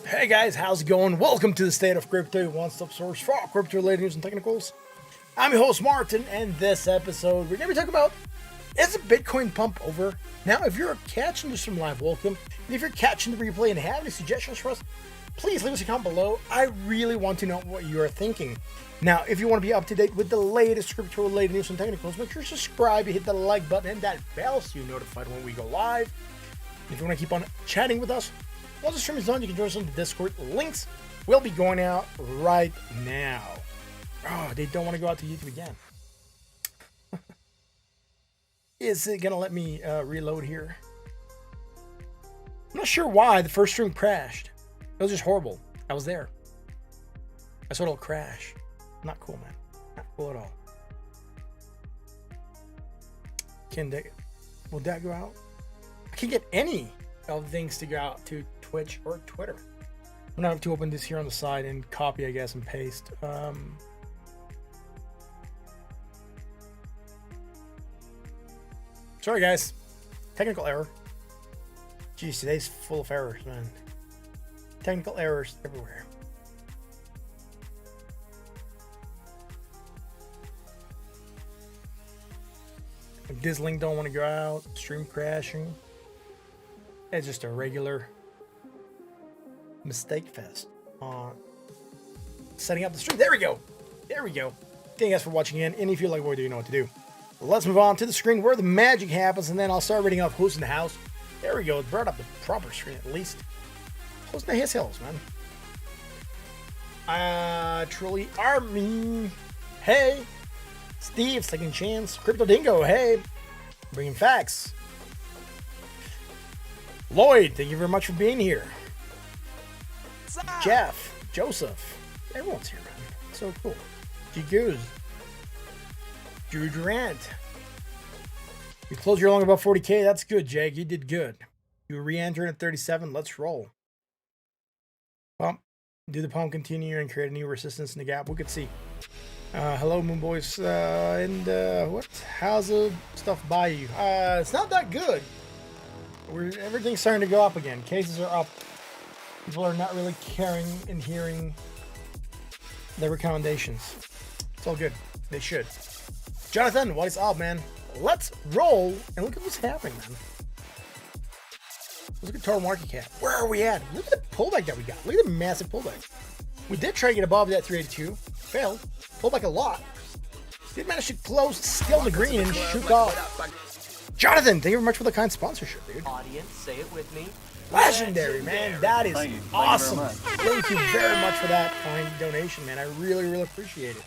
Hey guys, how's it going? Welcome to the State of Crypto, one-stop source for all crypto-related news and technicals. I'm your host, Martin, and this episode, we're going to be talking about, is a Bitcoin pump over? Now, if you're catching this from live, welcome. And if you're catching the replay and have any suggestions for us, please leave us a comment below. I really want to know what you are thinking. Now, if you want to be up to date with the latest crypto-related news and technicals, make sure to subscribe, hit the like button, and that bell so you're notified when we go live. If you want to keep on chatting with us, once the stream is done, you can join us on the Discord. Links will be going out right now. Oh, they don't want to go out to YouTube again. Is it going to let me reload here? I'm not sure why the first stream crashed. It was just horrible. I was there. I saw it all crash. Not cool, man. Not cool at all. Will that go out? I can't get any of things to go out to Twitch or Twitter. I'm gonna have to open this here on the side and copy, I guess, and paste. Sorry guys, technical error. Jeez, today's full of errors, man. Technical errors everywhere. If this link don't want to go out, stream crashing. It's just a regular mistake fest on setting up the stream. There we go. There we go. Thank you guys for watching in. And if you like what we do, you know what to do. Let's move on to the screen where the magic happens, and then I'll start reading off who's in the house. There we go. It brought up the proper screen at least. Who's in the his hills, man? Truly Army. Hey. Steve, Second Chance. Crypto Dingo. Hey. Bringing facts. Lloyd, thank you very much for being here. Jeff, Joseph, everyone's here, man. So cool. G Goose, Drew Durant. You closed your long above 40K. That's good, Jake. You did good. You re-entered at 37. Let's roll. Pump. Do the pump continue and create a new resistance in the gap? We could see. Hello, moonboys. What? How's the stuff by you? It's not that good. Everything's starting to go up again. Cases are up. People are not really caring and hearing the recommendations. It's all good. They should. Jonathan, what is up, man? Let's roll and look at what's happening, man. Let's look at total market cap. Where are we at? Look at the pullback that we got. Look at the massive pullback. We did try to get above that 382. Failed. Pulled back a lot. Did manage to close still in the green and shoot off. Jonathan, thank you very much for the kind sponsorship, dude. Audience, say it with me. Legendary, man. That is awesome. Thank you very much for that kind donation, man. I really, really appreciate it.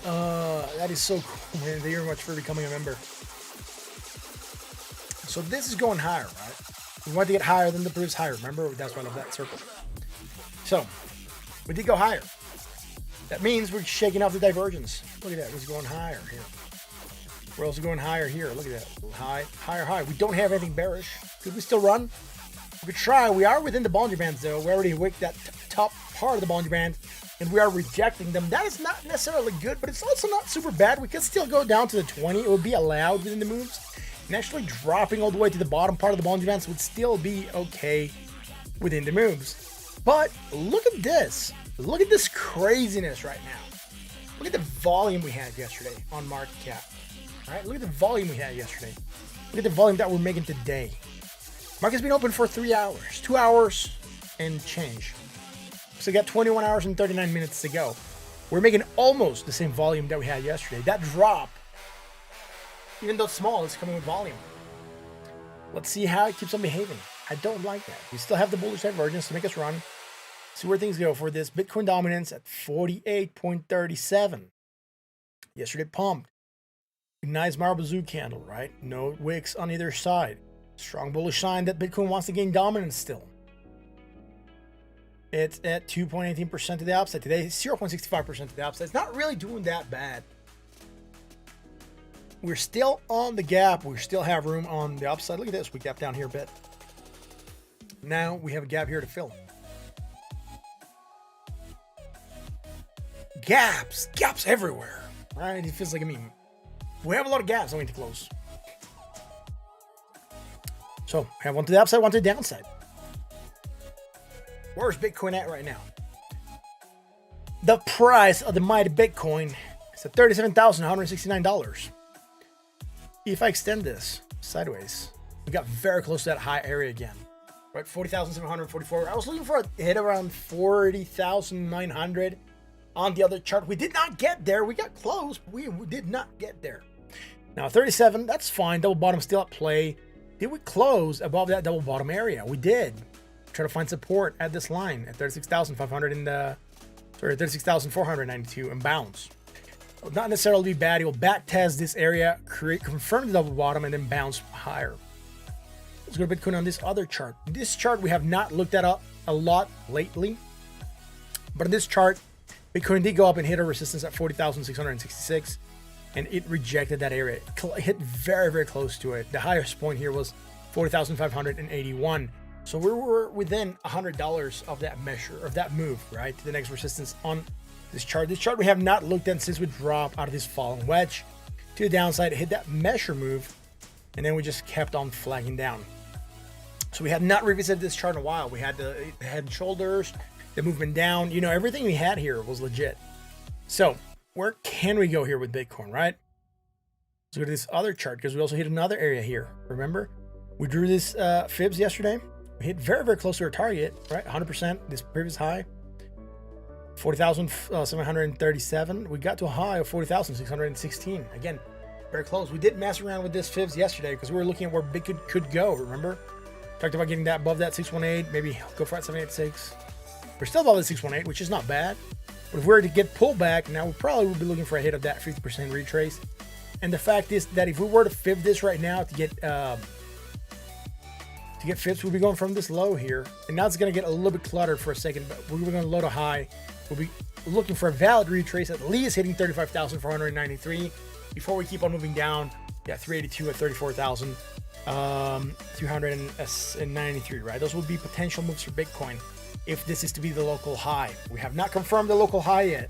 That is so cool, man. Thank you very much for becoming a member. So this is going higher, right? We want to get higher than the previous higher. Remember, that's why I love that circle. So we did go higher. That means we're shaking off the divergence. Look at that. It's going higher here. We're also going higher here. Look at that. High, higher, high. We don't have anything bearish. Could we still run? We could try. We are within the Bollinger Bands, though. We already wicked that top part of the Bollinger Band, and we are rejecting them. That is not necessarily good, but it's also not super bad. We could still go down to the 20. It would be allowed within the moves. And actually dropping all the way to the bottom part of the Bollinger Bands would still be okay within the moves. But look at this. Look at this craziness right now. Look at the volume we had yesterday on market cap. All right, look at the volume we had yesterday. Look at the volume that we're making today. Market's been open for 3 hours, 2 hours and change. So we got 21 hours and 39 minutes to go. We're making almost the same volume that we had yesterday. That drop, even though it's small, it's coming with volume. Let's see how it keeps on behaving. I don't like that. We still have the bullish divergence to make us run. See where things go for this. Bitcoin dominance at 48.37. Yesterday pumped. Nice marble zoo candle, right? No wicks on either side. Strong bullish sign that Bitcoin wants to gain dominance still. It's at 2.18% to the upside. Today, 0.65% to the upside. It's not really doing that bad. We're still on the gap. We still have room on the upside. Look at this. We gap down here a bit. Now we have a gap here to fill. Gaps everywhere. Right? It feels like a meme. We have a lot of gaps. I need to close. So I have one to the upside, one to the downside. Where's Bitcoin at right now? The price of the mighty Bitcoin is at $37,169. If I extend this sideways, we got very close to that high area again. Right, 40,744. I was looking for a hit around 40,900 on the other chart. We did not get there. We got close, but we did not get there. Now 37, that's fine. Double bottom still at play. Did we close above that double bottom area? We did. Try to find support at this line at 36,500 in the, 36,492 and bounce. Will not necessarily be bad. It will back test this area, confirm the double bottom, and then bounce higher. Let's go to Bitcoin on this other chart. This chart we have not looked at a lot lately, but in this chart, Bitcoin did go up and hit a resistance at 40,666, and it rejected that area. It hit very, very close to it. The highest point here was 40,581. So we were within $100 of that measure, of that move, right, to the next resistance on this chart. This chart we have not looked at since we dropped out of this falling wedge to the downside. It hit that measure move, and then we just kept on flagging down. So we had not revisited this chart in a while. We had the head and shoulders, the movement down. You know, everything we had here was legit. So where can we go here with Bitcoin, right? Let's go to this other chart because we also hit another area here. Remember, we drew this fibs yesterday. We hit very, very close to our target, right? 100%, this previous high, 40,737. We got to a high of 40,616. Again, very close. We did mess around with this fibs yesterday because we were looking at where Bitcoin could go, remember? Talked about getting that above that 618, maybe go for that 786. We're still above the 618, which is not bad. But if we were to get pullback, now we probably would be looking for a hit of that 50% retrace. And the fact is that if we were to fib this right now to get fibs, we'll be going from this low here. And now it's going to get a little bit cluttered for a second, but we're going to load a high. We'll be looking for a valid retrace, at least hitting 35,493 before we keep on moving down. Yeah, 382 at 34,393, right? Those would be potential moves for Bitcoin if this is to be the local high. We have not confirmed the local high yet.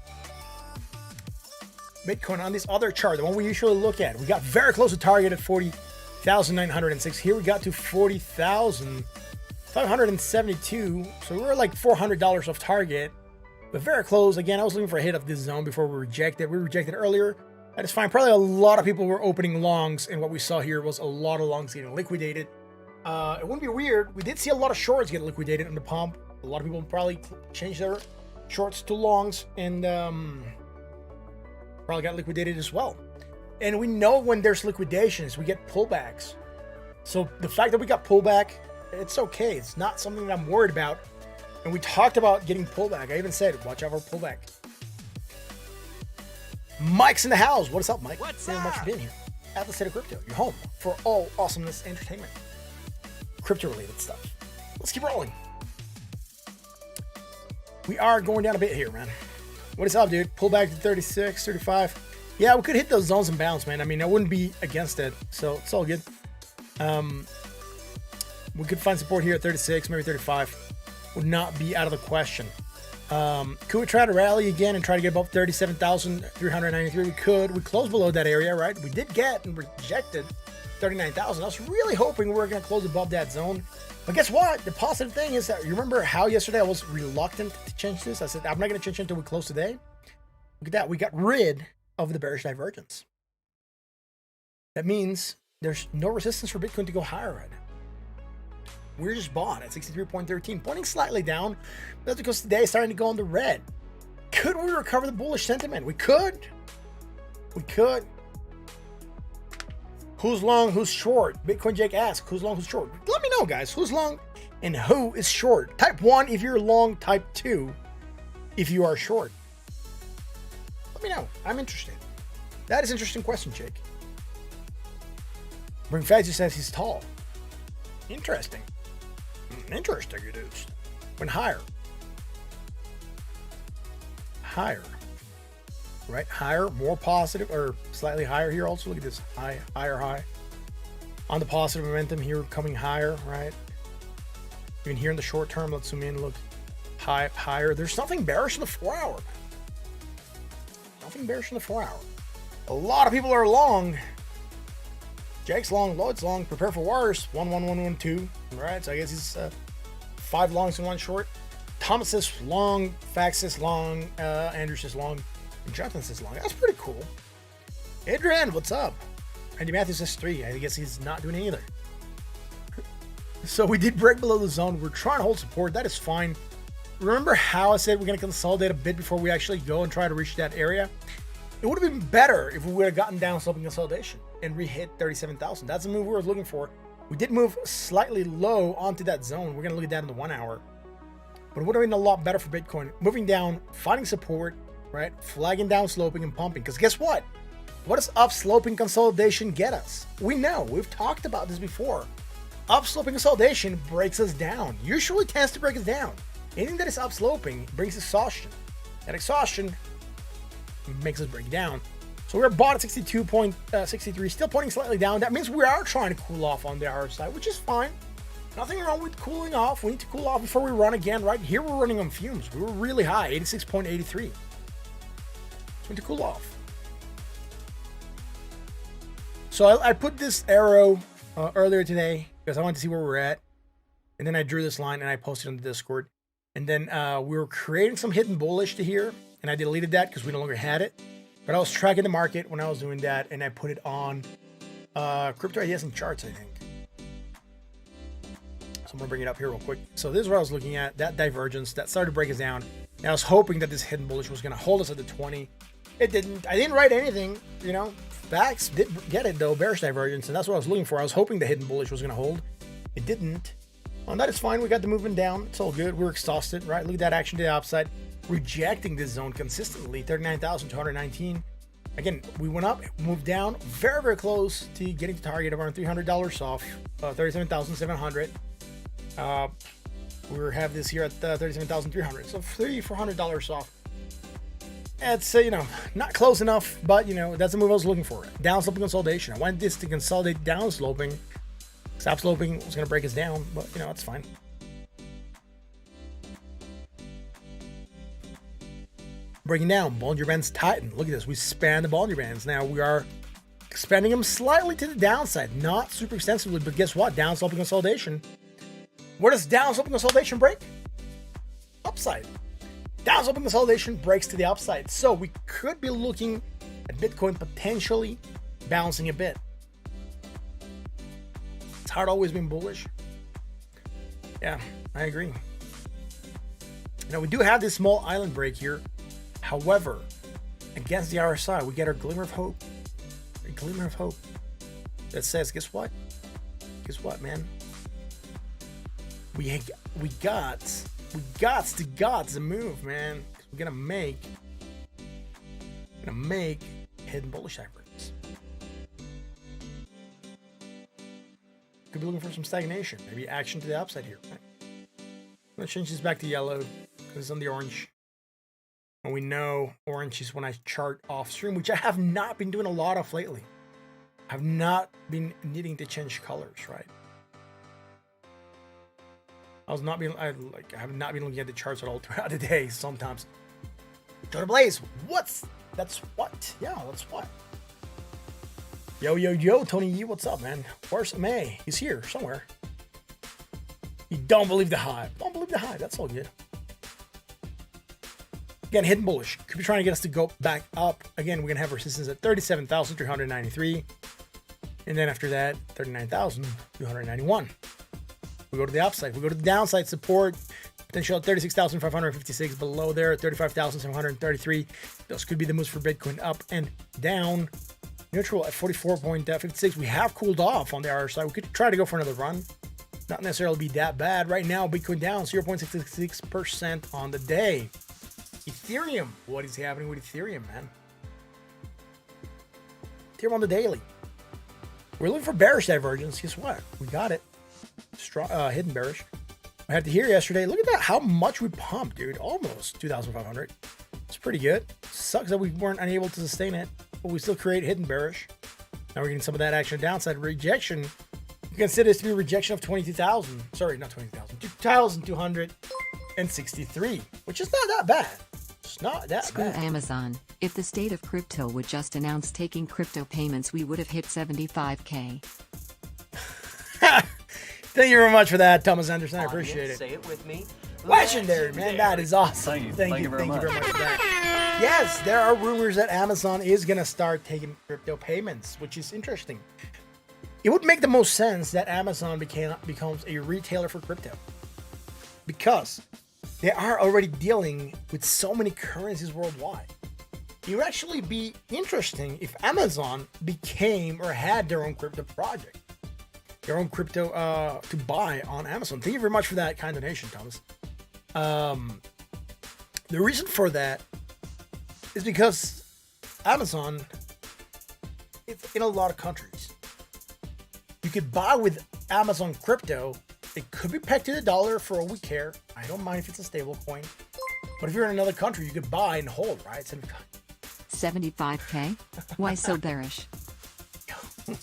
Bitcoin on this other chart, the one we usually look at, we got very close to target at 40,906. Here we got to 40,572. So we were like $400 off target, but very close. Again, I was looking for a hit of this zone before we rejected. We rejected earlier. That is fine. Probably a lot of people were opening longs, and what we saw here was a lot of longs getting liquidated. It wouldn't be weird. We did see a lot of shorts get liquidated in the pump. A lot of people probably changed their shorts to longs and probably got liquidated as well. And we know when there's liquidations, we get pullbacks. So the fact that we got pullback, it's okay. It's not something that I'm worried about. And we talked about getting pullback. I even said, watch out for pullback. Mike's in the house. What's up, Mike? What's Thank you very much up? for being here. at the State of Crypto, your home for all awesomeness entertainment, crypto-related stuff. Let's keep rolling. We are going down a bit here, man. What is up, dude? Pull back to 36, 35. Yeah, we could hit those zones and bounce, man. I mean, I wouldn't be against it, so it's all good. We could find support here at 36, maybe 35. Would not be out of the question. Could we try to rally again and try to get above 37,393? We could. We closed below that area, right? We did get and rejected 39,000. I was really hoping we were going to close above that zone. But guess what? The positive thing is that you remember how yesterday I was reluctant to change this? I said, I'm not going to change it until we close today. Look at that. We got rid of the bearish divergence. That means there's no resistance for Bitcoin to go higher right now. We're just bought at 63.13, pointing slightly down. That's because today is starting to go on the red. Could we recover the bullish sentiment? We could. We could. Who's long, who's short? Bitcoin Jake asks, who's long, who's short? Let me know, guys. Who's long and who is short? Type 1 if you're long, type 2 if you are short. Let me know. I'm interested. That is an interesting question, Jake. Bring Fazio says he's tall. Interesting. Interesting, it is. Went higher. Higher. Right? Higher, more positive, or slightly higher here also. Look at this. High, higher, high. On the positive momentum here, coming higher, right? Even here in the short term, let's zoom in, look. High, higher. There's nothing bearish in the 4 hour. Nothing bearish in the 4 hour. A lot of people are long. Jake's long, Lloyd's long, prepare for worse. 11112, right? So I guess he's 5 longs and 1 short. Thomas is long, Fax is long, Andrews is long, and Jonathan is long. That's pretty cool. Adrian, what's up? Andy Matthews is 3. I guess he's not doing either. So we did break below the zone. We're trying to hold support. That is fine. Remember how I said we're going to consolidate a bit before we actually go and try to reach that area? It would have been better if we would have gotten down sloping consolidation and re-hit 37,000. That's the move we were looking for. We did move slightly low onto that zone. We're going to look at that in the 1 hour. But it would have been a lot better for Bitcoin. Moving down, finding support, right? Flagging down, sloping, and pumping. Because guess what? What does upsloping consolidation get us? We know. We've talked about this before. Upsloping consolidation breaks us down. Usually tends to break us down. Anything that is upsloping brings exhaustion. That exhaustion makes us break down. So we're bought at 62.63, still pointing slightly down. That means we are trying to cool off on the RSI, side, which is fine. Nothing wrong with cooling off. We need to cool off before we run again, right? Here we're running on fumes. We were really high, 86.83. So we need to cool off. So I put this arrow earlier today because I wanted to see where we're at. And then I drew this line and I posted on the Discord. And then we were creating some hidden bullish to here. And I deleted that because we no longer had it. But I was tracking the market when I was doing that, and I put it on crypto ideas and charts, I think. So I'm gonna bring it up here real quick. So this is what I was looking at, that divergence that started to break us down. And I was hoping that this hidden bullish was gonna hold us at the 20. It didn't. I didn't write anything, you know. Facts did get it though, bearish divergence, and that's what I was looking for. I was hoping the hidden bullish was gonna hold. It didn't. On that is fine. We got the movement down. It's all good. We're exhausted, right? Look at that action to the upside. Rejecting this zone consistently, 39,219. Again, we went up, moved down, very, very close to getting to target of around $300 off, 37,700. We have this here at 37,300, so $400 off. It's you know, not close enough, but you know, that's the move I was looking for. Down sloping consolidation. I wanted this to consolidate down sloping. Stop sloping was going to break us down, but you know, it's fine. Breaking down, Bollinger Bands tighten. Look at this. We span the Bollinger Bands. Now we are expanding them slightly to the downside, not super extensively, but guess what? Down sloping consolidation. Where does down sloping consolidation break? Upside. Down sloping consolidation breaks to the upside. So we could be looking at Bitcoin potentially bouncing a bit. It's hard always been bullish. Yeah, I agree. Now we do have this small island break here. However, against the RSI, we get our glimmer of hope. A glimmer of hope that says, guess what? Guess what, man? We got the move, man. We're gonna make hidden bullish divergence. Could be looking for some stagnation, maybe action to the upside here. Right? I'm gonna change this back to yellow because it's on the orange. And we know orange is when I chart off stream, which I have not been doing a lot of lately. I've not been needing to change colors, right? I have not been looking at the charts at all throughout the day. Sometimes, Jordan Blaze, that's what? Yeah, that's what. Yo, Tony Yee, what's up, man? Where's May? He's here somewhere. You don't believe the hype. Don't believe the hype. That's all good. Again, hidden bullish. Could be trying to get us to go back up. Again, we're going to have resistance at 37,393. And then after that, 39,291. We go to the upside. We go to the downside support. Potential at 36,556. Below there, 35,733. Those could be the moves for Bitcoin up and down. Neutral at 44.56. We have cooled off on the other side. We could try to go for another run. Not necessarily be that bad. Right now, Bitcoin down 0.66% on the day. Ethereum. What is happening with Ethereum, man? Ethereum on the daily. We're looking for bearish divergence. Guess what? We got it. Strong, hidden bearish. I had to hear yesterday. Look at that. How much we pumped, dude. Almost 2,500. It's pretty good. Sucks that we weren't unable to sustain it, but we still create hidden bearish. Now we're getting some of that action downside rejection. You consider this to be a rejection of 22,000. Sorry, not 20,000. 2,263, which is not that bad. It's not that Screw bad. Amazon. If the state of crypto would just announce taking crypto payments, we would have hit 75K. Thank you very much for that, Thomas Anderson. I appreciate it. Say it with me. Legendary, man. That is awesome. Thank you very much for that. Yes, there are rumors that Amazon is going to start taking crypto payments, which is interesting. It would make the most sense that Amazon becomes a retailer for crypto, because they are already dealing with so many currencies worldwide. It would actually be interesting if Amazon became or had their own crypto project, their own crypto to buy on Amazon. Thank you very much for that kind donation, Thomas. The reason for that is because Amazon, it's in a lot of countries. You could buy with Amazon crypto. It could be pegged to the dollar for all we care. I don't mind if it's a stable coin. But if you're in another country, you could buy and hold, right? 75K? Why so bearish? Thank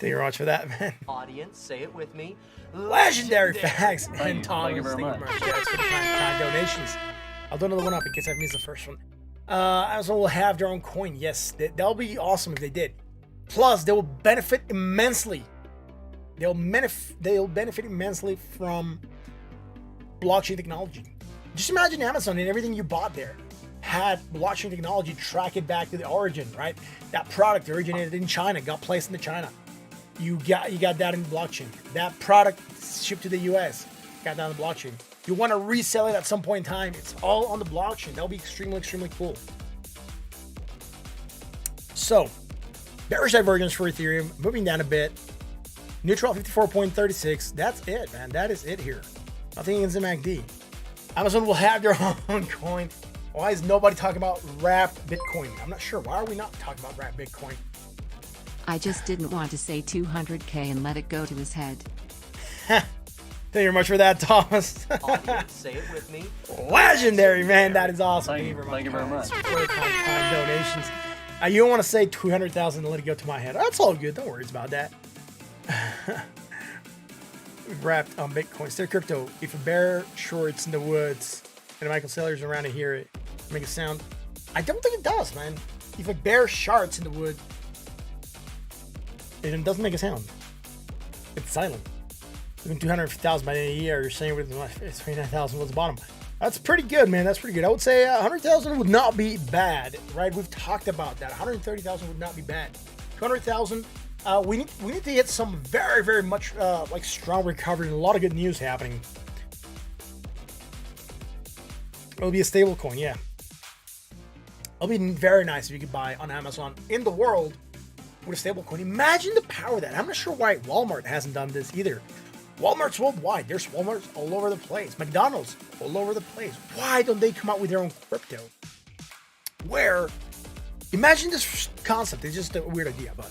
you very much for that, man. Audience, say it with me. Legendary facts and Thank Thomas. you very much. Guys, for the kind donations. I'll do another one up in case I missed the first one. Amazon will have their own coin. Yes, that'll be awesome if they did. Plus, they will benefit immensely. They'll benefit immensely from blockchain technology. Just imagine Amazon and everything you bought there had blockchain technology track it back to the origin, right? That product originated in China, got placed into China. You got that in blockchain. That product shipped to the US, got that on the blockchain. You want to resell it at some point in time, it's all on the blockchain. That'll be extremely, extremely cool. So, bearish divergence for Ethereum, moving down a bit. Neutral 54.36. That's it, man. That is it here. Nothing against the MACD. Amazon will have their own coin. Why is nobody talking about wrapped Bitcoin? I'm not sure. Why are we not talking about wrapped Bitcoin? I just didn't want to say 200K and let it go to his head. Thank you very much for that, Thomas. Audience, say it with me. Legendary, man. That is awesome. Thank you very much. For the kind donations. You don't want to say 200,000 and let it go to my head. That's all good. Don't worry about that. We've wrapped on Bitcoin. Still crypto. If a bear shorts in the woods and a Michael Saylor's around to hear it, make a sound. I don't think it does, man. If a bear sharts in the wood, it doesn't make a sound. It's silent. Even 250,000 by the end of the year, you're saying with 29,000 was the bottom. That's pretty good, man. That's pretty good. I would say 100,000 would not be bad, right? We've talked about that. 130,000 would not be bad. 200,000. We need to get some very, very much like strong recovery and a lot of good news happening. It'll be a stable coin, yeah. It'll be very nice if you could buy on Amazon in the world with a stable coin. Imagine the power of that. I'm not sure why Walmart hasn't done this either. Walmart's worldwide. There's Walmarts all over the place. McDonald's all over the place. Why don't they come out with their own crypto? Where, imagine this concept. It's just a weird idea, but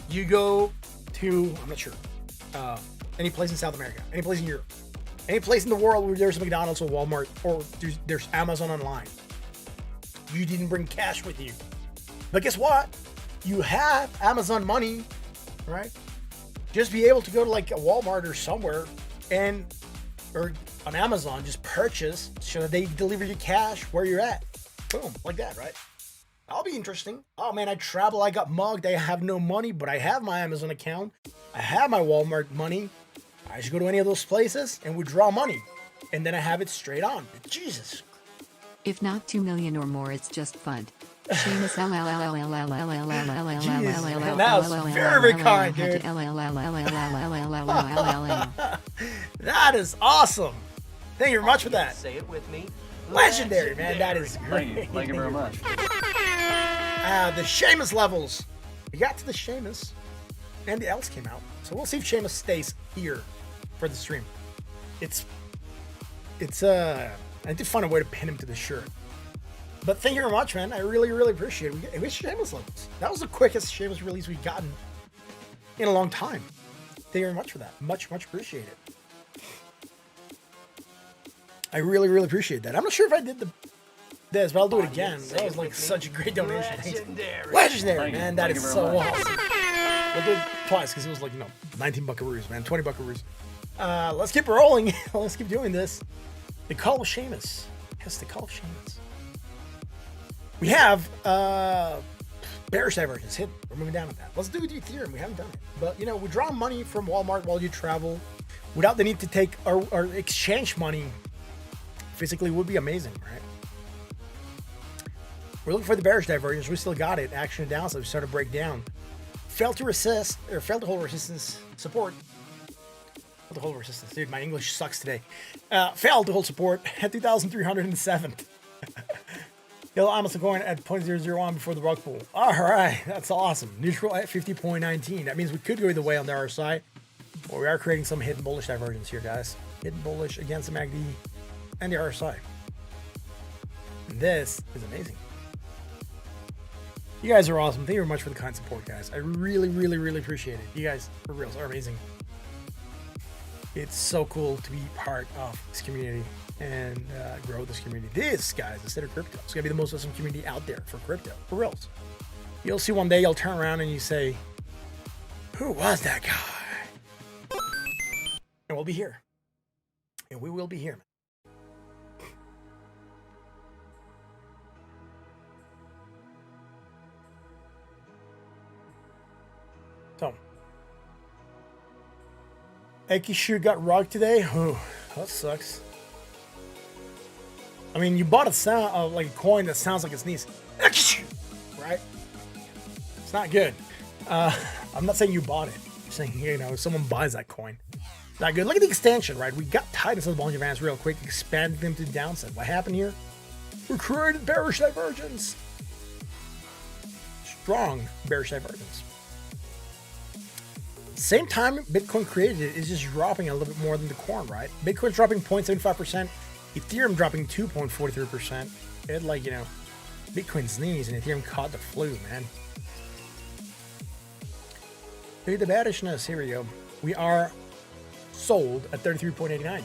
you go to, I'm not sure, any place in South America, any place in Europe, any place in the world where there's a McDonald's or Walmart or there's Amazon online. You didn't bring cash with you. But guess what? You have Amazon money, right? Just be able to go to like a Walmart or somewhere or on Amazon, just purchase so that they deliver you cash where you're at. Boom, like that, right? That'll be interesting. Oh man, I travel, I got mugged, I have no money, but I have my Amazon account. I have my Walmart money. I should go to any of those places and withdraw money. And then I have it straight on. Jesus. If not 2 million or more, it's just FUD. Seamus That was very, very kind, dude. That is awesome. Thank you very much for that. Say it with me. Legendary, man. That is great. Thank you very much. The Seamus levels. We got to the Seamus, and the Else came out. So we'll see if Seamus stays here for the stream. I did find a way to pin him to the shirt. But thank you very much, man. I really, really appreciate it. It was Seamus levels. That was the quickest Seamus release we've gotten in a long time. Thank you very much for that. Much, much appreciated. I really, really appreciate that. I'm not sure if I did this, but I'll do it again. That was like such a great donation. Legendary, man. That is so awesome. We'll do it twice because it was like, 19 buckaroos, man. 20 buckaroos. Let's keep rolling. Let's keep doing this. The Call of Seamus. Yes, the Call of Seamus. We have bearish divergence hit. We're moving down with that. Let's do the Ethereum. We haven't done it. But, withdraw money from Walmart while you travel without the need to take or exchange money physically would be amazing, right? We're looking for the bearish divergence. We still got it. Action and downside. We started to break down. Failed to hold resistance support. Failed to hold resistance. Dude, my English sucks today. Failed to hold support at 2,307. Yellow Amazon going at 0.001 before the rug pull. All right, that's awesome. Neutral at 50.19. That means we could go either way on the RSI. But we are creating some hidden bullish divergence here, guys. Hidden bullish against the MACD and the RSI. And this is amazing. You guys are awesome. Thank you very much for the kind support, guys. I really, really, really appreciate it. You guys, for reals, are amazing. It's so cool to be part of this community and grow this community. This, guys, instead of crypto, it's going to be the most awesome community out there for crypto. For reals. You'll see one day, you'll turn around and you say, who was that guy? And we'll be here. And we will be here, man. So, Ekishu got rocked today. Oh, that sucks. I mean, you bought a coin that sounds like it sneezes. Ekishu, right? It's not good. I'm not saying you bought it. I'm saying, if someone buys that coin. Not good. Look at the extension, right? We got tight into the Bollinger Bands real quick, expanded them to the downside. What happened here? We created bearish divergence. Strong bearish divergence. Same time Bitcoin created it is just dropping a little bit more than the corn, right? Bitcoin's dropping 0.75%, Ethereum dropping 2.43%. It Bitcoin sneezed and Ethereum caught the flu, man. Look at the bearishness. Here we go. We are sold at 33.89.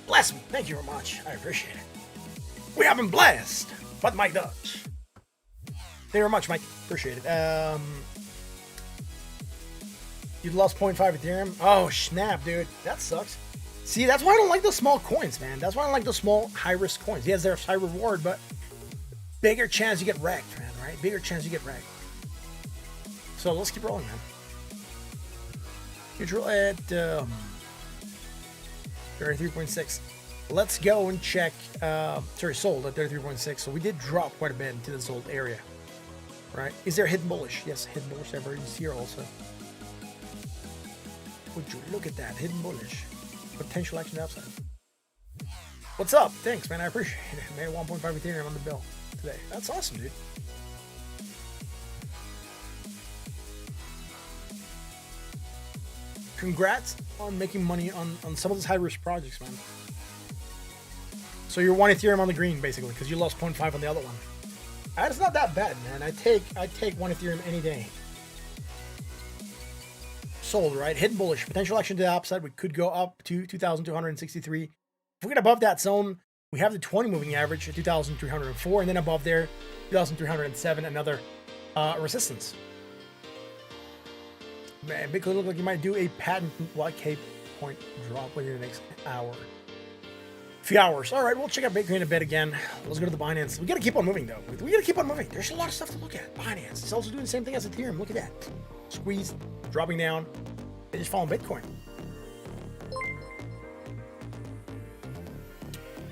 Bless me. Thank you very much. I appreciate it. We have been blessed by Mike Dutch. Thank you very much, Mike. Appreciate it. You lost 0.5 Ethereum. Oh, snap, dude. That sucks. See, that's why I don't like those small coins, man. That's why I don't like those small, high-risk coins. Yes, there's high reward, but bigger chance you get wrecked, man, right? Bigger chance you get wrecked. So let's keep rolling, man. Neutral at 33.6. Let's go and check. Sold at 33.6. So we did drop quite a bit into the sold area, right? Is there hidden bullish? Yes, hidden bullish divergence here also. Would you look at that? Hidden bullish. Potential action upside. What's up? Thanks, man. I appreciate it. I made 1.5 Ethereum on the bill today. That's awesome, dude. Congrats on making money on some of those high-risk projects, man. So you're 1 Ethereum on the green, basically, because you lost 0.5 on the other one. It's not that bad, man. I take 1 Ethereum any day. sold, right? Hidden bullish. Potential action to the upside. We could go up to 2,263. If we get above that zone, we have the 20 moving average at 2,304. And then above there, 2,307, another resistance. Man, Bitcoin look like you might do a patent YK point drop within the next hour. Few hours. All right, we'll check out Bitcoin a bit again. Let's go to the Binance. We got to keep on moving, though. We got to keep on moving. There's a lot of stuff to look at. Binance. It's also doing the same thing as Ethereum. Look at that. Squeeze, dropping down. They just follow Bitcoin.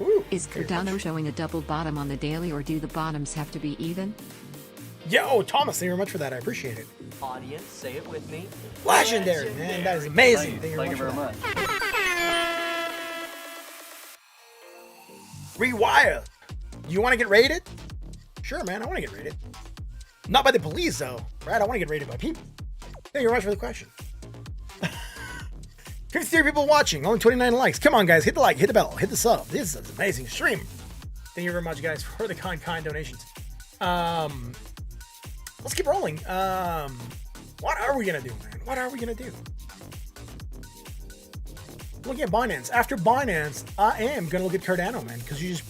Ooh, Is Cardano showing a double bottom on the daily, or do the bottoms have to be even? Yo, Thomas, thank you very much for that. I appreciate it. Audience, say it with me. Legendary, man. That is amazing. Thank you very much. Rewire. You want to get raided? Sure, man. I want to get raided. Not by the police, though. Right? I want to get raided by people. Thank you very much for the question. 53 people watching. Only 29 likes. Come on, guys. Hit the like. Hit the bell. Hit the sub. This is an amazing stream. Thank you very much, guys, for the kind donations. Let's keep rolling. What are we going to do, man? What are we going to do? Looking at Binance. After Binance, I am going to look at Cardano, man, because you just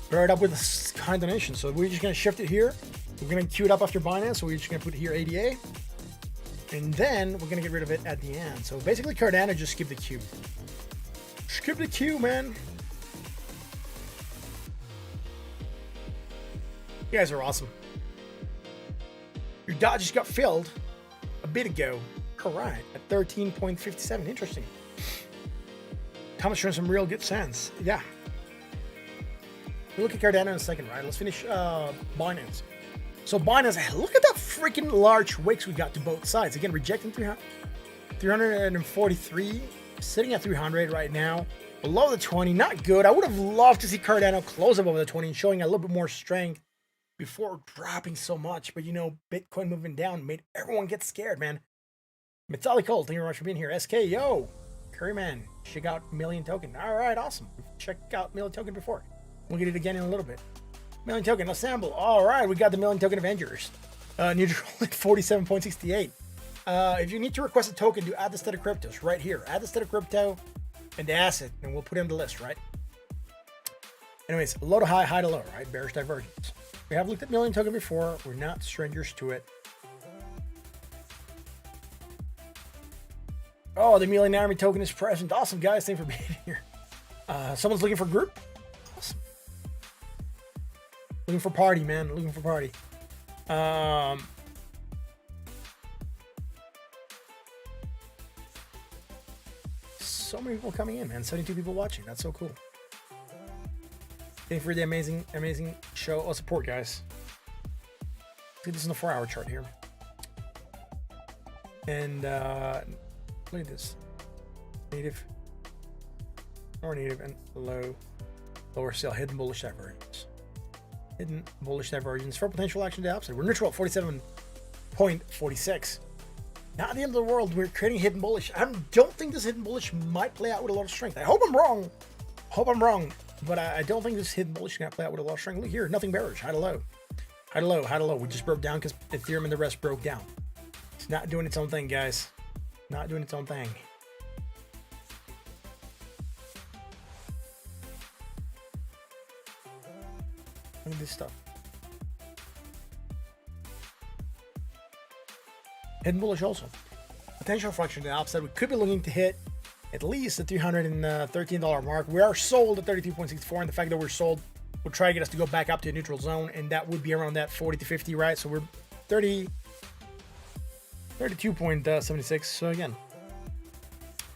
pair it up with a kind donation. So we're just going to shift it here. We're going to queue it up after Binance. So we're just going to put here ADA. And then we're going to get rid of it at the end. So basically, Cardano, just skip the queue. Skip the queue, man. You guys are awesome. Your dot just got filled a bit ago. All right, at 13.57. Interesting. Thomas showing some real good sense. Yeah. We'll look at Cardano in a second, right? Let's finish Binance. So Binance, look at that freaking large wicks we got to both sides. Again, rejecting 343, sitting at 300 right now. Below the 20, not good. I would have loved to see Cardano close above the 20 and showing a little bit more strength before dropping so much. But, you know, Bitcoin moving down made everyone get scared, man. Metallic Cold, thank you very much for being here. SK, yo. Curryman, check out Million Token. All right, awesome. We've checked out Million Token before. We'll get it again in a little bit. Million Token, assemble. All right, we got the Million Token Avengers. Neutral at 47.68. If you need to request a token, do add the state of cryptos right here. Add the state of crypto and the asset, and we'll put it on the list, right? Anyways, low to high, high to low, right? Bearish divergence. We have looked at Million Token before. We're not strangers to it. Oh, the Million Army token is present. Awesome, guys. Thanks for being here. Someone's looking for group. Awesome. Looking for party, man. Looking for party. So many people coming in, man. 72 people watching. That's so cool. Thank you for the amazing show. Oh, support, guys. Let's get this in the 4-hour chart here. And look at this. Native, more native, and lower sale. Hidden bullish divergence. Hidden bullish divergence for potential action to the upside. We're neutral at 47.46. Not the end of the world. We're creating hidden bullish. I don't think this hidden bullish might play out with a lot of strength. I hope I'm wrong. But I don't think this hidden bullish is going to play out with a lot of strength. Look here, nothing bearish. High to low. High to low. High to low. We just broke down because Ethereum and the rest broke down. It's not doing its own thing, guys. Not doing its own thing. Look at this stuff. Hidden bullish also. Potential fraction to the upside. We could be looking to hit at least the $313 mark. We are sold at 33.64, and the fact that we're sold will try to get us to go back up to a neutral zone, and that would be around that 40 to 50, right? So we're 32.76. So again,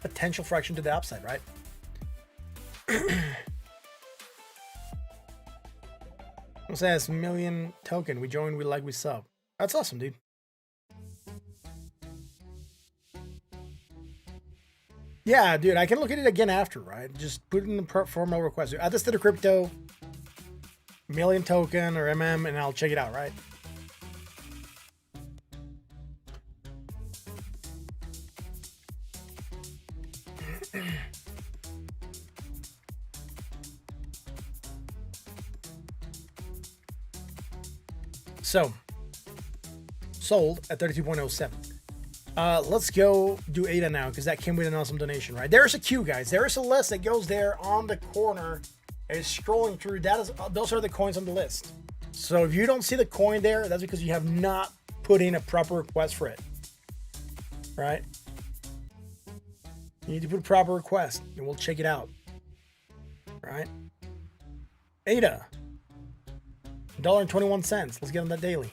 potential fraction to the upside, right? It says Million Token. We joined, we like, we sub. That's awesome, dude. Yeah, dude, I can look at it again after, right? Just put in the formal request. Add this to the crypto, Million Token or MM, and I'll check it out, right? So, sold at 32.07. Let's go do ADA now because that came with an awesome donation, right? There's a queue, guys. There is a list that goes there on the corner. It's scrolling through. Those are the coins on the list. So if you don't see the coin there, that's because you have not put in a proper request for it, right? You need to put a proper request and we'll check it out, right? ADA, $1.21. Let's get on that daily.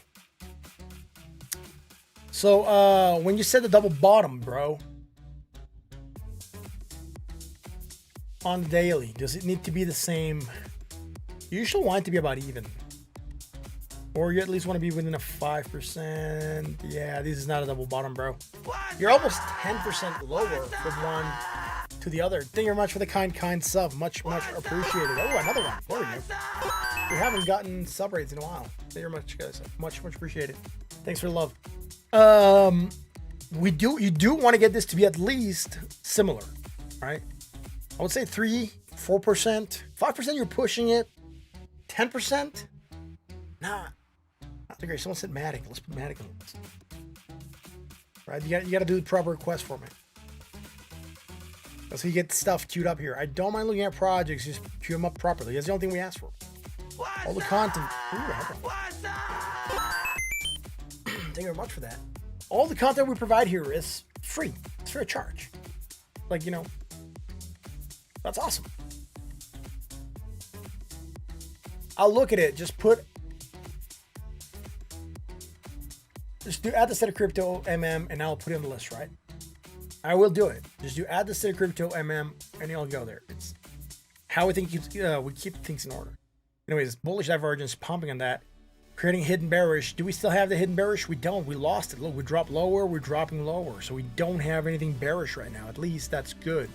So when you said the double bottom, bro, on daily, does it need to be the same? You usually want it to be about even, or you at least want to be within a 5%. Yeah, this is not a double bottom, bro. You're almost 10% lower from one to the other. Thank you very much for the kind sub. Much appreciated. Oh, another one. There we go. We haven't gotten sub rates in a while. Thank you very much, guys. Much appreciated. Thanks for the love. You do want to get this to be at least similar, right? I would say 3-4%, 5%. You're pushing it. 10%. Nah. Great. Someone said Matic. Let's put Matic on the list. Right? You got to do the proper request for me. That's how you get stuff queued up here. I don't mind looking at projects. Just queue them up properly. That's the only thing we ask for. All the content. Ooh, thank you very much for that. All the content we provide here is free. It's free of charge. Like, that's awesome. I'll look at it. Just add the state of crypto MM and I'll put it on the list, right? I will do it. Just do add the state of crypto MM and it'll go there. It's how we think we keep things in order. Anyways, bullish divergence, pumping on that. Creating hidden bearish. Do we still have the hidden bearish? We don't. We lost it. Look, we dropped lower. We're dropping lower. So we don't have anything bearish right now. At least that's good.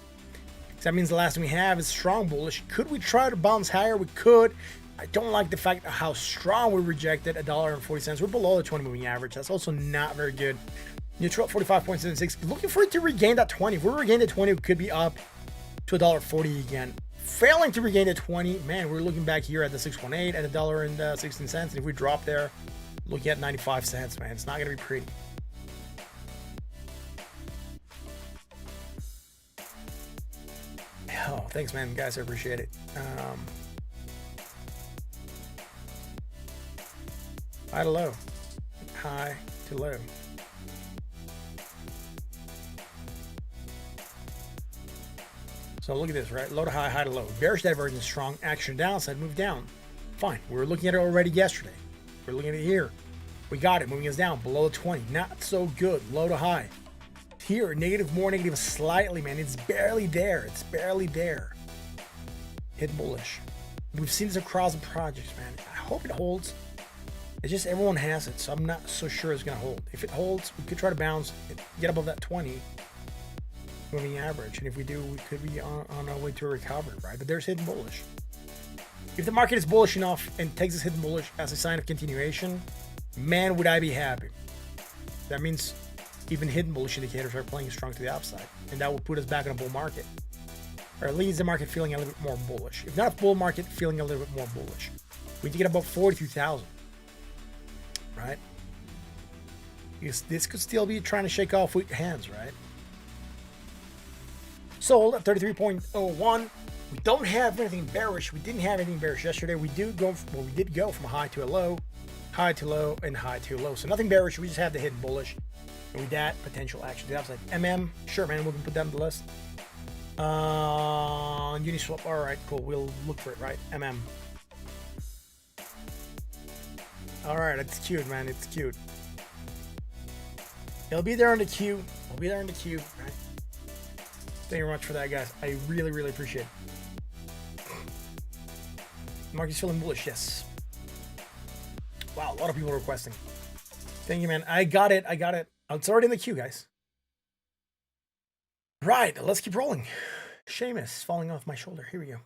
So that means the last thing we have is strong bullish. Could we try to bounce higher? We could. I don't like the fact of how strong we rejected $1.40. We're below the 20 moving average. That's also not very good. Neutral 45.76. Looking for it to regain that 20. If we regain the 20, we could be up to $1.40 again. Failing to regain the 20, man, we're looking back here at the 618 at $1.16. And if we drop there, looking at 95 cents, man, it's not going to be pretty. Oh, thanks, man. Guys, I appreciate it. High to low. High to low. So look at this, right? Low to high, high to low. Bearish divergence, strong action downside, move down. Fine. We were looking at it already yesterday. We're looking at it here. We got it. Moving us down below the 20. Not so good. Low to high. Here, negative, more negative slightly, man. It's barely there. It's barely there. Hit bullish. We've seen this across the projects, man. I hope it holds. It's just everyone has it, so I'm not so sure it's going to hold. If it holds, we could try to bounce, get above that 20 moving average. And if we do, we could be on our way to a recovery, right? But there's hidden bullish. If the market is bullish enough and takes this hidden bullish as a sign of continuation, man, would I be happy. That means even hidden bullish indicators are playing strong to the upside. And that will put us back in a bull market. Or at least the market feeling a little bit more bullish. If not a bull market, feeling a little bit more bullish. We need to get above 42,000. Right? Because this could still be trying to shake off weak hands, right? Sold at 33.01. We don't have anything bearish. We didn't have anything bearish yesterday. We did go from a high to a low, high to low, and high to low. So nothing bearish. We just have the hidden bullish. And with that, potential action to the upside. MM, sure, man. We can put that on the list. Uniswap. All right, cool. We'll look for it, right? MM. All right, it's cute, man. It's cute. It'll be there on the queue. It'll be there on the queue. Right? Thank you very much for that, guys. I really, really appreciate it. Market's feeling bullish, yes. Wow, a lot of people requesting. Thank you, man. I got it. It's already in the queue, guys. Right, let's keep rolling. Seamus falling off my shoulder. Here we go.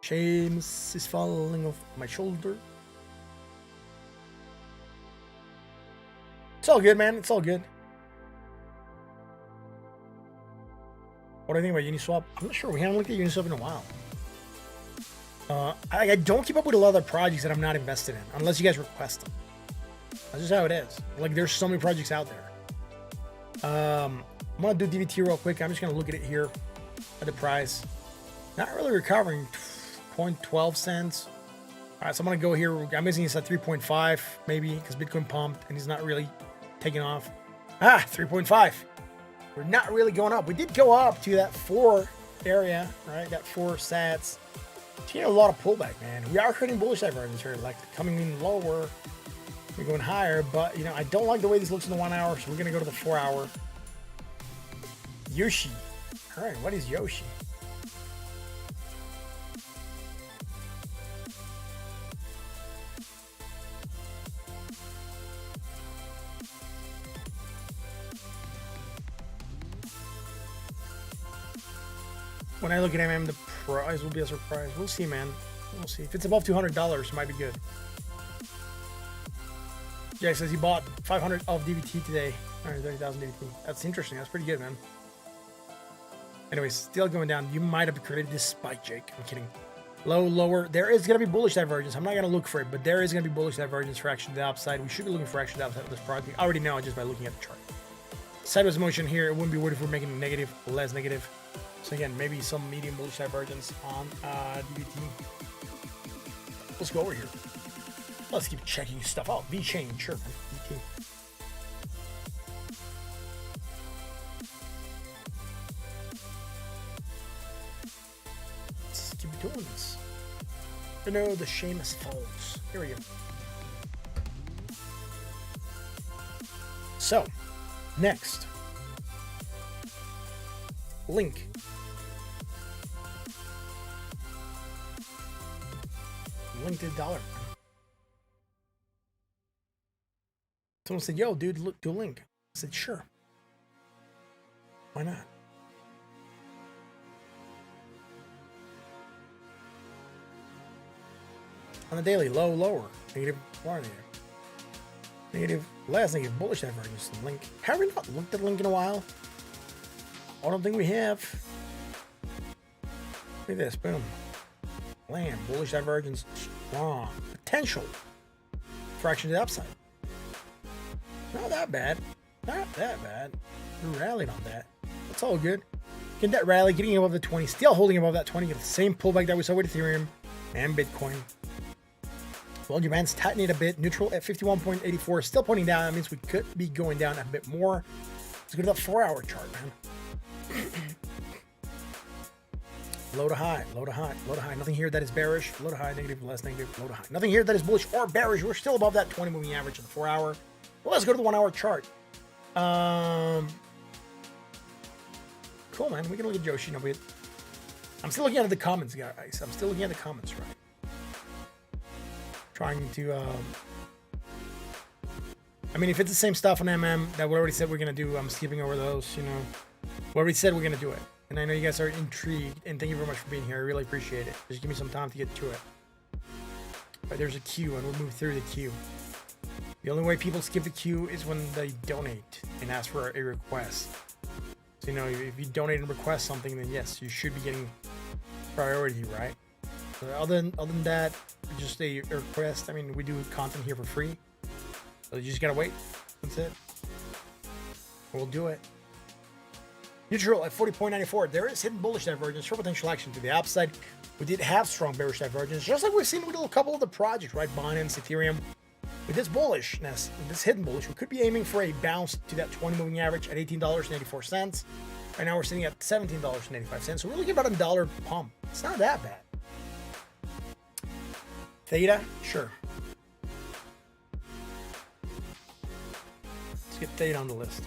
Seamus is falling off my shoulder. It's all good, man. It's all good. What do you think about Uniswap? I'm not sure. We haven't looked at Uniswap in a while. I don't keep up with a lot of the projects that I'm not invested in, unless you guys request them. That's just how it is. Like, there's so many projects out there. I'm gonna do DVT real quick. I'm just gonna look at it here at the price. Not really recovering. 0.12 cents. All right, so I'm gonna go here. I'm missing this at 3.5 maybe because Bitcoin pumped and he's not really taking off. 3.5. We're not really going up. We did go up to that 4 area, right? That 4 sats. Seeing a lot of pullback, man. We are creating bullish divergence here, like coming in lower. We're going higher, but you know, I don't like the way this looks in the 1 hour, so we're gonna go to the 4 hour. Yoshi. All right, what is Yoshi? When I look at MM, the price will be a surprise. We'll see, man. We'll see. If it's above $200, it might be good. Jack says he bought 500 of DVT today. 130,000 DVT. That's interesting. That's pretty good, man. Anyways, still going down. You might have created this spike, Jake. I'm kidding. Low, lower. There is going to be bullish divergence. I'm not going to look for it, but there is going to be bullish divergence for action to the upside. We should be looking for action to the upside of this product. I already know just by looking at the chart. Sideways motion here. It wouldn't be weird if we're making it negative, less negative. So again, maybe some medium bullish divergence on DVT. Let's go over here. Let's keep checking stuff out. V-chain, sure, man. DVT. Let's keep doing this. You know, the Seamus falls. Here we go. So, next. Link. Link to the dollar. Someone said, yo, dude, look, do Link. I said, sure. Why not? On the daily, low, lower. Negative, more negative. Negative, less negative, bullish divergence. Link. Have we not looked at Link in a while? I don't think we have. Look at this, boom. Land, bullish divergence, strong. Potential for action to the upside. Not that bad. Not that bad. We rallied on that. That's all good. Getting that rally, getting above the 20, still holding above that 20. Get the same pullback that we saw with Ethereum and Bitcoin. Bollinger Bands tightening it a bit. Neutral at 51.84. Still pointing down. That means we could be going down a bit more. Let's go to that 4 hour chart, man. Low to high, low to high, low to high. Nothing here that is bearish. Low to high, negative, less negative, low to high. Nothing here that is bullish or bearish. We're still above that 20 moving average of the 4 hour. Well, let's go to the 1 hour chart. Cool, man. We can look at Yoshi. No, I'm still looking at the comments, guys. I'm still looking at the comments, right? Trying to, I mean, if it's the same stuff on MM that we already said we're going to do, I'm skipping over those, you know. We already said we're going to do it. And I know you guys are intrigued, and thank you very much for being here. I really appreciate it. Just give me some time to get to it. But there's a queue, and we'll move through the queue. The only way people skip the queue is when they donate and ask for a request. So, you know, if you donate and request something, then yes, you should be getting priority, right? So other than that, just a request. I mean, we do content here for free. So you just gotta wait. That's it. We'll do it. Neutral at 40.94. There is hidden bullish divergence for potential action to the upside. We did have strong bearish divergence, just like we've seen with a couple of the projects, right? Binance, Ethereum. With this bullishness, this hidden bullish, we could be aiming for a bounce to that 20 moving average at $18.84. Right now we're sitting at $17.85. So we're looking about a $1 pump. It's not that bad. Theta, sure. Let's get Theta on the list.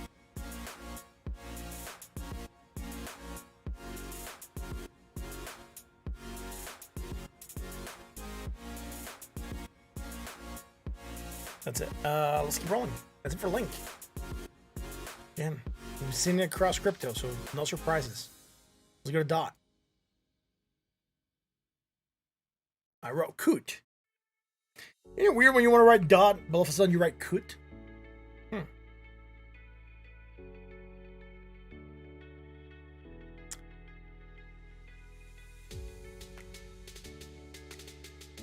That's it. Let's keep rolling. That's it for Link. Again, we've seen it across crypto, so no surprises. Let's go to Dot. I wrote Coot. Isn't it weird when you want to write Dot, but all of a sudden you write Coot?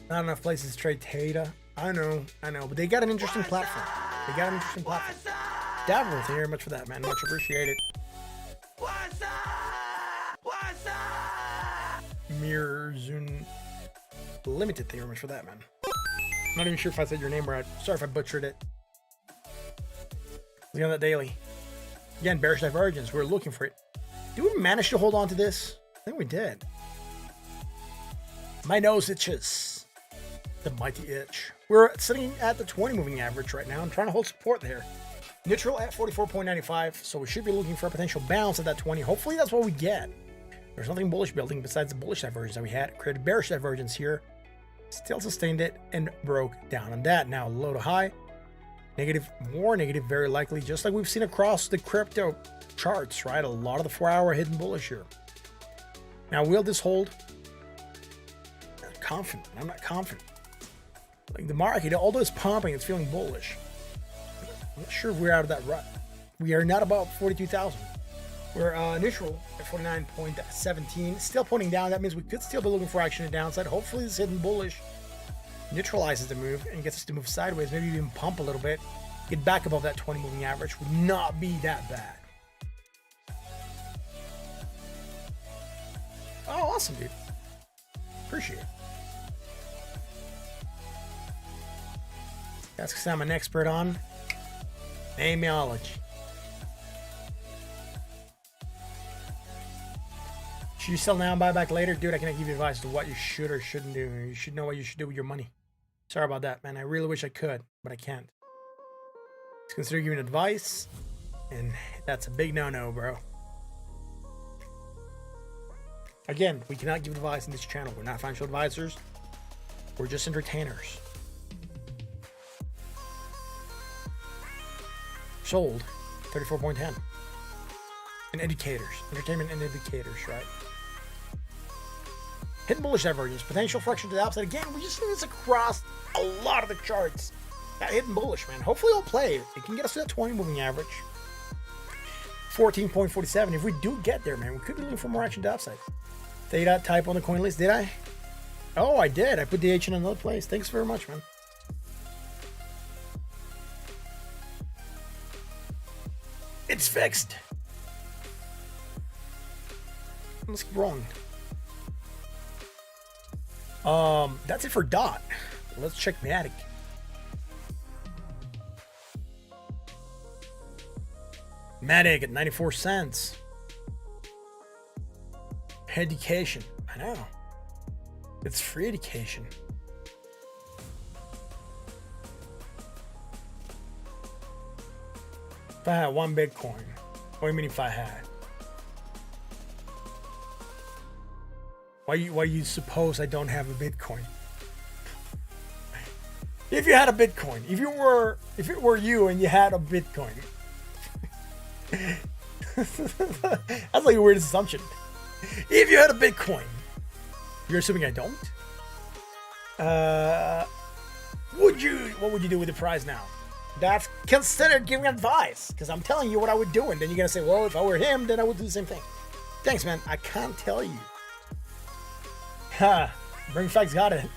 Not enough places to trade Theta. I know, but they got an interesting platform. Davil, thank you very much for that, man. Much appreciated. What's up? What's up? Mirzun Limited, thank you very much for that, man. I'm not even sure if I said your name right. Sorry if I butchered it. Look at that daily. Again, bearish divergence. We're looking for it. Did we manage to hold on to this? I think we did. My nose itches. The mighty itch. We're sitting at the 20 moving average right now. I'm trying to hold support there. Neutral at 44.95. So we should be looking for a potential bounce at that 20. Hopefully that's what we get. There's nothing bullish building besides the bullish divergence that we had. Created bearish divergence here. Still sustained it and broke down on that. Now low to high. Negative, more negative, very likely, just like we've seen across the crypto charts, right? A lot of the 4-hour hidden bullish here. Now, will this hold? I'm confident. I'm not confident. Like the market, although it's pumping, it's feeling bullish. I'm not sure if we're out of that rut. We are not about 42,000. We're neutral at 49.17. Still pointing down. That means we could still be looking for action to downside. Hopefully, this hidden bullish neutralizes the move and gets us to move sideways, maybe even pump a little bit, get back above that 20 moving average. Would not be that bad. Oh, awesome, dude. Appreciate it. That's because I'm an expert on namology. Should you sell now and buy back later? Dude, I cannot give you advice to what you should or shouldn't do. You should know what you should do with your money. Sorry about that, man. I really wish I could, but I can't. Just consider giving advice, and that's a big no-no, bro. Again, we cannot give advice in this channel. We're not financial advisors. We're just entertainers. Sold 34.10. And educators. Entertainment and educators, right? Hidden bullish divergence. Potential flexion to the upside. Again, we just see this across a lot of the charts. That hidden bullish, man. Hopefully it'll play. It can get us to that 20 moving average. 14.47. If we do get there, man, we could be looking for more action to upside. Theta type on the coin list. Did I? Oh, I did. I put the H in another place. Thanks very much, man. It's fixed. Let's keep wrong. That's it for DOT. Let's check Matic. Matic at 94 cents. Education. I know. It's free education. If I had one Bitcoin, what do you mean if I had? Why you suppose I don't have a Bitcoin? If you had a Bitcoin, if it were you and you had a Bitcoin, that's like a weird assumption. If you had a Bitcoin, you're assuming I don't. What would you do with the prize now? That's considered giving advice, because I'm telling you what I would do, and then you're gonna say, well, if I were him, then I would do the same thing. Thanks, man. I can't tell you. Ha! Bring Facts got it.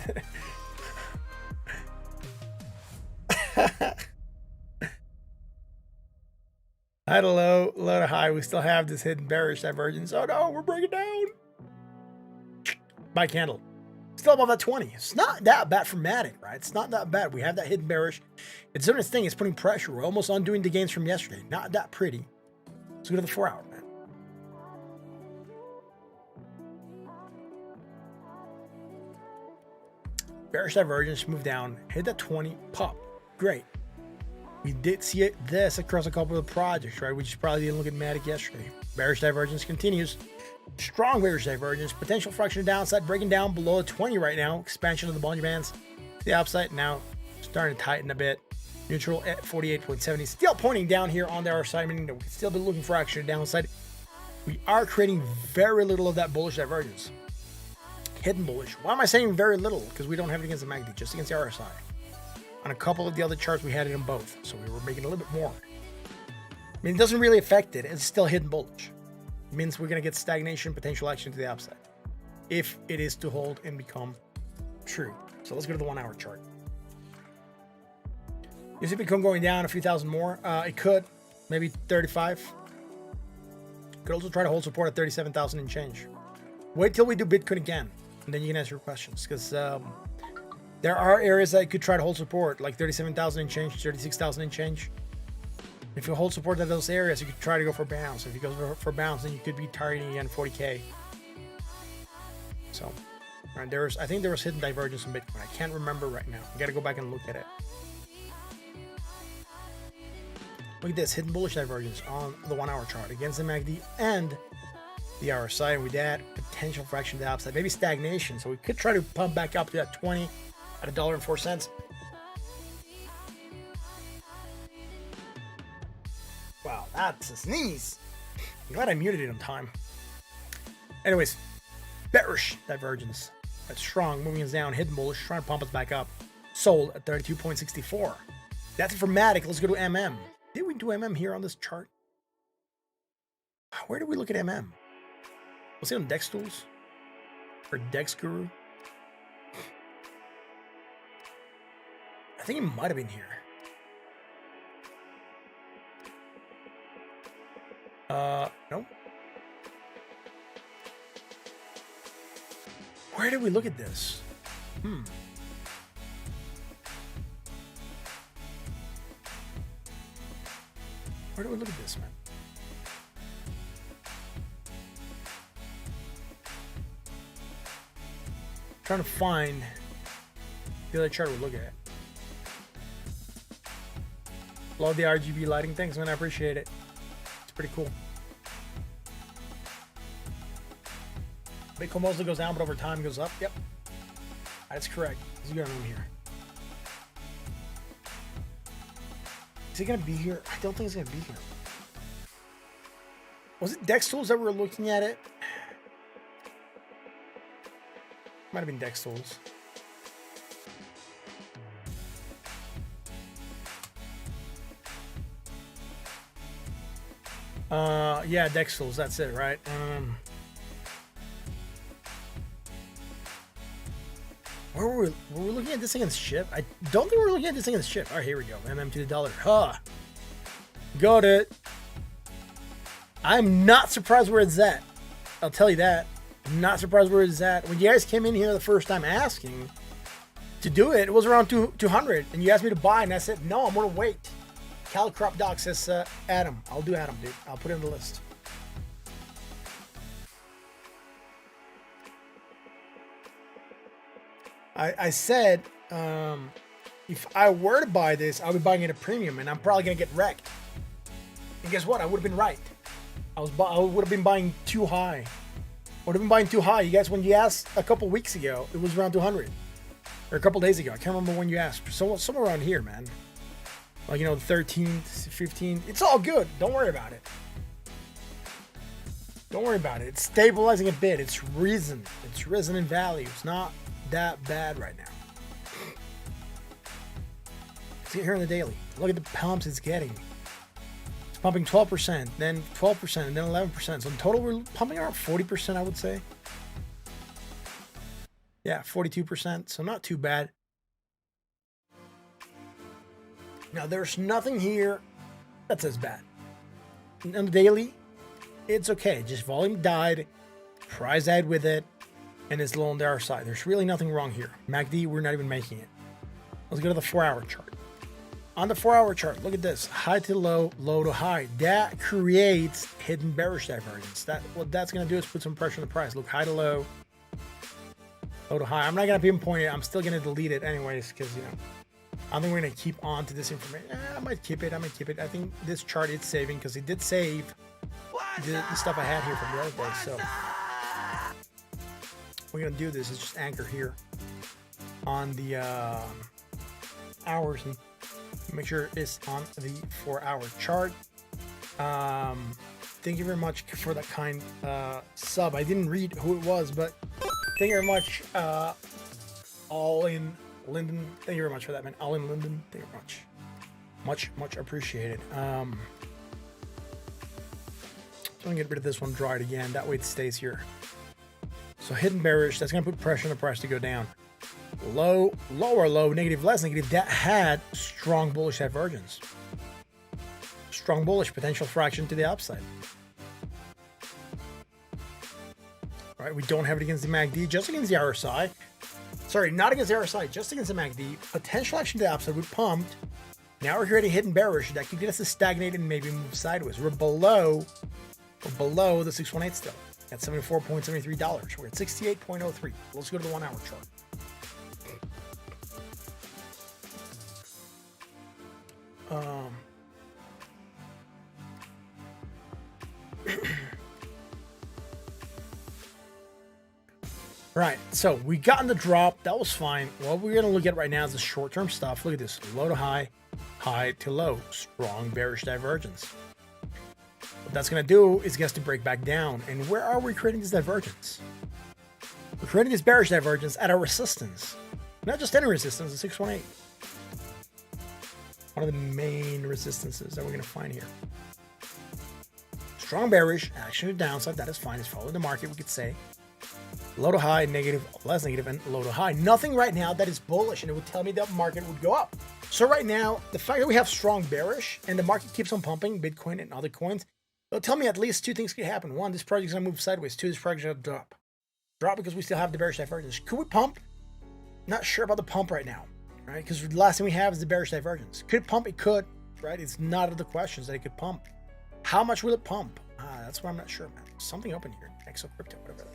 High to low, low to high. We still have this hidden bearish divergence. Oh no, we're breaking down. Buy candle. Still above that 20. It's not that bad for Matic, right? It's not that bad. We have that hidden bearish. It's doing its thing. It's putting pressure. We're almost undoing the gains from yesterday. Not that pretty. Let's go to the 4-hour, man. Bearish divergence, move down, hit that 20, pop. Great. We did see this across a couple of projects, right? We just probably didn't look at Matic yesterday. Bearish divergence continues. Strong bearish divergence. Potential fraction of downside, breaking down below 20 right now. Expansion of the Bollinger Bands. The upside now starting to tighten a bit. Neutral at 48.70. Still pointing down here on the RSI, meaning that we can still be looking for action downside. We are creating very little of that bullish divergence. Hidden bullish. Why am I saying very little? Because we don't have it against the MACD, just against the RSI. On a couple of the other charts, we had it in both, so we were making a little bit more. I mean, it doesn't really affect it. It's still hidden bullish. It means we're going to get stagnation, potential action to the upside, if it is to hold and become true. So let's go to the 1-hour chart. Is it Bitcoin going down a few thousand more? It could. maybe 35. Could also try to hold support at 37,000 and change. Wait till we do Bitcoin again, and then you can ask your questions, because there are areas that could try to hold support, like 37,000 and change, 36,000 and change. If you hold support at those areas, you could try to go for bounce. If you go for bounce, then you could be targeting again 40K. So, right, I think there was hidden divergence in Bitcoin. I can't remember right now. I gotta go back and look at it. Look at this, hidden bullish divergence on the 1 hour chart against the MACD and the RSI, and with that, potential fraction to the upside, maybe stagnation. So we could try to pump back up to that 20 at $1.04. Wow, that's a sneeze. I'm glad I muted it on time. Anyways, bearish divergence. That's strong, moving us down, hidden bullish, trying to pump us back up. Sold at 32.64. That's it for Matic. Let's go to MM. Did we do MM here on this chart? Where did we look at MM? Was it on Dex Tools? Or Dex Guru? I think it might have been here. No. Where did we look at this? Where do we look at this, man? Trying to find the other chart we look at. Love the RGB lighting. Thanks, man. I appreciate it. It's pretty cool. Bitcoin mostly goes down, but over time goes up. Yep. That's correct. What's going on here? Is it going to be here? I don't think it's going to be here. Was it Dex Tools that we were looking at it? Might have been Dex Tools. Yeah, Dex Tools. That's it, right? Where were we looking at this thing in the ship? I don't think we were looking at this thing in the ship. All right, here we go. MM to the dollar. Huh. Got it. I'm not surprised where it's at. I'll tell you that. I'm not surprised where it's at. When you guys came in here the first time asking to do it, it was around 200. And you asked me to buy, and I said, no, I'm going to wait. Cal Crop Doc says, Adam. I'll do Adam, dude. I'll put it in the list. I said, if I were to buy this, I would be buying it at a premium, and I'm probably going to get wrecked. And guess what? I would have been right. I would have been buying too high. I would have been buying too high. You guys, when you asked a couple weeks ago, it was around 200. Or a couple days ago. I can't remember when you asked. Somewhere around here, man. Like, you know, the 13th, 15th. It's all good. Don't worry about it. Don't worry about it. It's stabilizing a bit. It's risen. It's risen in value. It's not that bad right now. See it here in the daily. Look at the pumps it's getting. It's pumping 12%, then 12%, and then 11%. So in total, we're pumping around 40%, I would say. Yeah, 42%. So not too bad. Now, there's nothing here that says bad. On the daily, it's okay. Just volume died, price died with it, and it's low on the other side. There's really nothing wrong here. MACD, we're not even making it. Let's go to the 4-hour chart. On the 4-hour chart, look at this. High to low, low to high. That creates hidden bearish divergence. What that's going to do is put some pressure on the price. Look, high to low, low to high. I'm not going to pinpoint it. I'm still going to delete it anyways because, you know, I don't think we're going to keep on to this information. I might keep it. I think this chart is saving because it did save the stuff I had here from the other day. So what we're going to do this is just anchor here on the hours and make sure it's on the 4-hour chart. Thank you very much for that kind sub. I didn't read who it was, but thank you very much. All in Linden, thank you very much for that, man. All in Linden, thank you very much. Much appreciated. I'm gonna get rid of this one, dry it again. That way it stays here. So hidden bearish, that's gonna put pressure on the price to go down. Low, lower low, negative, less negative. That had strong bullish divergence. strong bullish potential for action to the upside. All right, we don't have it against the MACD, just against the RSI. Sorry, not against the RSI, just against the MACD. Potential action to the upside. We pumped. Now we're creating a hidden bearish that could get us to stagnate and maybe move sideways. We're below the 618 still at $74.73. We're at 68.03. Let's go to the 1 hour chart. Right, so we got in the drop. That was fine. What we're going to look at right now is the short-term stuff. Look at this. Low to high, high to low. Strong bearish divergence. What that's going to do is get us to break back down. And where are we creating this divergence? We're creating this bearish divergence at a resistance. Not just any resistance, the 618. One of the main resistances that we're going to find here. Strong bearish, action to downside. That is fine. It's following the market, we could say. Low to high, negative, less negative, and low to high. Nothing right now that is bullish, and it would tell me that market would go up. So right now, the fact that we have strong bearish and the market keeps on pumping, Bitcoin and other coins, it'll tell me at least two things could happen. One, this project's going to move sideways. Two, this project's going to drop. Drop because we still have the bearish divergence. Could we pump? Not sure about the pump right now, right? Because the last thing we have is the bearish divergence. Could it pump? It could, right? It's not out of the questions that it could pump. How much will it pump? That's what I'm not sure, man. Something open here. Exo crypto, whatever.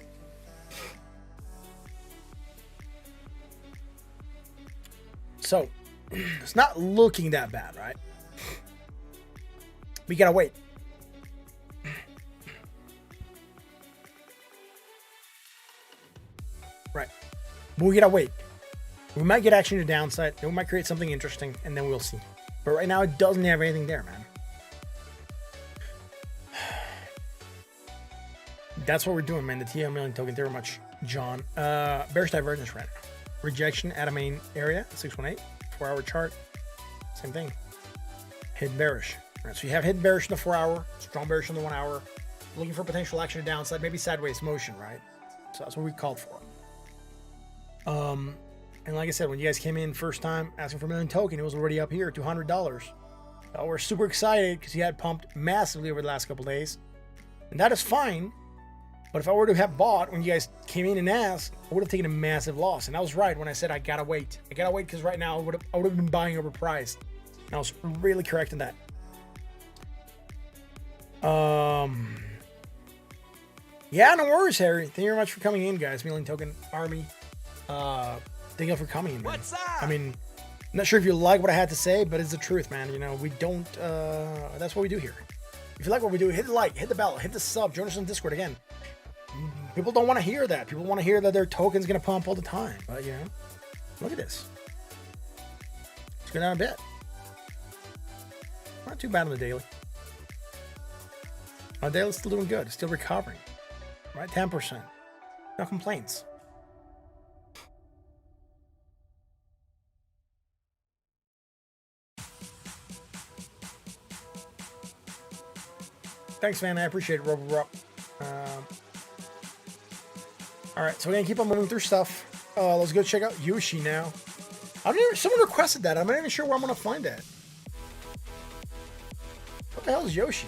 So, it's not looking that bad, right? We gotta wait. Right. But we gotta wait. We might get action to the downside, then we might create something interesting, and then we'll see. But right now, it doesn't have anything there, man. That's what we're doing, man. The TM million token, thank you very much, John. Bearish divergence right now. Rejection at a main area, 618, 4 hour chart. Same thing. Hidden bearish. Right, so you have hidden bearish in the 4 hour, strong bearish in the 1 hour, looking for potential action to downside, maybe sideways motion, right? So that's what we called for. And like I said, when you guys came in first time asking for a million token, it was already up here, $200. We're super excited because you had pumped massively over the last couple days. And that is fine. But if I were to have bought when you guys came in and asked, I would have taken a massive loss. And I was right when I said I gotta wait. I gotta wait because right now I would have been buying overpriced. And I was really correct in that. Yeah, no worries, Harry. Thank you very much for coming in, guys. Million Token Army. Thank you for coming in, man. What's up? I mean, I'm not sure if you like what I had to say, but it's the truth, man. You know, we don't, that's what we do here. If you like what we do, hit the like, hit the bell, hit the sub, join us on Discord again. People don't want to hear that. People want to hear that their token's going to pump all the time. But, you know, look at this. Let's go down a bit. Not too bad on the daily. On the daily's still doing good. It's still recovering. Right? 10%. No complaints. Thanks, man. I appreciate it, Robo. All right, so we're gonna keep on moving through stuff. Let's go check out Yoshi now. Someone requested that. I'm not even sure where I'm gonna find that. What the hell is Yoshi?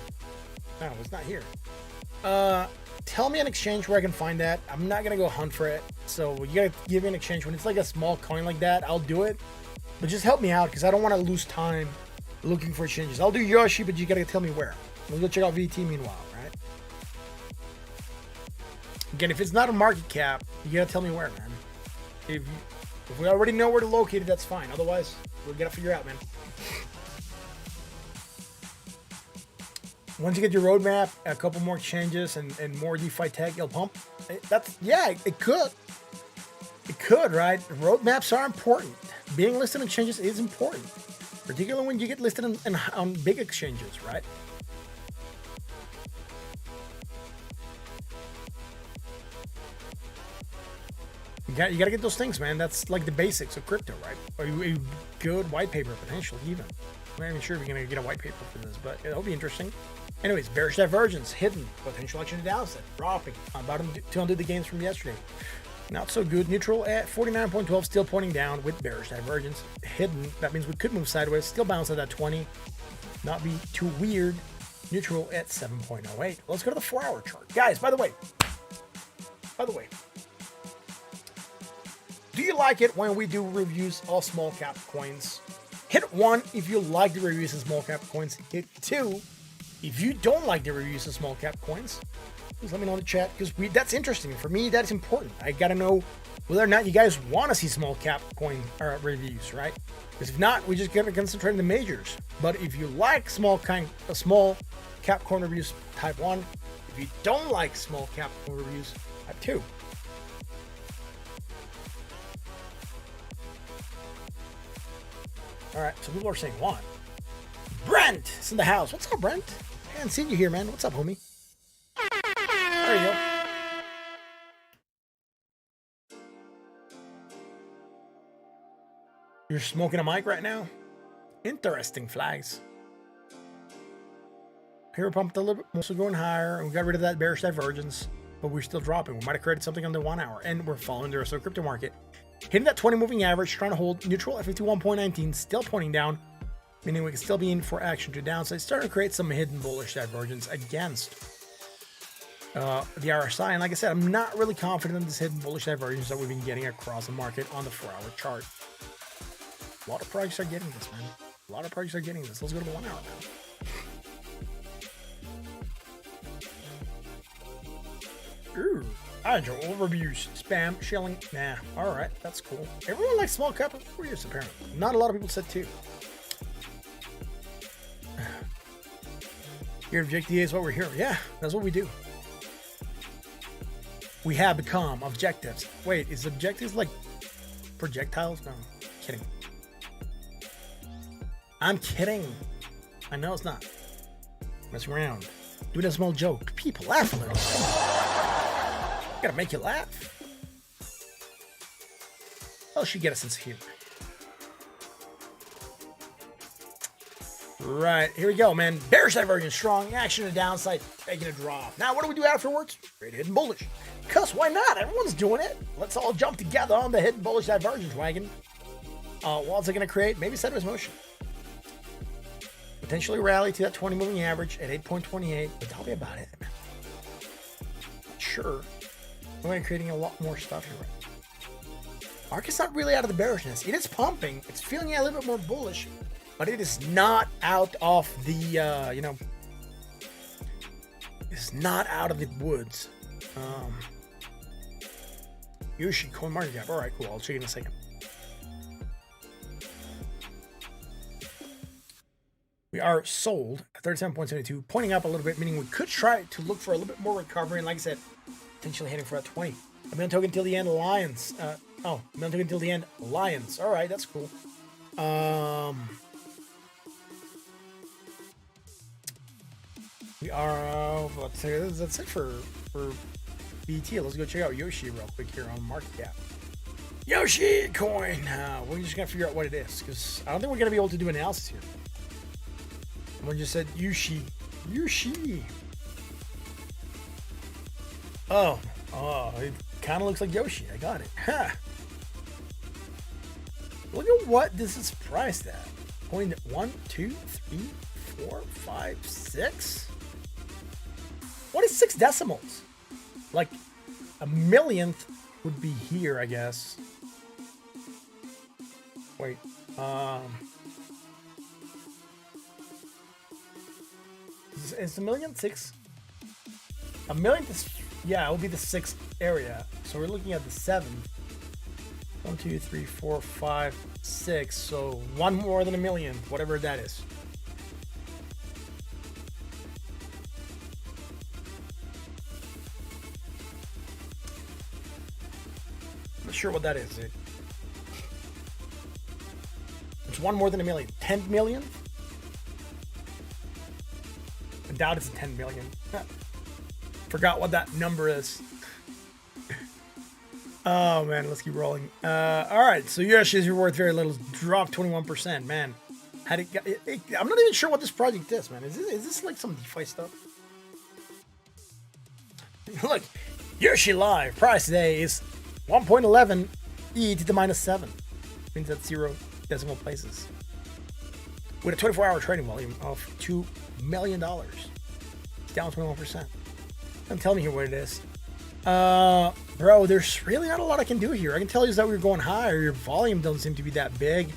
No, it's not here. Tell me an exchange where I can find that. I'm not gonna go hunt for it. So you gotta give me an exchange when it's like a small coin like that. I'll do it, but just help me out because I don't want to lose time looking for exchanges. I'll do Yoshi, but you gotta tell me where. We'll go check out VT meanwhile, right? Again, if it's not a market cap, you gotta tell me where, man. If we already know where to locate it, that's fine. Otherwise, we'll gotta figure out, man. Once you get your roadmap, a couple more exchanges and more DeFi tech, you'll pump. It could. It could, right? Roadmaps are important. Being listed on exchanges is important, particularly when you get listed on big exchanges, right? You gotta get those things, man. That's like the basics of crypto, right? Or a good white paper, potentially, even. I'm not even sure if you're gonna get a white paper for this, but it'll be interesting. Anyways, bearish divergence, hidden, potential action to downside, dropping on bottom 200 the gains from yesterday. Not so good. Neutral at 49.12, still pointing down with bearish divergence. Hidden, that means we could move sideways, still bounce at that 20. not be too weird. Neutral at 7.08. Let's go to the 4-hour chart. Guys, by the way, do you like it when we do reviews of small cap coins? Hit 1 if you like the reviews of small cap coins. Hit 2 if you don't like the reviews of small cap coins. Please let me know in the chat, because that's interesting. For me, that's important. I gotta know whether or not you guys want to see small cap coin reviews, right? Because if not, we just gotta concentrate on the majors. But if you like small cap coin reviews, type 1. If you don't like small cap coin reviews, type 2. All right, so people are saying 1. Brent is in the house. What's up, Brent? I haven't seen you here, man. What's up, homie? There you go. You're smoking a mic right now? Interesting, flags. Here we pumped a little bit, mostly going higher, and we got rid of that bearish divergence, but we're still dropping. We might have created something on the 1 hour, and we're following the rest of the crypto market. Hitting that 20 moving average, trying to hold neutral at 51.19, still pointing down, meaning we can still be in for action to downside. Starting to create some hidden bullish divergence against the RSI. And like I said, I'm not really confident in this hidden bullish divergence that we've been getting across the market on the 4-hour chart. A lot of projects are getting this, man. A lot of projects are getting this. Let's go to the 1 hour now. Ooh. I enjoy overviews, spam, shilling. Nah, all right, that's cool. Everyone likes small cap reviews, apparently. Not a lot of people said too. Your objective is what we're here. Yeah, that's what we do. We have become objectives. Wait, is objectives like projectiles? No, kidding. I'm kidding. I know it's not. Messing around. Doing a small joke. People laugh a little. Gotta make you laugh. Oh, she get a sense of humor. Right, here we go, man. Bearish divergence, strong action to downside, taking a drop. Now, what do we do afterwards? Great hidden bullish. Cause why not? Everyone's doing it. Let's all jump together on the hidden bullish divergence wagon. What's it gonna create? Maybe sideways motion. Potentially rally to that 20 moving average at 8.28. But tell me about it. Sure. We're going to be creating a lot more stuff here. Market's not really out of the bearishness. It is pumping. It's feeling a little bit more bullish, but it is not out of the, it's not out of the woods. Yoshi, coin market cap. All right, cool. I'll show you in a second. We are sold at 37.72, pointing up a little bit, meaning we could try to look for a little bit more recovery. And like I said, potentially heading for that 20. I'm going to token until the end, Lions. I'm going to token until the end, Lions. All right, that's cool. We are, that's it for BT. Let's go check out Yoshi real quick here on market cap. Yoshi coin. We're just going to figure out what it is, because I don't think we're going to be able to do analysis here. Someone just said Yoshi. Yoshi. Oh, it kind of looks like Yoshi. I got it. Huh. Look at what this is priced at. 1, 2, 3, 4, 5, 6. What is 6 decimals? Like a millionth would be here, I guess. Wait. Is a million 6? A millionth is, yeah, it will be the 6th area. So we're looking at the 7th. 1, 2, 3, 4, 5, 6. So one more than a million, whatever that is. I'm not sure what that is. It's one more than a million. 10 million? I doubt it's a 10 million. Forgot what that number is. Oh man, let's keep rolling. All right, so Yoshi's worth very little. Dropped 21%. Man, I'm not even sure what this project is, man. Is this like some DeFi stuff? Look, Yoshi Live price today is 1.11 e to the -7. Means that's 0 decimal places. with a 24-hour trading volume of $2 million. Down 21%. Don't tell me here what it is. Bro, there's really not a lot I can do here. I can tell you that we're going higher. Your volume doesn't seem to be that big.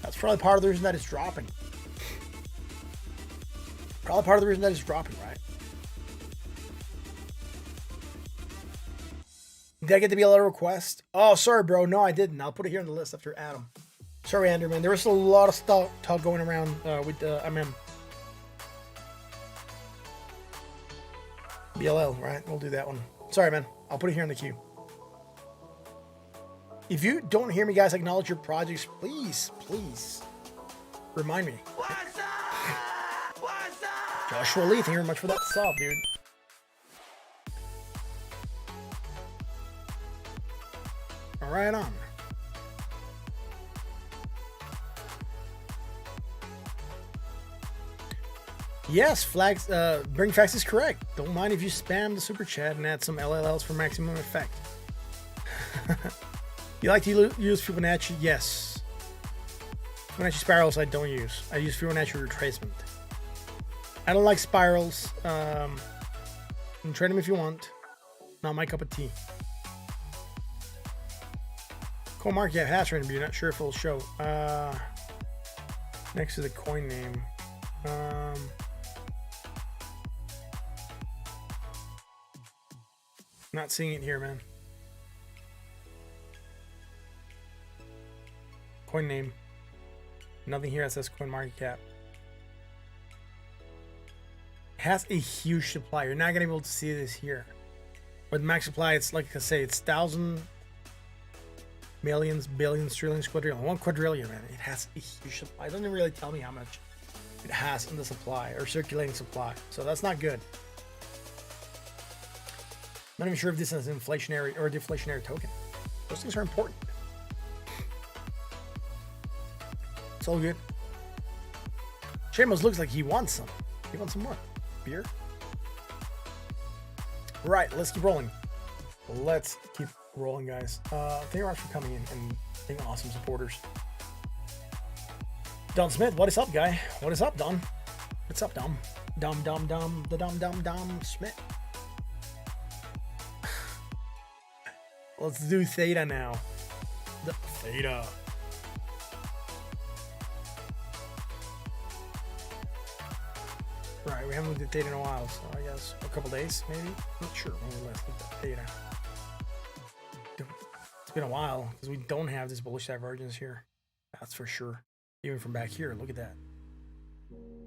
That's probably part of the reason that it's dropping. Probably part of the reason that it's dropping, right? Did I get to be a little request? Oh, sorry, bro. No, I didn't. I'll put it here on the list after Adam. Sorry, Andrew, man. There was a lot of stuff talk going around with MM. BLL, right? We'll do that one. Sorry, man. I'll put it here in the queue. If you don't hear me, guys, acknowledge your projects. Please, please remind me. What's up? What's up? Joshua Lee, thank you very much for that sub, dude. All right, on. Yes, flags. Bring facts is correct. Don't mind if you spam the super chat and add some LLLs for maximum effect. You like to use Fibonacci? Yes. Fibonacci spirals I don't use. I use Fibonacci retracement. I don't like spirals. You can trade them if you want. Not my cup of tea. Coin market cap hash rate, but you're not sure if it'll show. Next to the coin name. Not seeing it here, man. Coin name. Nothing here that says coin market cap. It has a huge supply. You're not gonna be able to see this here. With max supply, it's like I say, it's 1,000 millions, billions, trillions, quadrillion. 1 quadrillion, man. It has a huge supply. It doesn't really tell me how much it has in the supply or circulating supply. So that's not good. Not even sure if this is an inflationary or a deflationary token. Those things are important. It's all good. Shamos looks like he wants some. He wants some more. Beer? Right, let's keep rolling. Let's keep rolling, guys. Thank you very much for coming in and being awesome supporters. Don Smith, what is up, guy? What is up, Don? What's up, Dom? Dom Smith. Let's do Theta now. The Theta. Right, we haven't looked at Theta in a while, so I guess a couple days, maybe? Not sure when we last looked at Theta. It's been a while, because we don't have this bullish divergence here. That's for sure. Even from back here, look at that.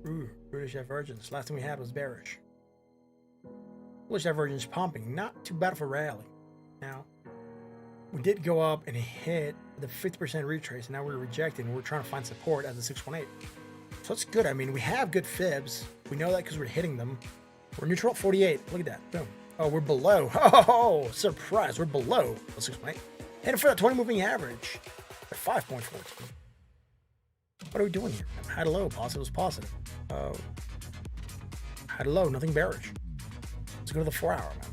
Ooh, bullish divergence. Last thing we had was bearish. Bullish divergence pumping. Not too bad of a rally. Now, we did go up and hit the 50% retrace, and now we're rejecting. We're trying to find support at the 618. So it's good. I mean, we have good fibs. We know that because we're hitting them. We're neutral at 48. Look at that. Boom. Oh, we're below. Oh, surprise. We're below the 618. Heading for that 20 moving average at 5.14. What are we doing here? High to low. Positive was positive. High to low. Nothing bearish. Let's go to the 4 hour, man.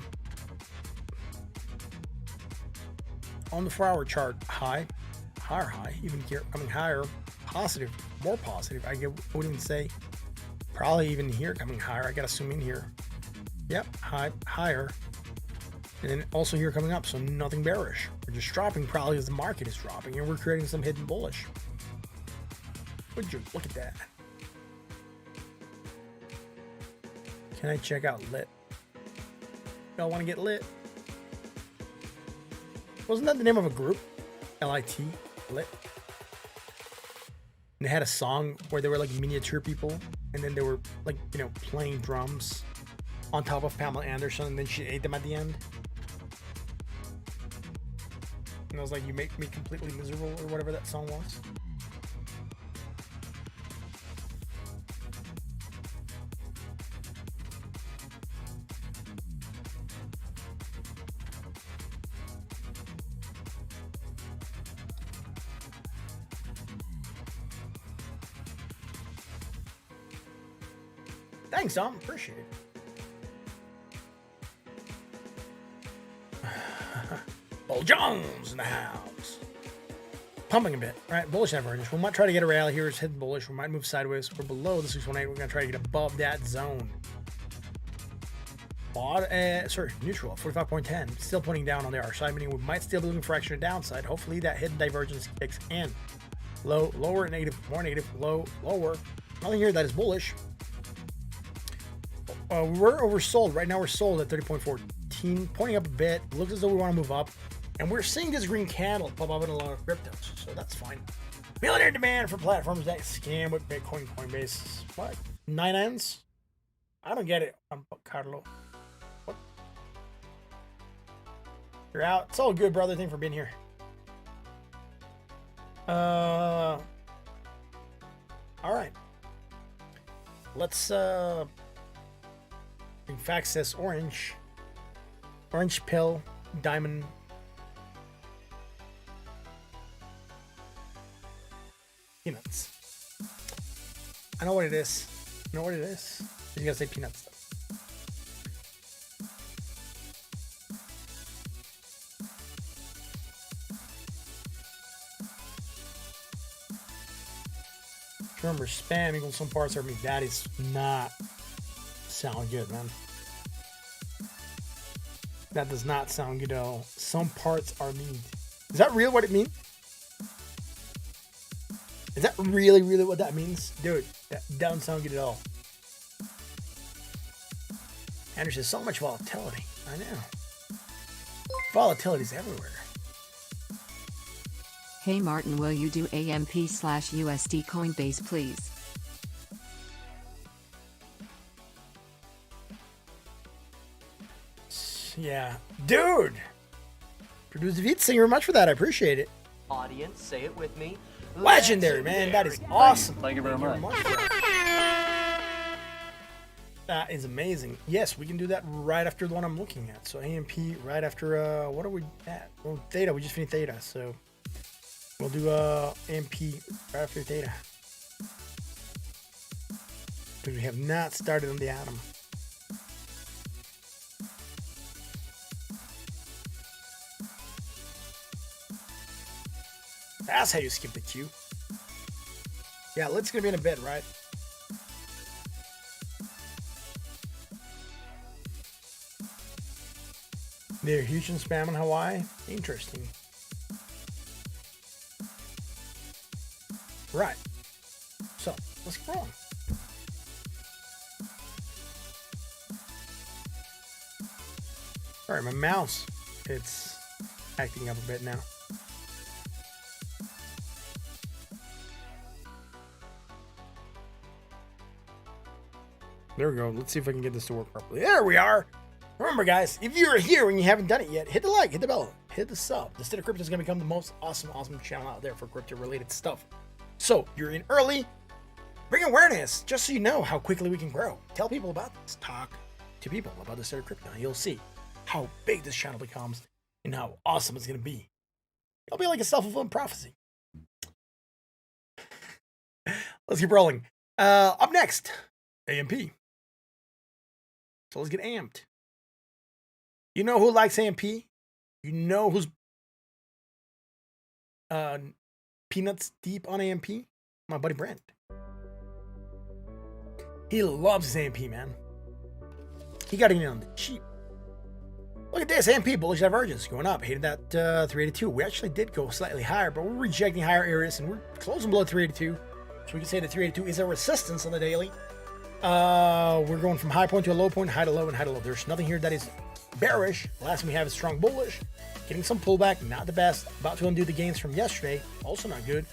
On the 4 hour chart, high, higher high, even here coming higher, positive, more positive. I would even say probably even here coming higher. I gotta zoom in here. Yep, high, higher, and then also here coming up. So nothing bearish. We're just dropping probably as the market is dropping, and we're creating some hidden bullish. Would you look at that? Can I check out lit? Y'all want to get lit? Wasn't that the name of a group? LIT, lit. And they had a song where they were like miniature people, and then they were like, you know, playing drums on top of Pamela Anderson, and then she ate them at the end. And I was like, "You make me completely miserable," or whatever that song was. Thanks, Dom. Appreciate it. Paul Jones in the house. pumping a bit, right? Bullish divergence. We might try to get a rally here. It's heading bullish. We might move sideways. We're below the 618. We're going to try to get above that zone. Neutral, 45.10. Still pointing down on the R side, meaning we might still be looking for action to downside. Hopefully that hidden divergence kicks in. Low, lower, negative, more negative, low, lower. Nothing here that is bullish. We're oversold. Right now we're sold at 30.14, pointing up a bit. Looks as though we want to move up. And we're seeing this green candle pop up in a lot of cryptos, so that's fine. Millionaire demand for platforms that scam with Bitcoin, Coinbase. What? 9 ends? I don't get it. Carlo. What? You're out. It's all good, brother. Thank you for being here. All right. Let's fax this orange pill, diamond. Peanuts. I know what it is. You know what it is? You gotta say peanuts. Remember, spam equals some parts are me. That is not sound good, man. That does not sound good at all. Some parts are meat. Is that really what it means? Is that really what that means? Dude, that doesn't sound good at all. And there's so much volatility. I know. Volatility's everywhere. Hey Martin, will you do AMP/USD Coinbase, please? Yeah. Dude! Produce the beat. Thank you very much for that. I appreciate it. Audience, say it with me. Legendary, man. That is awesome. Thank you very much. That is amazing. Yes, we can do that right after the one I'm looking at. So AMP right after, what are we at? Well, Theta. We just finished Theta. So we'll do AMP right after Theta. Because we have not started on the atom. That's how you skip the queue. Yeah, let's gonna be in a bit, right? They're huge and spam in Hawaii. Interesting. Right. So let's go on. All right, my mouse, it's acting up a bit now. There we go. Let's see if I can get this to work properly. There we are. Remember, guys, if you're here and you haven't done it yet, hit the like, hit the bell, hit the sub. The State of Crypto is going to become the most awesome channel out there for crypto-related stuff. So, you're in early. Bring awareness, just so you know how quickly we can grow. Tell people about this. Talk to people about the State of Crypto. And you'll see how big this channel becomes and how awesome it's going to be. It'll be like a self-fulfilling prophecy. Let's keep rolling. Up next, AMP. So let's get amped. You know who likes AMP? You know who's peanuts deep on AMP? My buddy Brent. He loves his AMP, man. He got it in on the cheap. Look at this, AMP bullish divergence going up. Hated that 382. We actually did go slightly higher, but we're rejecting higher areas and we're closing below 382. So we can say that 382 is a resistance on the daily. We're going from high point to a low point, high to low, and high to low. There's nothing here that is bearish. The last one we have is strong bullish. Getting some pullback, not the best. About to undo the gains from yesterday, also not good.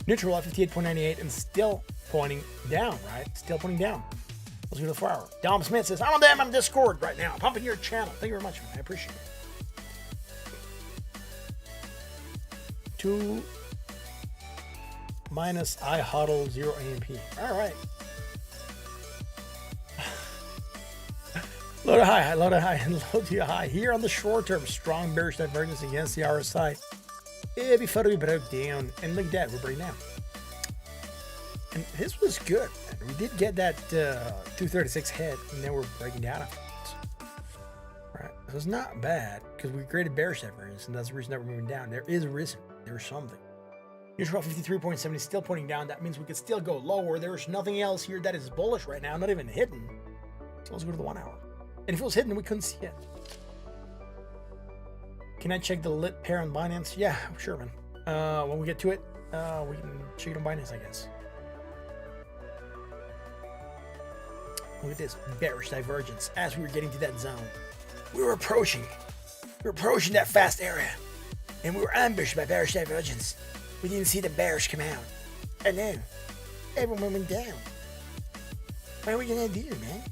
Neutral at 58.98 and still pointing down, right? Still pointing down. Let's go to the 4 hour. Dom Smith says, I'm on them on Discord right now. Pumping your channel. Thank you very much, man. I appreciate it. 2 minus I huddle 0 AMP. All right. Low to high, low to high, and low to high. Here on the short term, strong bearish divergence against the RSI. Before we broke down, and look at that, we're breaking down. And this was good. We did get that 236 hit, and then we're breaking down. Right, so it's not bad because we created bearish divergence, and that's the reason that we're moving down. There is a reason. There's something. Neutral 53.70 still pointing down. That means we could still go lower. There's nothing else here that is bullish right now, not even hidden. So let's go to the 1 hour. And if it was hidden, we couldn't see it. Can I check the lit pair on Binance? Yeah, sure, man. When we get to it, we can check it on Binance, I guess. Look at this bearish divergence as we were getting to that zone. We were approaching that fast area, and we were ambushed by bearish divergence. We didn't see the bearish come out. And then everyone went down. What are we gonna do, man?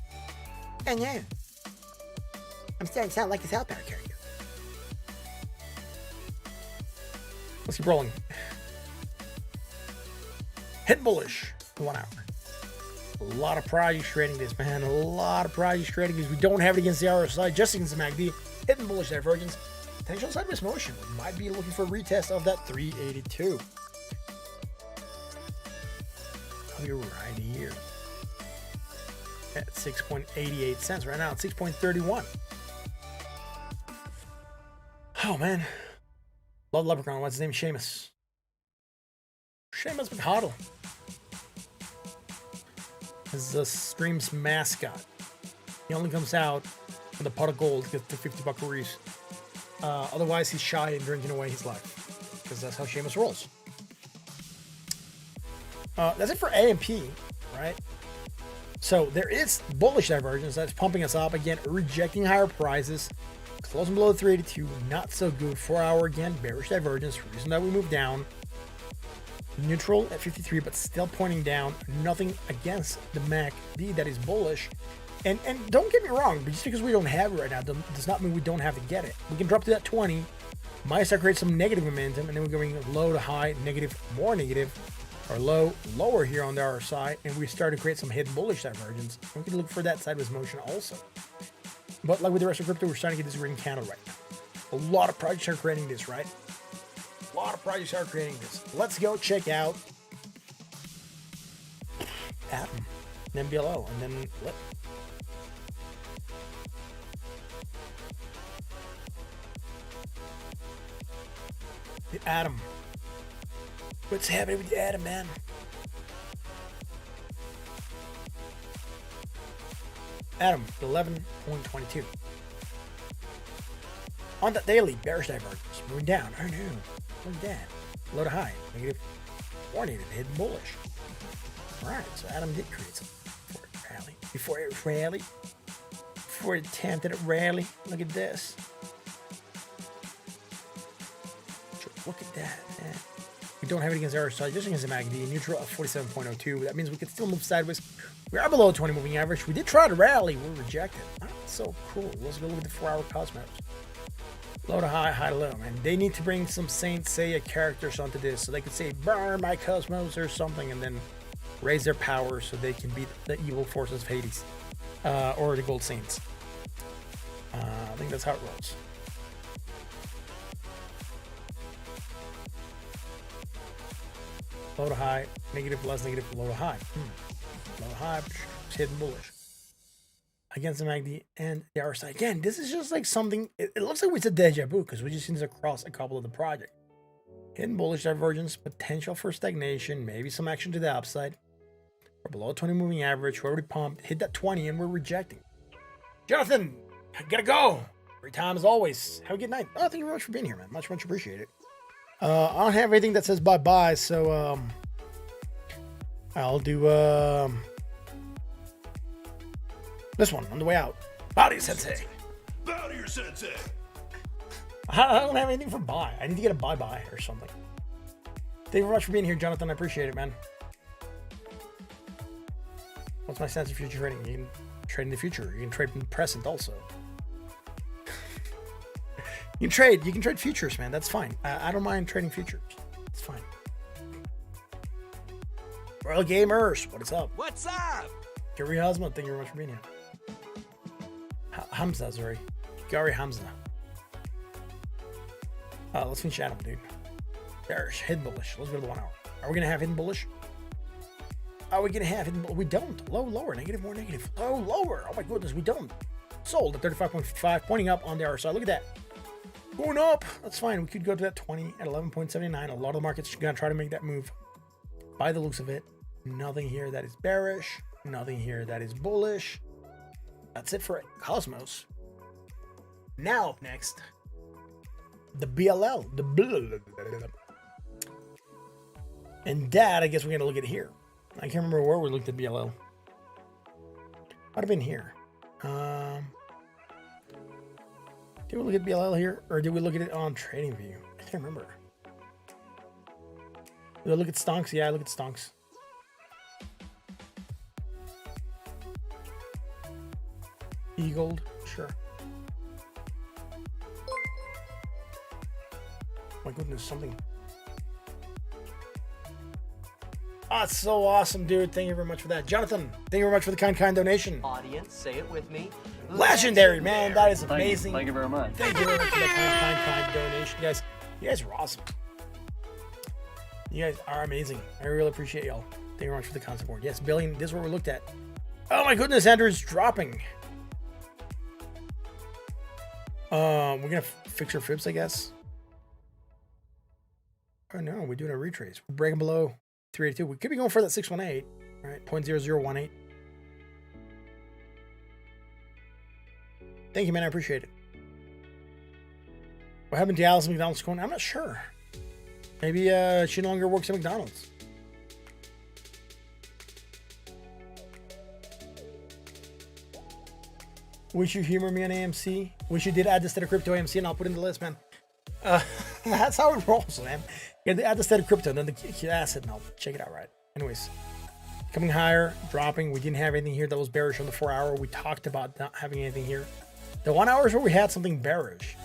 I know. I'm starting to sound like a South Park character. Let's keep rolling. Hit bullish. 1 hour. A lot of projects trading this, man. A lot of projects trading this. We don't have it against the RSI, just against the MACD. Hitting bullish divergence. Potential sideways motion. We might be looking for a retest of that 382. I'll be right here. At 6.88 cents. Right now, it's 6.31. Oh, man. Love Leprechaun. What's his name? Seamus. Seamus McHoddle. Is the stream's mascot. He only comes out with a pot of gold to get the 50 buckaroos. Otherwise, he's shy and drinking away his life. Because that's how Seamus rolls. That's it for AMP, right? So there is bullish divergence that's pumping us up. Again, rejecting higher prices. Closing below 382. Not so good. 4 hour again. Bearish divergence. Reason that we moved down. Neutral at 53, but still pointing down. Nothing against the MACD that is bullish. And don't get me wrong, but just because we don't have it right now does not mean we don't have to get it. We can drop to that 20, might start create some negative momentum, and then we're going low to high, negative, more negative, or low, lower here on the RSI, and we start to create some hidden bullish divergence. We can look for that sideways motion also. But like with the rest of crypto, we're starting to get this green candle right now. A lot of projects are creating this, right? A lot of projects are creating this. Let's go check out Atom, then below, and then what? The Atom. What's happening with the Atom, man? Atom, 11.22. On that daily, bearish divergence, moving down. Oh no, look at that. Low to high, negative, or negative, hidden bullish. Alright, so Atom did create some before it rally. Before it rallied. Before it attempted a rally. Look at this. Look at that, man. We don't have it against RSI, just against the MACD. Neutral of 47.02. That means we can still move sideways. We are below 20 moving average. We did try to rally. We're rejected. That's so cool. Let's go look at the 4 hour Cosmos. Low to high, high to low, man. They need to bring some Saint Seiya characters onto this so they could say, burn my Cosmos or something, and then raise their power so they can beat the evil forces of Hades. Or the Gold Saints. I think that's how it rolls. Low to high, negative, less negative, low to high. Low to high, hidden bullish. Against the MACD and the RSI. Again, this is just like something, it looks like it's a deja vu because we just seen this across a couple of the projects. Hidden bullish divergence, potential for stagnation, maybe some action to the upside. We're below 20 moving average, we're already pumped, hit that 20 and we're rejecting. Jonathan, I gotta go. Great time as always. Have a good night. Oh, thank you very much for being here, man. Much appreciated. I don't have anything that says bye-bye, so I'll do this one on the way out. Body Sensei. Bow to your sensei. I don't have anything for bye. I need to get a bye-bye or something. Thank you very much for being here, Jonathan. I appreciate it, man. What's my sense of future trading? You can trade in the future. You can trade in the present also. You can trade futures, man. That's fine. I don't mind trading futures. It's fine. Royal Gamers, what is up? What's up? Gary Hamza, thank you very much for being here. Hamza, sorry. Gary Hamza. Let's finish Adam, dude. Bearish, hidden bullish. Let's go to the 1 hour. Are we going to have hidden bullish? Are we going to have hidden bullish? We don't. Low, lower, negative, more negative. Low, lower. Oh my goodness, we don't. Sold at 35.5, pointing up on the RSI. Look at that. Going up. That's fine. We could go to that 20 at 11.79. A lot of the markets are going to try to make that move. By the looks of it, nothing here that is bearish. Nothing here that is bullish. That's it for Cosmos. Now, up next, the BLL. The blah. And that, I guess we're going to look at here. I can't remember where we looked at BLL. Might have been here. Did we look at BLL here? Or did we look at it on TradingView? I can't remember. Did I look at stonks? Yeah, I look at stonks. E-gold? Sure. My goodness, something. Ah, it's so awesome, dude. Thank you very much for that. Jonathan, thank you very much for the kind donation. Audience, say it with me. Legendary, man. That is amazing. Thank you very much. Thank you very much for that kind donation. You guys are awesome. You guys are amazing. I really appreciate y'all. Thank you very much for the con support. Yes, billion. This is what we looked at. Oh my goodness, Andrew's dropping. We're gonna fix our fibs, I guess. Oh no, we're doing a retrace. We're breaking below 382. We could be going for that 618, right? 0.0018. Thank you, man. I appreciate it. What happened to Alice McDonald's coin? I'm not sure. Maybe she no longer works at McDonald's. Wish you humor me on AMC. Wish you did add the state of crypto AMC, and I'll put it in the list, man. That's how it rolls, man. You have to add the state of crypto, and then the asset, and I'll check it out, right? Anyways, coming higher, dropping. We didn't have anything here that was bearish on the 4 hour. We talked about not having anything here. The 1 hour is where we had something bearish.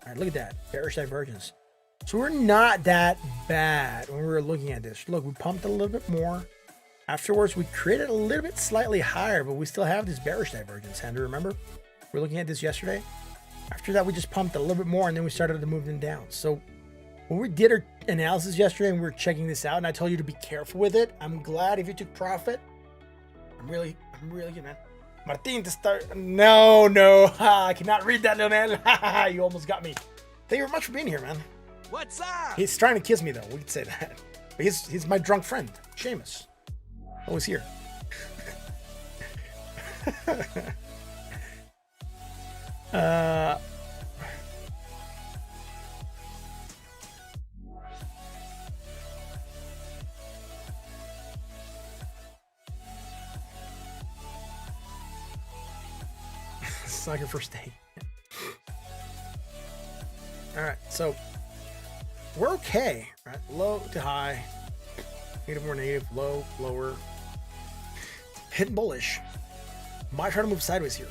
All right, look at that. Bearish divergence. So we're not that bad when we were looking at this. Look, we pumped a little bit more. Afterwards, we created a little bit slightly higher, but we still have this bearish divergence. Andrew, remember? We were looking at this yesterday. After that, we just pumped a little bit more, and then we started to move them down. So when we did our analysis yesterday and we were checking this out, and I told you to be careful with it, I'm glad if you took profit. I'm really good, man. Martin to start. No. I cannot read that, Leonel. You almost got me. Thank you very much for being here, man. What's up? He's trying to kiss me, though. We could say that. But he's my drunk friend, Seamus. Always here. It's like your first date. All right, so we're okay, right? Low to high, negative or negative, low, lower, hitting bullish. Might try to move sideways here.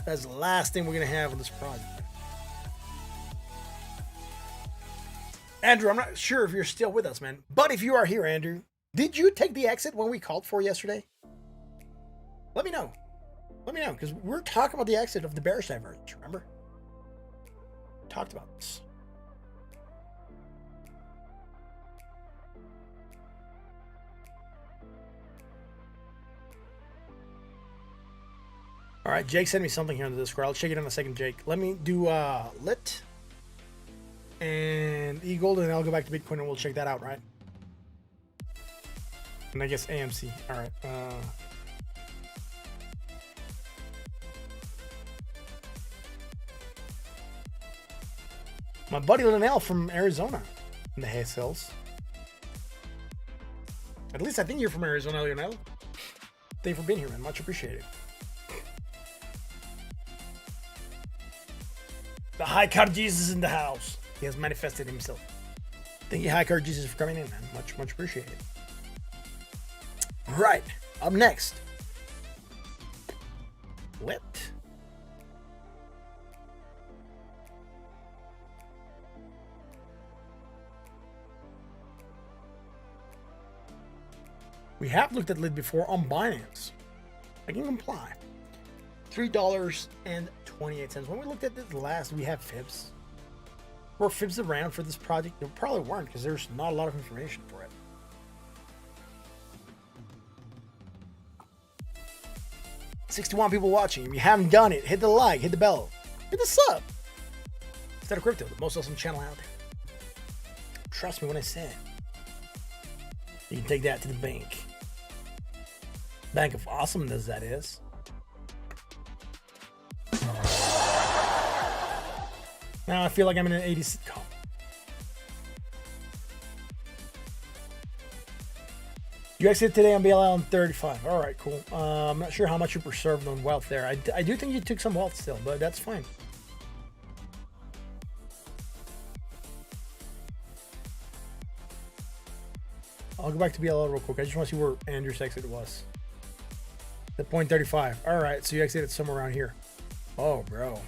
That's the last thing we're gonna have on this project. Andrew, I'm not sure if you're still with us, man. But if you are here, Andrew, did you take the exit when we called for yesterday? Let me know. Let me know, because we're talking about the exit of the bearish divergence, remember? Talked about this. All right, Jake sent me something here on the Discord. I'll check it in a second, Jake. Let me do lit and e-gold, and then I'll go back to Bitcoin and we'll check that out, right? And I guess AMC. All right. My buddy Linnell from Arizona in the Hayes Hills. At least I think you're from Arizona, Linnell. Thank you for being here, man. Much appreciated. The High Card Jesus in the house. He has manifested himself. Thank you, High Card Jesus, for coming in, man. Much appreciated. Right. Up next. Lit. We have looked at lit before on Binance. I can comply. $3.28. When we looked at this last, we have fibs. Were fibs around for this project? There probably weren't, because there's not a lot of information for it. $61 people watching. If you haven't done it, hit the like, hit the bell, hit the sub. State of Crypto, the most awesome channel out there. Trust me when I say it. You can take that to the bank. Bank of awesomeness, that is. Now I feel like I'm in an 80s sitcom. You exited today on BLL on 35. All right, cool. I'm not sure how much you preserved on wealth there. I do think you took some wealth still, but that's fine. I'll go back to BLL real quick. I just want to see where Andrew's exit was. The 0.35. All right, so you exited somewhere around here. Oh, bro.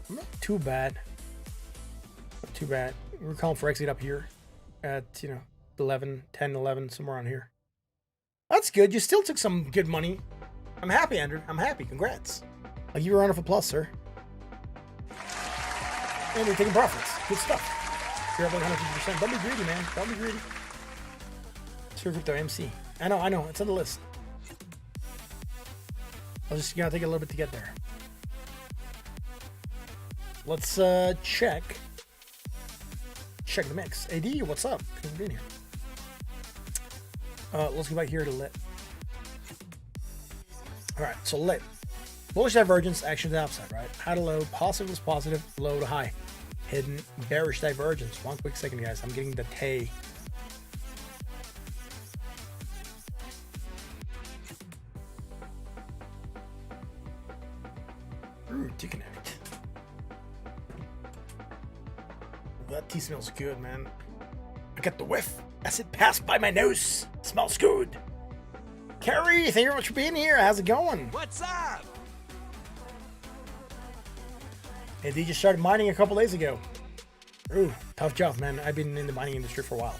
Not too bad. Not too bad. We're calling for exit up here at, 11, 10, 11, somewhere around here. That's good. You still took some good money. I'm happy, Andrew. I'm happy. Congrats. I'll give you a round of applause, sir. And you're taking profits. Good stuff. You're up like 150%. Don't be greedy, man. Don't be greedy. Sir Crypto MC. I know. It's on the list. I was just gonna take a little bit to get there. Let's check the mix. AD, what's up? Thanks for being here. Let's go back here to lit. All right, so lit. Bullish divergence, action to the upside, right? High to low, positive is positive, low to high. Hidden bearish divergence. One quick second, guys. I'm getting the Tay. Ooh, disconnect. That tea smells good, man. I got the whiff as it passed by my nose. Smells good. Carrie, thank you very much for being here. How's it going? What's up? Hey, they just started mining a couple days ago. Ooh, tough job, man. I've been in the mining industry for a while.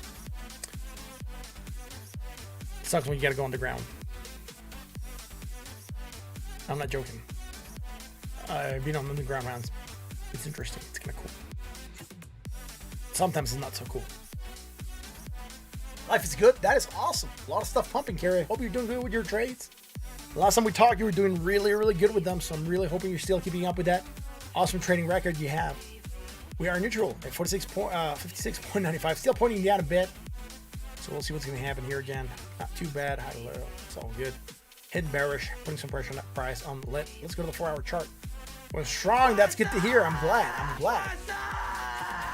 It sucks when you gotta go underground. I'm not joking. I've been on underground rounds. It's interesting. It's kind of cool. Sometimes it's not so cool. Life is good. That is awesome. A lot of stuff pumping, Carrie. Hope you're doing good with your trades. Last time we talked, you were doing really, really good with them. So I'm really hoping you're still keeping up with that awesome trading record you have. We are neutral at 56.95. Still pointing down a bit. So we'll see what's going to happen here again. Not too bad. High to low. It's all good. Hidden bearish. Putting some pressure on that price on lit. Let's go to the 4-hour chart. We're strong. That's good to hear. I'm glad.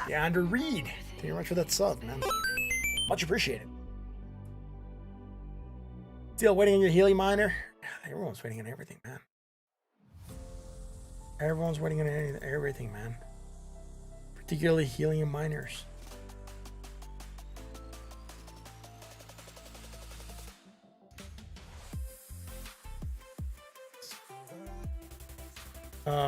Yeah, Andrew Reed. Thank you very much for that sub, man. Much appreciated. Still waiting on your Healy miner? Everyone's waiting on everything, man. Everyone's waiting on everything, man. Particularly helium miners.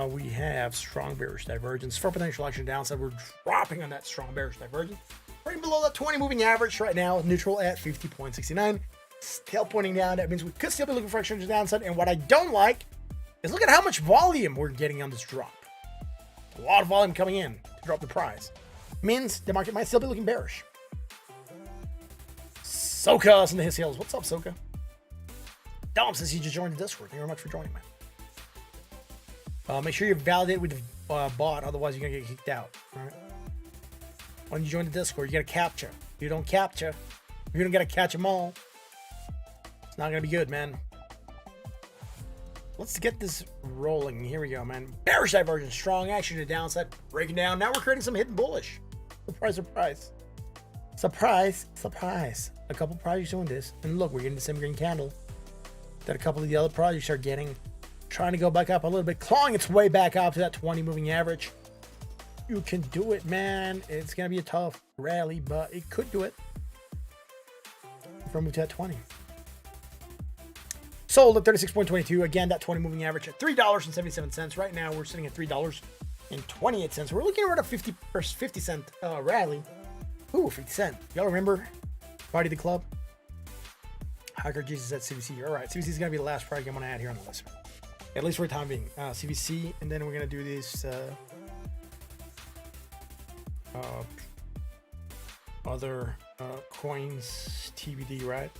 We have strong bearish divergence. For potential action downside, we're dropping on that strong bearish divergence. Right below that 20 moving average right now, neutral at 50.69. Still pointing down. That means we could still be looking for action downside. And what I don't like is look at how much volume we're getting on this drop. A lot of volume coming in to drop the price. Means the market might still be looking bearish. Soka's in the His Hills. What's up, Soka? Dom says you just joined the Discord. Thank you very much for joining, man. Make sure you validate with the bot, otherwise you're gonna get kicked out. All right. When you join the Discord, you gotta capture. If you don't capture, you're gonna gotta catch them all. It's not gonna be good, man. Let's get this rolling. Here we go, man. Bearish divergence, strong action to the downside, breaking down. Now we're creating some hidden bullish. Surprise. A couple projects doing this, and look, we're getting the same green candle that a couple of the other projects are getting. Trying to go back up a little bit, clawing its way back up to that 20 moving average. You can do it, man. It's gonna be a tough rally, but it could do it. If we move to that 20. Sold at 36.22. Again, that 20 moving average at $3.77. Right now, we're sitting at $3.28. We're looking at a 50 cent rally. Ooh, 50 cent. Y'all remember Party the Club? Hacker Jesus at CVC. All right, CVC is gonna be the last project I'm gonna add here on the list. At least for the time being. CVC, and then we're gonna do this other coins TBD, right?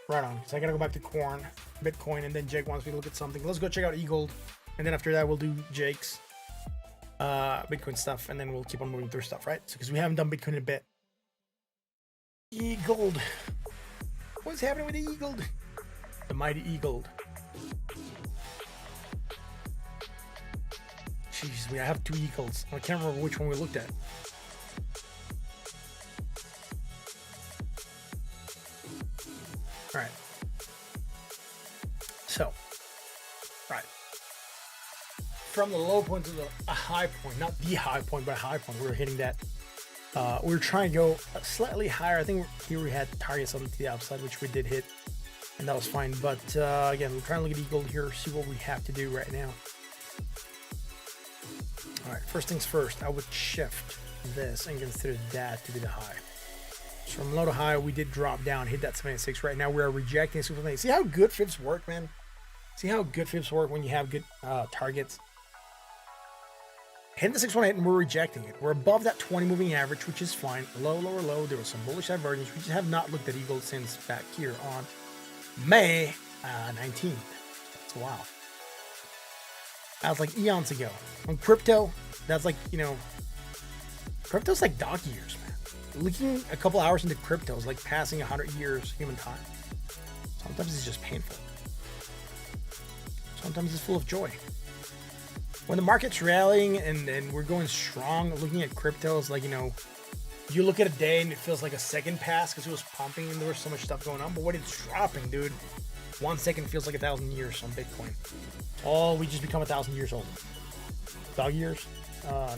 Right on. So I gotta go back to corn, Bitcoin, and then Jake wants me to look at something. Let's go check out eGold. And then after that, we'll do Jake's Bitcoin stuff, and then we'll keep on moving through stuff, right? Because we haven't done Bitcoin in a bit. Eagled. What's happening with the Eagled? The mighty Eagled. Jeez, I have 2 Eagles. I can't remember which one we looked at. All right. So, right. From the low point to a high point, not the high point, but a high point, we were hitting that. We were trying to go slightly higher. I think here we had targets on the upside, which we did hit, and that was fine. But again, we're trying to look at Eagle here, see what we have to do right now. All right, first things first, I would shift this and consider that to be the high. So from low to high, we did drop down, hit that 76. Right now, we are rejecting 618. See how good fibs work, man? See how good fibs work when you have good targets? Hitting the 618 and we're rejecting it. We're above that 20 moving average, which is fine. Low, lower, low. There was some bullish divergence. We just have not looked at Eagle since back here on May 19th. That's wild. That was like eons ago. On crypto, that's like, you know, crypto's like donkey years, man. Looking a couple hours into crypto is like passing 100 years human time. Sometimes it's just painful. Sometimes it's full of joy. When the market's rallying and we're going strong, looking at crypto is like, you know, you look at a day and it feels like a second pass because it was pumping and there was so much stuff going on. But when it's dropping, dude, 1 second feels like 1,000 years on Bitcoin. Oh, we just become 1,000 years old. Dog years? No.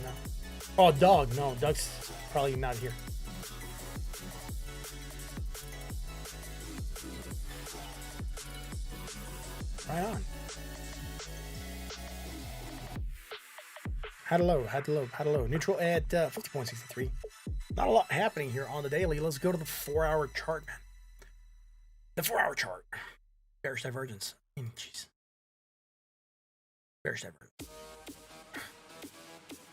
Oh, dog. No, Doug's probably not here. Right on. Had a low. Neutral at 50.63. Not a lot happening here on the daily. Let's go to the 4-hour chart, man. The 4-hour chart. Bearish divergence. Jeez. Bearish divergence.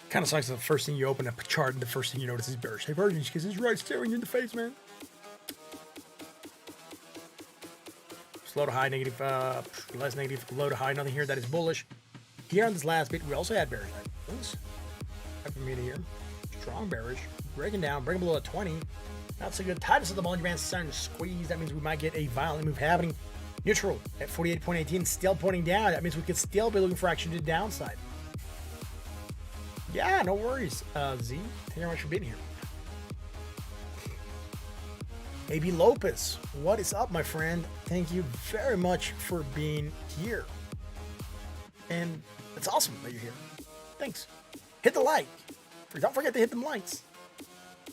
Kind of sucks that the first thing you open up a chart and the first thing you notice is bearish divergence because it's right staring you in the face, man. Low to high, negative, less negative, low to high, nothing here that is bullish. Here on this last bit, we also had bearish divergence. From here to here. Strong bearish. Breaking below a 20. Not so good. Tightness of the Bollinger Band starting to squeeze. That means we might get a violent move happening. Neutral at 48.18, still pointing down. That means we could still be looking for action to the downside. Yeah, no worries. Z, thank you very much for being here. AB Lopez, what is up, my friend? Thank you very much for being here. And it's awesome that you're here. Thanks. Hit the like. Don't forget to hit them likes.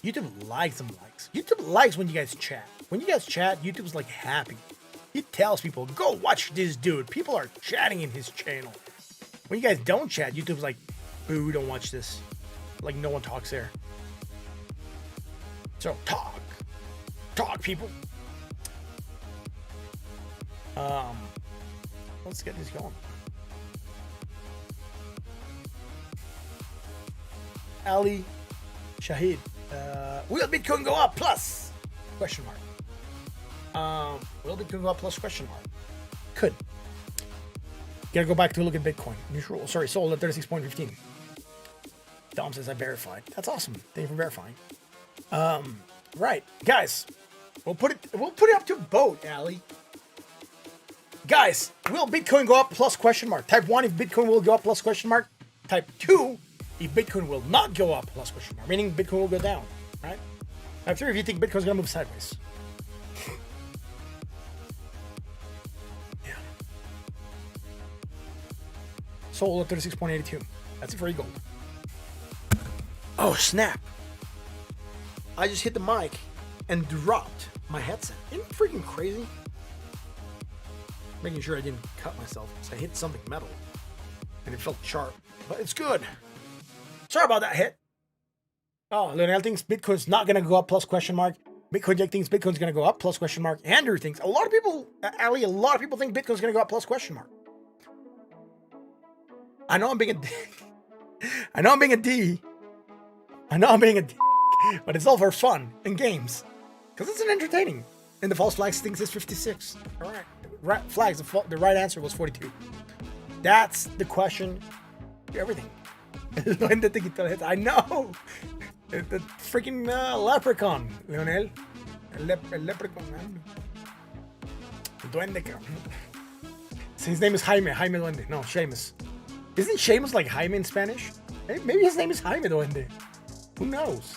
YouTube likes them likes. YouTube likes when you guys chat. When you guys chat, YouTube's like happy. He tells people, go watch this dude. People are chatting in his channel. When you guys don't chat, YouTube's like, boo, don't watch this. Like no one talks there. So talk. Talk, people. Let's get this going. Ali Shahid. Will Bitcoin go up plus? Question mark. Will Bitcoin go up plus? Question mark. Could. Gotta go back to look at Bitcoin. Neutral. Sorry, sold at 36.15. Dom says I verified. That's awesome. Thank you for verifying. Right, guys. We'll put it up to vote, Ali. Guys, will Bitcoin go up plus question mark? Type 1 if Bitcoin will go up plus question mark. Type 2 if Bitcoin will not go up plus question mark, meaning Bitcoin will go down, right? Type 3 if you think Bitcoin's gonna move sideways. Yeah. Sold at 36.82. That's it for gold. Oh, snap. I just hit the mic and dropped my headset. Isn't it freaking crazy? Making sure I didn't cut myself because I hit something metal and it felt sharp, but it's good. Sorry about that hit. Oh, Lionel thinks Bitcoin's not going to go up plus question mark. Bitcoin Jack thinks Bitcoin's going to go up plus question mark. Andrew thinks, a lot of people think Bitcoin's going to go up plus question mark. I know I'm being a D. I know I'm being a D. But it's all for fun and games. Because it's an entertaining. And the false flags thinks it's 56. All right. Right flags, the right answer was 42. That's the question. Everything. I know. The freaking leprechaun, Leonel. El leprechaun, man. El duende, cabrón. His name is Jaime. Jaime Duende. No, Seamus. Isn't Seamus like Jaime in Spanish? Maybe his name is Jaime Duende. Who knows?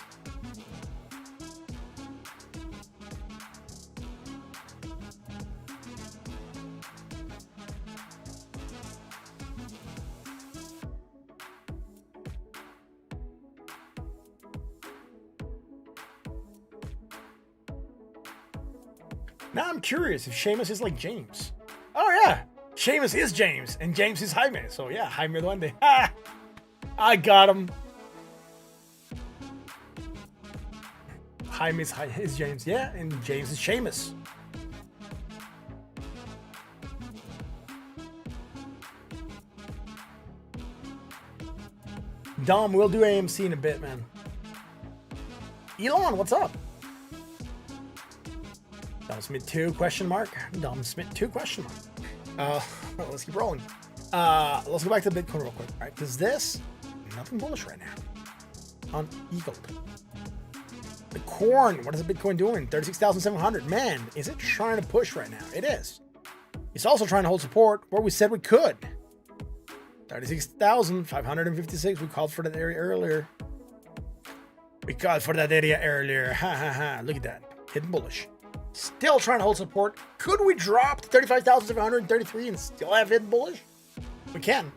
Now I'm curious if Seamus is like James. Oh yeah, Seamus is James, and James is Jaime. So yeah, Jaime Duende. Ha! I got him. Jaime is James, yeah, and James is Seamus. Dom, we'll do AMC in a bit, man. Elon, what's up? Dom Smith 2 question mark. Dom Smith 2 question mark. Let's keep rolling. Let's go back to Bitcoin real quick, right? Because this, nothing bullish right now. On Eagle. The corn, what is the Bitcoin doing? 36,700. Man, is it trying to push right now? It is. It's also trying to hold support where we said we could. 36,556. We called for that area earlier. Ha ha ha. Look at that. Hidden bullish. Still trying to hold support. Could we drop to 35,733 and still have hidden bullish? We can.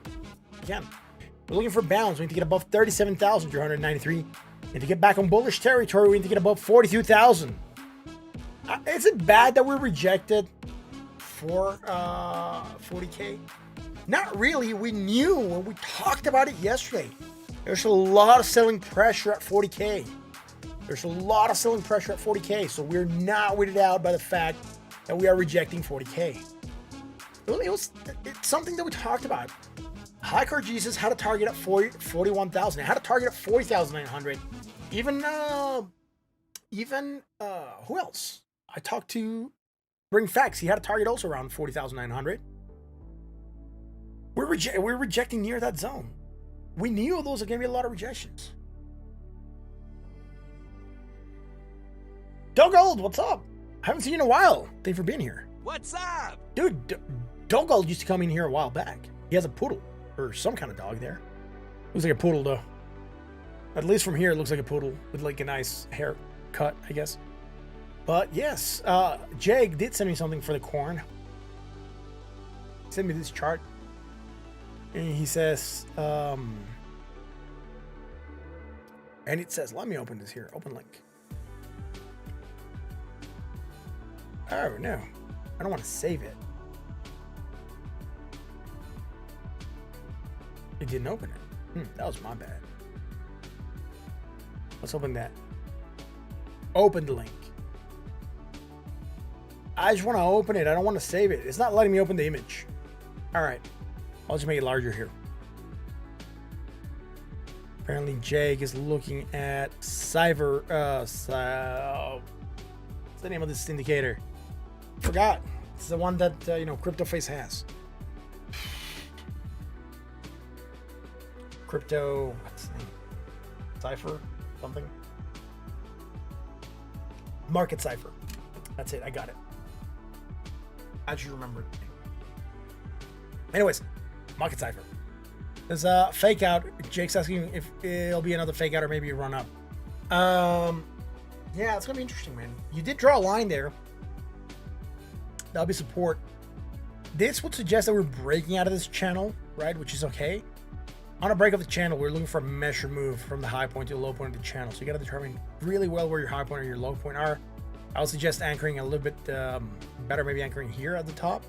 We can. We're looking for bounds. We need to get above 37,393. And to get back on bullish territory, we need to get above 42,000. Is it bad that we're rejected for 40K? Not really. We knew when we talked about it yesterday. There's a lot of selling pressure at 40K. There's a lot of selling pressure at 40K. So we're not weighted out by the fact that we are rejecting 40K. It's something that we talked about. High Car Jesus had a target at 41,000. It had a target at 40,900. Even who else? I talked to Bring Facts. He had a target also around 40,900. We're rejecting near that zone. We knew those are going to be a lot of rejections. Doug Gold, what's up? Haven't seen you in a while. Thanks for being here. What's up? Dude, Doug Gold used to come in here a while back. He has a poodle. Or some kind of dog there. Looks like a poodle though. At least from here it looks like a poodle with like a nice haircut, I guess. But yes, Jag did send me something for the corn. He sent me this chart. And he says, and it says, let me open this here. Open link. Oh no, I don't want to save it. It didn't open it. That was my bad. Let's open that. Open the link. I just want to open it. I don't want to save it. It's not letting me open the image. All right. I'll just make it larger here. Apparently Jag is looking at Cyber. What's the name of this indicator? Forgot. It's the one that, CryptoFace has. Crypto, what's the name? Cipher, something. Market Cipher. That's it. I got it. I just remembered. Anyways, Market Cipher. There's a fake out. Jake's asking if it'll be another fake out or maybe a run up. Yeah, it's gonna be interesting, man. You did draw a line there. That'll be support. This would suggest that we're breaking out of this channel, right? Which is okay. On a break of the channel, we're looking for a measure move from the high point to the low point of the channel. So you got to determine really well where your high point or your low point are. I would suggest anchoring a little bit better, maybe anchoring here at the top.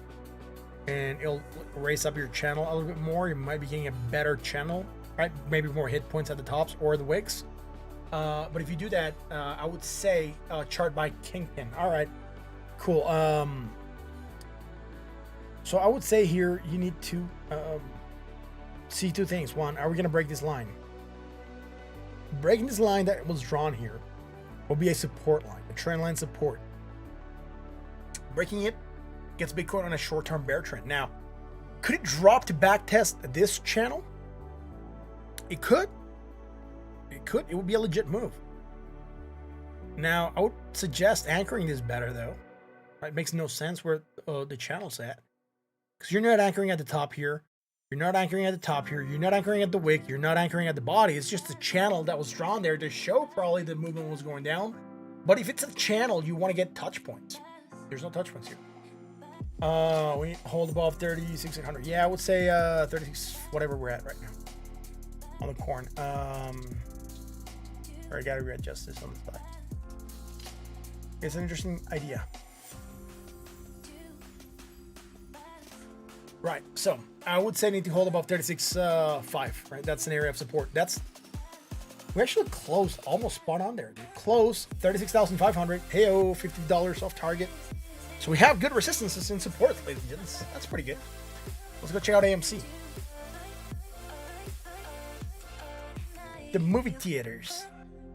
And it'll raise up your channel a little bit more. You might be getting a better channel, right? Maybe more hit points at the tops or the wicks. But if you do that, I would say chart by Kingpin. All right, cool. So I would say here you need to see two things. One, are we going to break this line? Breaking this line that was drawn here will be a support line, a trend line support. Breaking it gets Bitcoin on a short-term bear trend. Now, Could it drop to back test this channel? It could. It could. It would be a legit move. Now, I would suggest anchoring this better, though. It makes no sense where the channel's at. Because you're not anchoring at the top here. You're not anchoring at the top here. You're not anchoring at the wick. You're not anchoring at the body. It's just a channel that was drawn there to show probably the movement was going down. But if it's a channel, you want to get touch points. There's no touch points here. We hold above 36,800. Yeah, I would say 36, whatever we're at right now. On the corn. Or I gotta readjust this on the side. It's an interesting idea. Right, so I would say need to hold above 36.5, right? That's an area of support. We actually closed almost spot on there, dude. Close 36,500. Heyo, $50 off target. So we have good resistances and support, ladies and gents. That's pretty good. Let's go check out AMC. The movie theaters.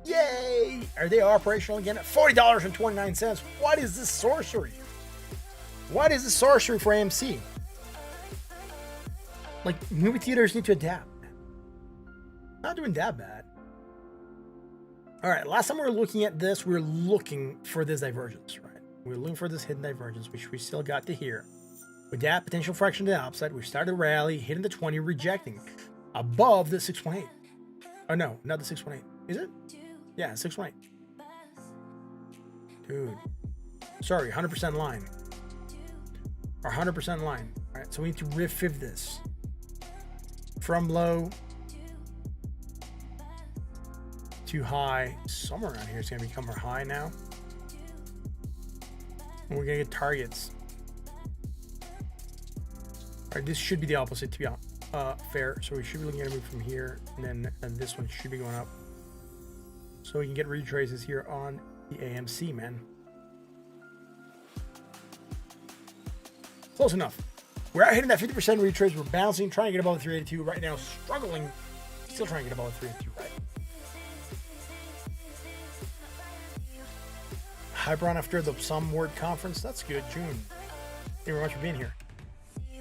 Yay! Are they operational again at $40.29? What is this sorcery? What is this sorcery for AMC? Like, movie theaters need to adapt. Not doing that bad. All right, last time we were looking at this, we were looking for this divergence, right? We were looking for this hidden divergence, which we still got to here. With that potential fraction to the upside, we started a rally, hitting the 20, rejecting above the 618. Oh, no, not the 618. Is it? Yeah, 618. Dude. Sorry, 100% line. Or 100% line. All right, so we need to refib this. From low to high. Somewhere around here it's going to become our high now. And we're going to get targets. All right, this should be the opposite to be fair. So we should be looking at a move from here. And then this one should be going up. So we can get retraces here on the AMC, man. Close enough. We're out hitting that 50% retrace. We're bouncing, trying to get above the 382. Right now, struggling. Still trying to get above the 382, right? Hyperon after the Some Word Conference. That's good. June. Thank you very much for being here.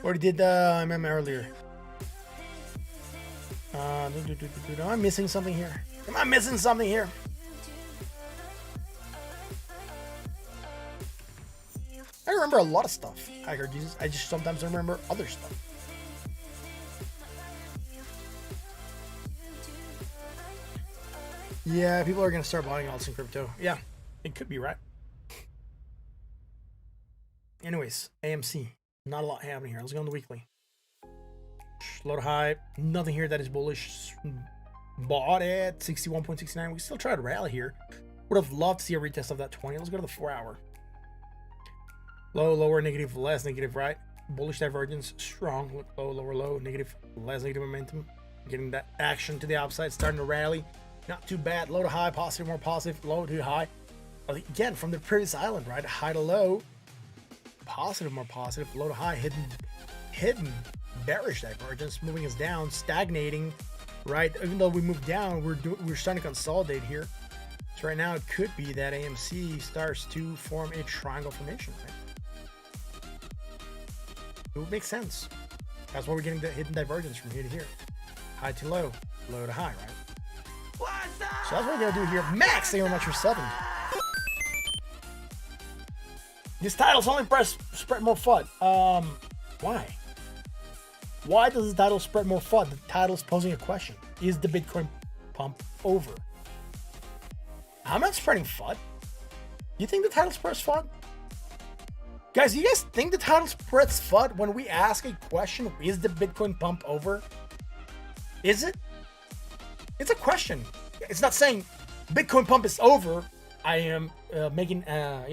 Already did MM earlier. Am I missing something here? Am I missing something here? I remember a lot of stuff. I heard Jesus. I just sometimes remember other stuff. Yeah, people are going to start buying alts in crypto. Yeah, it could be right. Anyways, AMC. Not a lot happening here. Let's go on the weekly. Low to high. Nothing here that is bullish. Bought at 61.69. We still try to rally here. Would have loved to see a retest of that 20. Let's go to the 4 hour. Low, lower, negative, less negative, right? Bullish divergence, strong. Low, lower, low, negative, less negative momentum. Getting that action to the upside, starting to rally. Not too bad. Low to high, positive, more positive. Low to high. Again, from the previous island, right? High to low, positive, more positive. Low to high, hidden bearish divergence, moving us down, stagnating, right? Even though we moved down, we're starting to consolidate here. So right now, it could be that AMC starts to form a triangle formation, right? It would make sense. That's why we're getting the hidden divergence from here to here. High to low, low to high, right? So that's what we're gonna do here. Max, thank you very much for 7. These titles only spread more FUD. Why? Why does the title spread more FUD? The title's posing a question. Is the Bitcoin pump over? I'm not spreading FUD. You think the title spreads FUD? Guys, you guys think the title spreads FUD when we ask a question, is the Bitcoin pump over? Is it? It's a question. It's not saying Bitcoin pump is over. I am making, a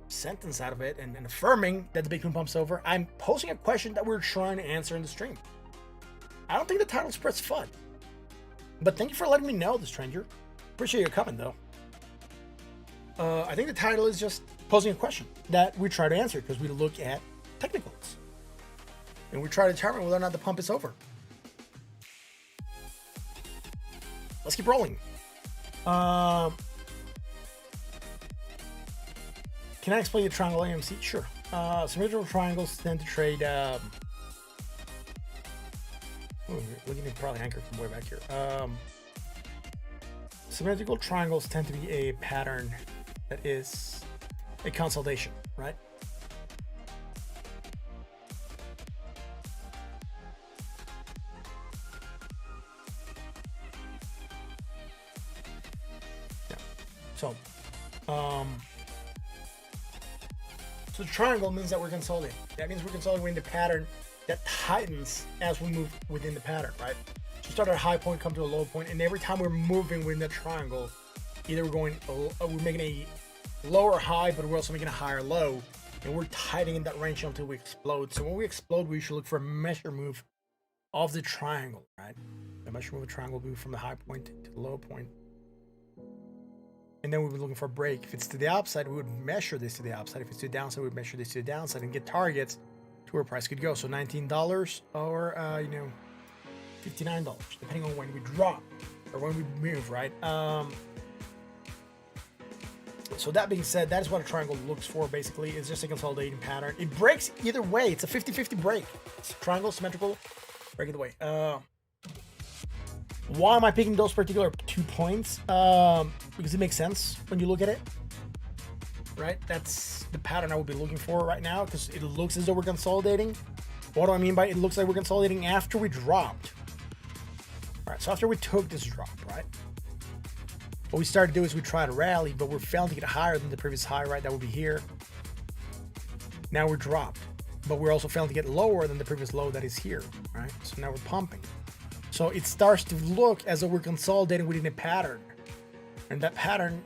sentence out of it and affirming that the Bitcoin pump's over. I'm posing a question that we're trying to answer in the stream. I don't think the title spreads FUD. But thank you for letting me know, the stranger. Appreciate your comment, though. I think the title is just posing a question that we try to answer because we look at technicals. And we try to determine whether or not the pump is over. Let's keep rolling. Can I explain the triangle AMC? Sure. Symmetrical triangles tend to trade. We can probably anchor from way back here. Symmetrical triangles tend to be a pattern that is a consolidation, right? Yeah. So the triangle means that we're consolidating. That means we're consolidating the pattern that tightens as we move within the pattern, right? So start at a high point, come to a low point, and every time we're moving within the triangle, either we're making a lower high, but we're also making a higher low, and we're tightening that range until we explode. So when we explode, we should look for a measure move of the triangle, right? The measure move of the triangle will be from the high point to the low point. And then we'll be looking for a break. If it's to the upside, we would measure this to the upside. If it's to the downside, we would measure this to the downside and get targets to where price could go. So $19 or $59, depending on when we drop or when we move, right? So that being said, that is what a triangle looks for. Basically, it's just a consolidating pattern. It breaks either way. It's a 50-50 break. It's triangle, symmetrical, break either way. Why am I picking those particular 2 points? Because it makes sense when you look at it, right? That's the pattern I would be looking for right now, because it looks as though we're consolidating. What do I mean by it looks like we're consolidating after we dropped? All right, so after we took this drop, right? What we started to do is we tried to rally, but we're failing to get higher than the previous high, right? That would be here. Now we're dropped, but we're also failing to get lower than the previous low that is here, right? So now we're pumping. So it starts to look as though we're consolidating within a pattern. And that pattern,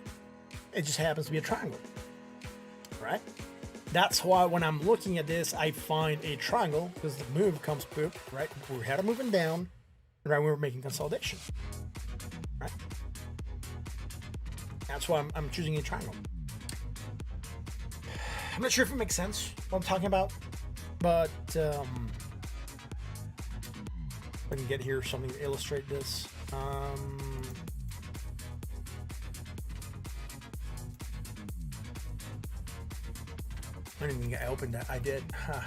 it just happens to be a triangle, right? That's why when I'm looking at this, I find a triangle, because the move comes, boop, right? We had a moving down, right? We were making consolidation, right? That's why I'm choosing a triangle. I'm not sure if it makes sense what I'm talking about, but I can get here something to illustrate this. I don't even think I opened that. I did. Huh.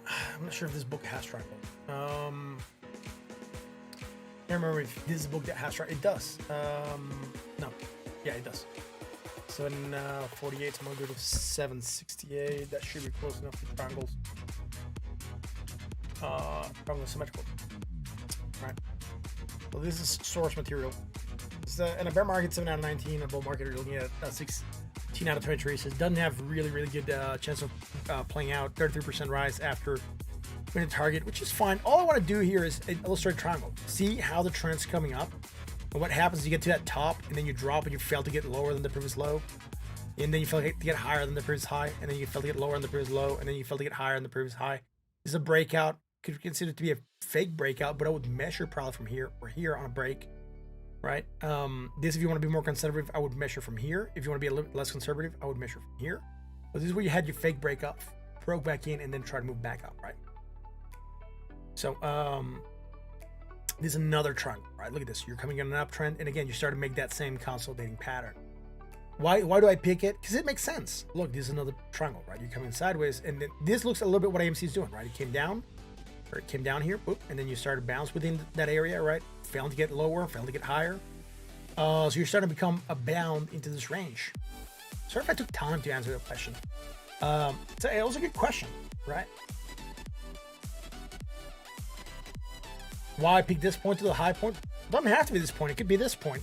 I'm not sure if this book has triangle. I can't remember if this is a book that has triangle. It does. No. Yeah, it does. 748, so I'm gonna go to 768. That should be close enough for triangles. Probably symmetrical. Right. So this is source material. It's in a bear market, 7 out of 19. A bull market, you're looking at 16 out of 23. So it doesn't have really good chance of playing out. 33% rise after winning the target, which is fine. All I want to do here is illustrate a triangle. See how the trend's coming up. And what happens is you get to that top, and then you drop, and you fail to get lower than the previous low. And then you fail to get higher than the previous high. And then you fail to get lower than the previous low. And then you fail to get higher than the previous high. This is a breakout. Could consider it to be a fake breakout, but I would measure probably from here or here on a break, right? This, if you want to be more conservative, I would measure from here. If you want to be a little bit less conservative, I would measure from here. But this is where you had your fake breakout, broke back in, and then try to move back up, right? So, this is another trend, right? Look at this. You're coming in an uptrend, and again, you start to make that same consolidating pattern. Why do I pick it? Because it makes sense. Look, this is another triangle, right? You're coming sideways, and then this looks a little bit what AMC is doing, right? It came down, or it came down here, boop, and then you started to bounce within that area, right? Failing to get lower, failing to get higher. So you're starting to become a bound into this range. Sorry if I took time to answer that question. So it was a good question, right? Why I picked this point to the high point? It doesn't have to be this point. It could be this point.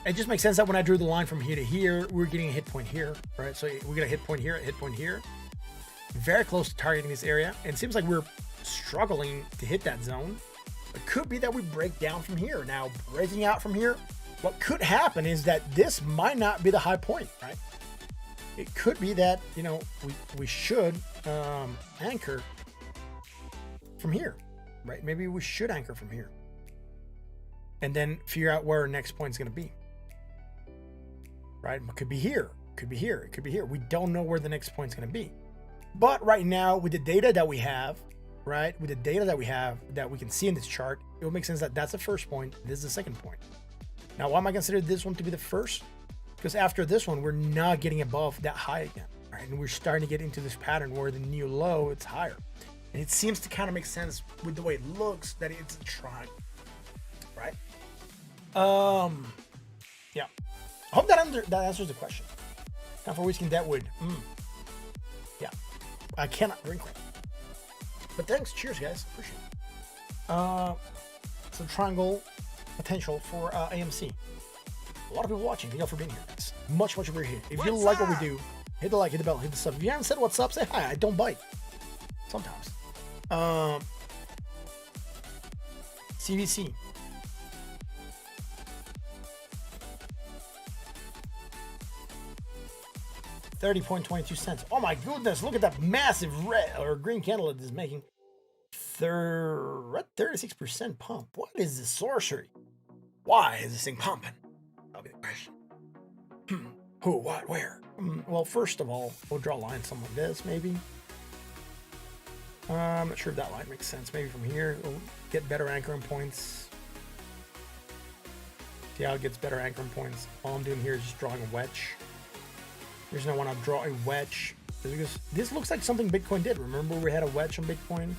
It just makes sense that when I drew the line from here to here, we're getting a hit point here, right? So we got a hit point here, a hit point here. Very close to targeting this area. And it seems like we're struggling to hit that zone. It could be that we break down from here. Now, breaking out from here, what could happen is that this might not be the high point, right? It could be that, you know, we should anchor from here. Right? Maybe we should anchor from here and then figure out where our next point is going to be. Right? It could be here. Could be here. It could be here. We don't know where the next point is going to be. But right now, with the data that we have, right? With the data that we have, that we can see in this chart, it would make sense that that's the first point. This is the second point. Now, why am I considering this one to be the first? Because after this one, we're not getting above that high again, right? And we're starting to get into this pattern where the new low, it's higher. And it seems to kind of make sense with the way it looks that it's a triangle, right? Yeah. I hope that answers the question. Time for whiskey and Deadwood. Yeah. I cannot drink right. But thanks. Cheers, guys. Appreciate it. So triangle potential for AMC. A lot of people watching. Thank you all for being here, guys. Much appreciated. If you like what we do, hit the like, hit the bell, hit the sub. If you haven't said what's up, say hi. I don't bite. Sometimes. CVC. $30.22. Oh my goodness, look at that massive red or green candle it is making. 36% pump. What is this sorcery? Why is this thing pumping? That'll be the question. Who, what, where? Well, first of all, we'll draw a line something like this, maybe. I'm not sure if that line makes sense. Maybe from here, we'll get better anchoring points. See how it gets better anchoring points. All I'm doing here is just drawing a wedge. The reason I want to draw a wedge is because this looks like something Bitcoin did. Remember we had a wedge on Bitcoin? And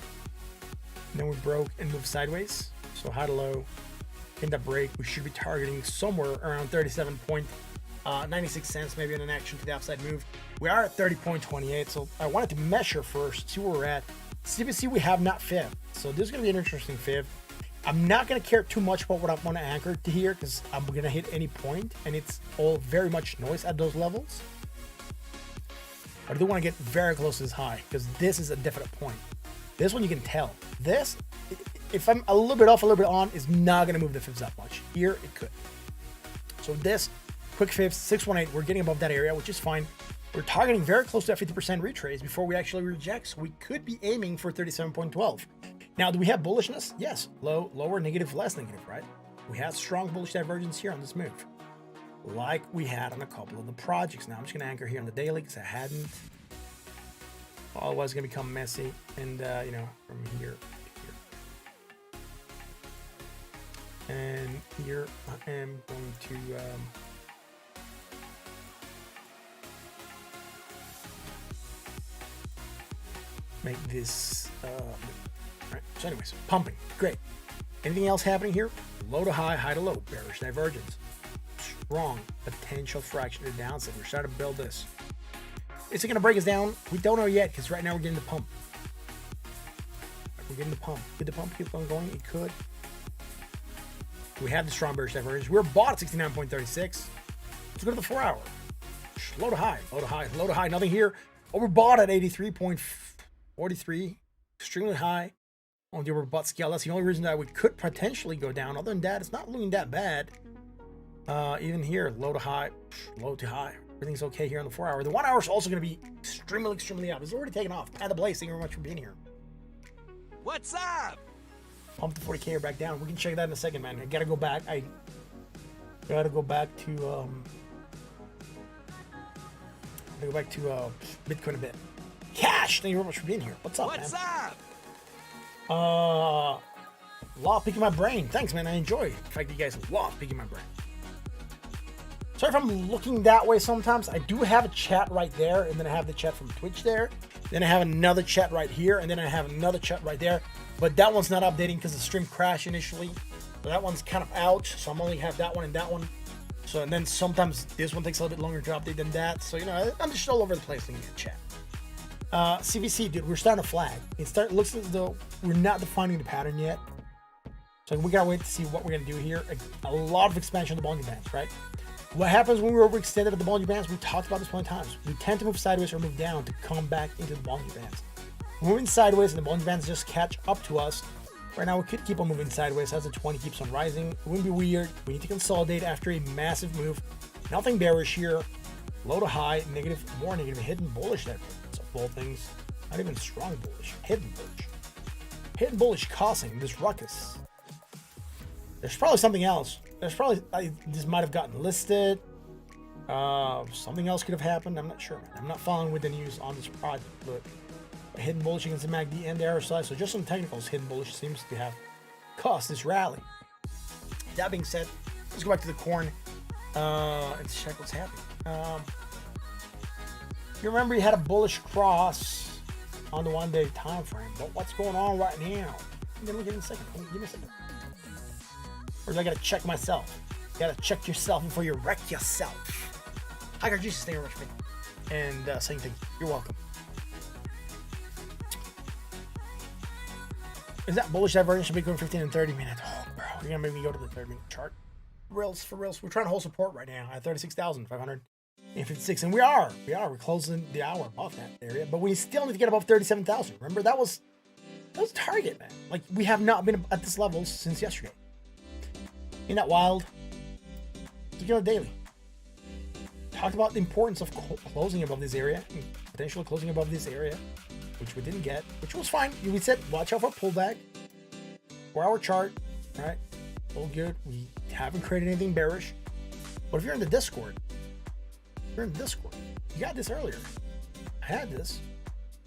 then we broke and moved sideways. So high to low, in the break, we should be targeting somewhere around 37.96 cents, maybe in an action to the upside move. We are at 30.28, so I wanted to measure first, see where we're at. CBC, we have not fibbed, so this is going to be an interesting fib. I'm not going to care too much about what I want to anchor to here because I'm going to hit any point, and it's all very much noise at those levels. But I do want to get very close to this high because this is a definite point. This one you can tell. This, if I'm a little bit off, a little bit on, is not going to move the fibs that much. Here, it could. So this, quick fibs, 618, we're getting above that area, which is fine. We're targeting very close to that 50% retrace before we actually reject. So we could be aiming for 37.12. Now, do we have bullishness? Yes. Low, lower, negative, less negative, right? We have strong bullish divergence here on this move, like we had on a couple of the projects. Now, I'm just going to anchor here on the daily because I hadn't. Otherwise, it's going to become messy. And, you know, from here to here. And here, I am going to... make this right. So anyways, pumping, great. Anything else happening here? Low to high, high to low, bearish divergence, strong potential fraction to the downside. We're starting to build this. Is it going to break us down? We don't know yet because right now we're getting the pump. We're getting the pump. Could the pump keep on going? It could. We have the strong bearish divergence. We're bought at 69.36. Let's go to the 4 hour. Low to high, low to high, low to high. Nothing here. Overbought at 83.43. Extremely high on the overbought scale. That's the only reason that we could potentially go down. Other than that, it's not looking that bad. Even here, low to high, low to high. Everything's okay here on the 4 hour. The 1 hour is also going to be extremely up. It's already taken off. Pat the Blaze, thank you very much for being here. What's up? Pump the 40K or back down. We can check that in a second, man. I gotta go back. I gotta go back to Bitcoin a bit. Cash, thank you very much for being here. What's up, man? What's up? Love picking my brain. Thanks, man. I enjoy the fact that you guys love picking my brain. Sorry if I'm looking that way sometimes. I do have a chat right there, and then I have the chat from Twitch there. Then I have another chat right here, and then I have another chat right there. But that one's not updating because the stream crashed initially. So that one's kind of out. So I'm only have that one and that one. So, and then sometimes this one takes a little bit longer to update than that. So, you know, I'm just all over the place looking at chat. CVC, dude, we're starting to flag. It looks as though we're not defining the pattern yet. So we gotta wait to see what we're gonna do here. A lot of expansion of the Bollinger Bands, right? What happens when we're overextended at the Bollinger Bands? We talked about this plenty of times. We tend to move sideways or move down to come back into the Bollinger Bands. Moving sideways and the Bollinger Bands just catch up to us. Right now we could keep on moving sideways as the 20 keeps on rising. It wouldn't be weird. We need to consolidate after a massive move. Nothing bearish here. Low to high, negative, more negative, hidden bullish there. So both things, not even strong bullish, hidden bullish. Hidden bullish causing this ruckus. There's probably something else. There's probably, this might have gotten listed. Something else could have happened. I'm not sure, man. I'm not following with the news on this project, but hidden bullish against the MACD and the RSI. So just some technicals, hidden bullish seems to have caused this rally. That being said, let's go back to the corn and check what's happening. You remember you had a bullish cross on the 1 day time frame, but what's going on right now? I'm gonna look at it in a second. Give me a second. Or do I gotta check myself? You gotta check yourself before you wreck yourself. Hi, God Jesus, thank you very much for me. And same thing. You're welcome. Is that bullish divergence should be going 15 and 30 minutes? Oh, bro, you're gonna make me go to the 30-minute chart. For reals. We're trying to hold support right now at 36,556, and we are. We're closing the hour above that area, but we still need to get above 37,000. Remember, that was target, man. Like, we have not been at this level since yesterday. Isn't that wild? Look at the daily. Talked about the importance of closing above this area, and potentially closing above this area, which we didn't get, which was fine. We said, watch out for pullback. 4-hour chart, right? All good. We haven't created anything bearish. But if you're in the Discord, you got this earlier. I had this.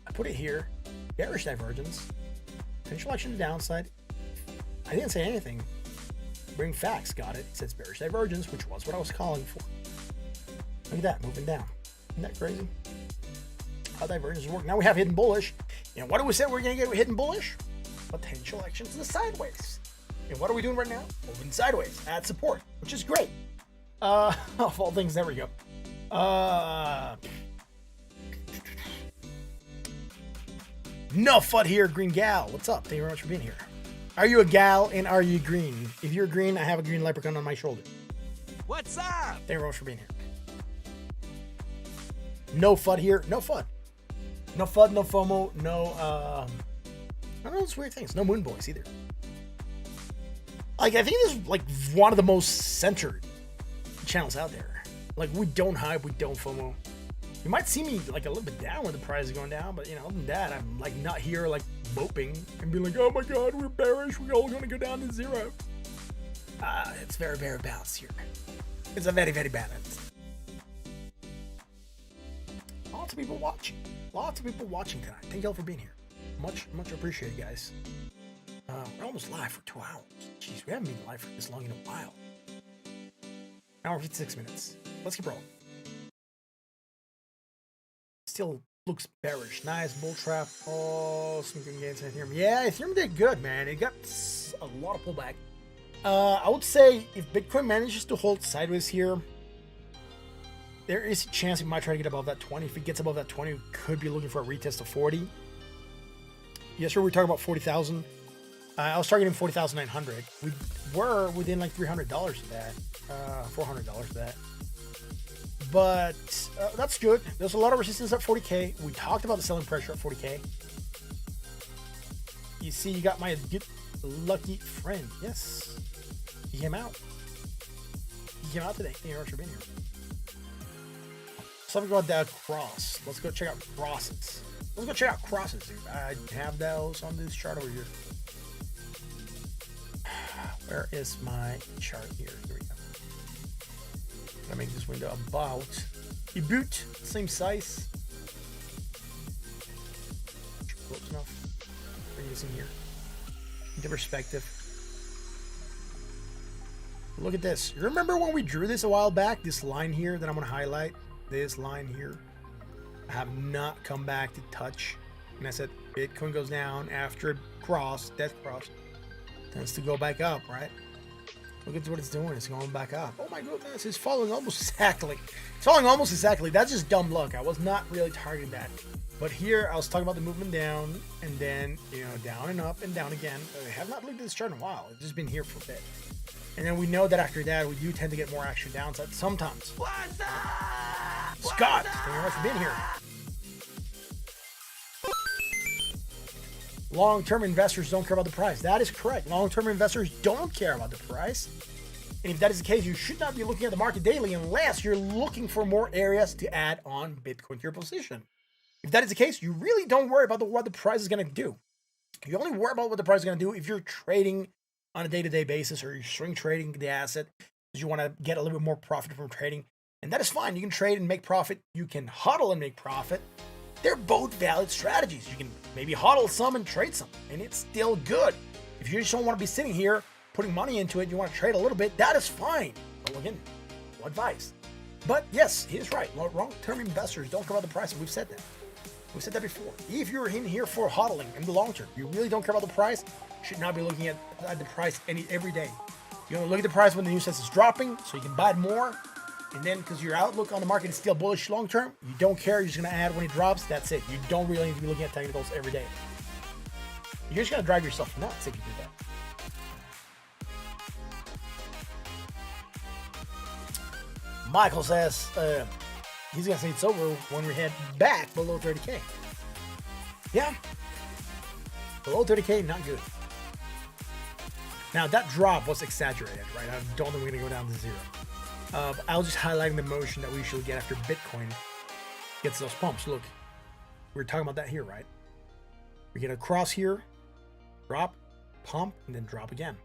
I put it here. Bearish divergence. Potential action to the downside. I didn't say anything. Bring facts. Got it. It says bearish divergence, which was what I was calling for. Look at that. Moving down. Isn't that crazy? How divergence work. Now we have hidden bullish. And what do we say we're going to get with hidden bullish? Potential action to the sideways. And what are we doing right now? Moving sideways at support, which is great. Of all things, there we go. No FUD here, green gal. What's up? Thank you very much for being here. Are you a gal and are you green? If you're green, I have a green leprechaun on my shoulder. What's up? Thank you very much for being here. No FUD here. No FUD. No FUD, no FOMO, no, I don't know those weird things. No moonboys either. Like, I think this is like one of the most centered channels out there. Like, we don't hype, we don't FOMO. You might see me like a little bit down when the price is going down, but you know, other than that, I'm like not here like moping and being like, oh my god, we're bearish, we're all gonna go down to zero. It's very, very balanced here. It's a very, very balanced. Lots of people watching. Lots of people watching tonight. Thank y'all for being here. Much appreciated, guys. We're almost live for 2 hours. Jeez, we haven't been live for this long in a while. Hour 56 minutes. Let's keep rolling. Still looks bearish. Nice bull trap. Oh, some good gains in Ethereum. Yeah, Ethereum did good, man. It got a lot of pullback. I would say if Bitcoin manages to hold sideways here, there is a chance it might try to get above that 20. If it gets above that 20, we could be looking for a retest of 40. Yesterday we were talking about 40,000. I was targeting 40,900. We were within like $300 of that, $400 of that. But that's good. There's a lot of resistance at 40K. We talked about the selling pressure at 40K. You see, you got my good lucky friend. Yes, he came out. He came out today. Thank you very much for being here. So let's go about that cross. Let's go check out crosses. Let's go check out crosses, dude. I have those on this chart over here. Where is my chart here? Here we go. I'm gonna make this window about a boot, same size. Close enough. Bring this in here. Into perspective. Look at this. You remember when we drew this a while back? This line here that I'm gonna highlight. This line here. I have not come back to touch. And I said Bitcoin goes down after cross, death cross. Tends to go back up, right? Look at what it's doing. It's going back up. Oh my goodness, it's following almost exactly. It's following almost exactly. That's just dumb luck. I was not really targeting that. But here, I was talking about the movement down, and then, you know, down and up and down again. I have not looked at this chart in a while. It's just been here for a bit. And then we know that after that, we do tend to get more action downside sometimes. What's up? Scott, thank you very much for being here. Long-term investors don't care about the price. That is correct. Long-term investors don't care about the price. And if that is the case, you should not be looking at the market daily unless you're looking for more areas to add on Bitcoin to your position. If that is the case, you really don't worry about what the price is going to do. You only worry about what the price is going to do if you're trading on a day-to-day basis or you're swing trading the asset because you want to get a little bit more profit from trading. And that is fine. You can trade and make profit. You can huddle and make profit. They're both valid strategies. You can maybe hodl some and trade some, and it's still good. If you just don't want to be sitting here putting money into it, you want to trade a little bit, that is fine. Well, again, no advice. But yes, he is right. Long-term investors don't care about the price. We've said that. We've said that before. If you're in here for hodling in the long term, you really don't care about the price, you should not be looking at the price every day. You only look at the price when the news says it's dropping, so you can buy it more. And then, because your outlook on the market is still bullish long term, you don't care. You're just going to add when it drops. That's it. You don't really need to be looking at technicals every day. You're just going to drive yourself nuts if you do that. Michael says he's going to say it's over when we head back below 30K. Yeah. Below 30K, not good. Now, that drop was exaggerated, right? I don't think we're going to go down to zero. I was just highlighting the motion that we usually get after Bitcoin gets those pumps. Look, we were talking about that here, right? We get a cross here, drop, pump, and then drop again.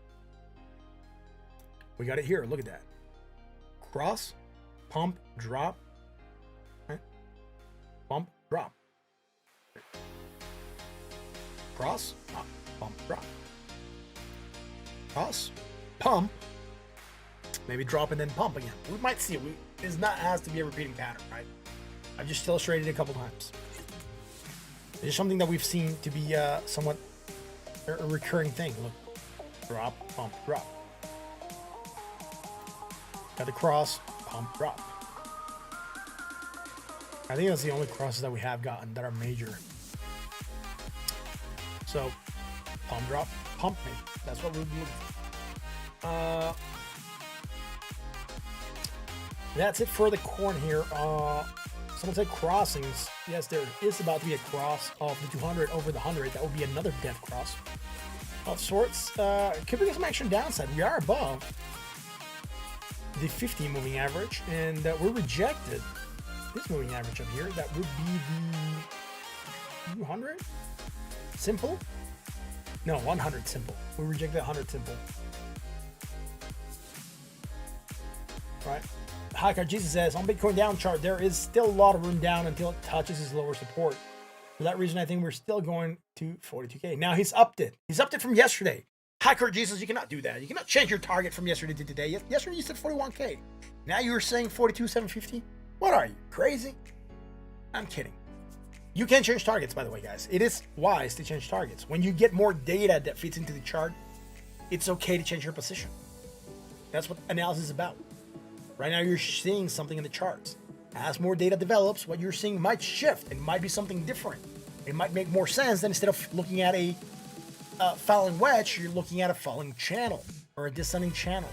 We got it here. Look at that. Cross, pump, drop, right? Pump, drop. Cross, pump, drop. Cross, pump, maybe drop and then pump again. We might see it. It has to be a repeating pattern, right? I've just illustrated it a couple times. It's something that we've seen to be somewhat a recurring thing. Look, drop, pump, drop. Got the cross, pump, drop. I think that's the only crosses that we have gotten that are major. So, pump, drop, pump, maybe. That's what we'll do. That's it for the corn here. Someone said crossings. Yes, there is about to be a cross of the 200 over the 100. That will be another death cross of sorts. Could be some action downside. We are above the 50 moving average, and we rejected this moving average up here. That would be the 200 simple. No, 100 simple. We rejected 100 simple. Right. Hiker Jesus says, on Bitcoin down chart, there is still a lot of room down until it touches his lower support. For that reason, I think we're still going to 42K. Now he's upped it. He's upped it from yesterday. Hiker Jesus, you cannot do that. You cannot change your target from yesterday to today. Yesterday you said 41K. Now you're saying 42,750. What are you, crazy? I'm kidding. You can change targets, by the way, guys. It is wise to change targets. When you get more data that fits into the chart, it's okay to change your position. That's what analysis is about. Right now, you're seeing something in the charts. As more data develops, what you're seeing might shift. It might be something different. It might make more sense than instead of looking at a falling wedge, you're looking at a falling channel or a descending channel.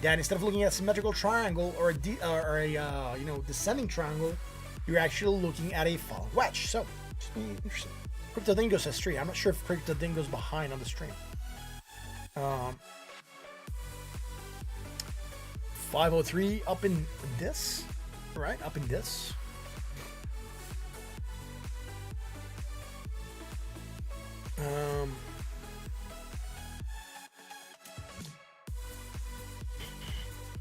Then instead of looking at a symmetrical triangle or a descending triangle, you're actually looking at a falling wedge. So, just be interesting. Crypto Dingo says stream. I'm not sure if Crypto Dingo's behind on the stream. 503 up in this, right? Up in this.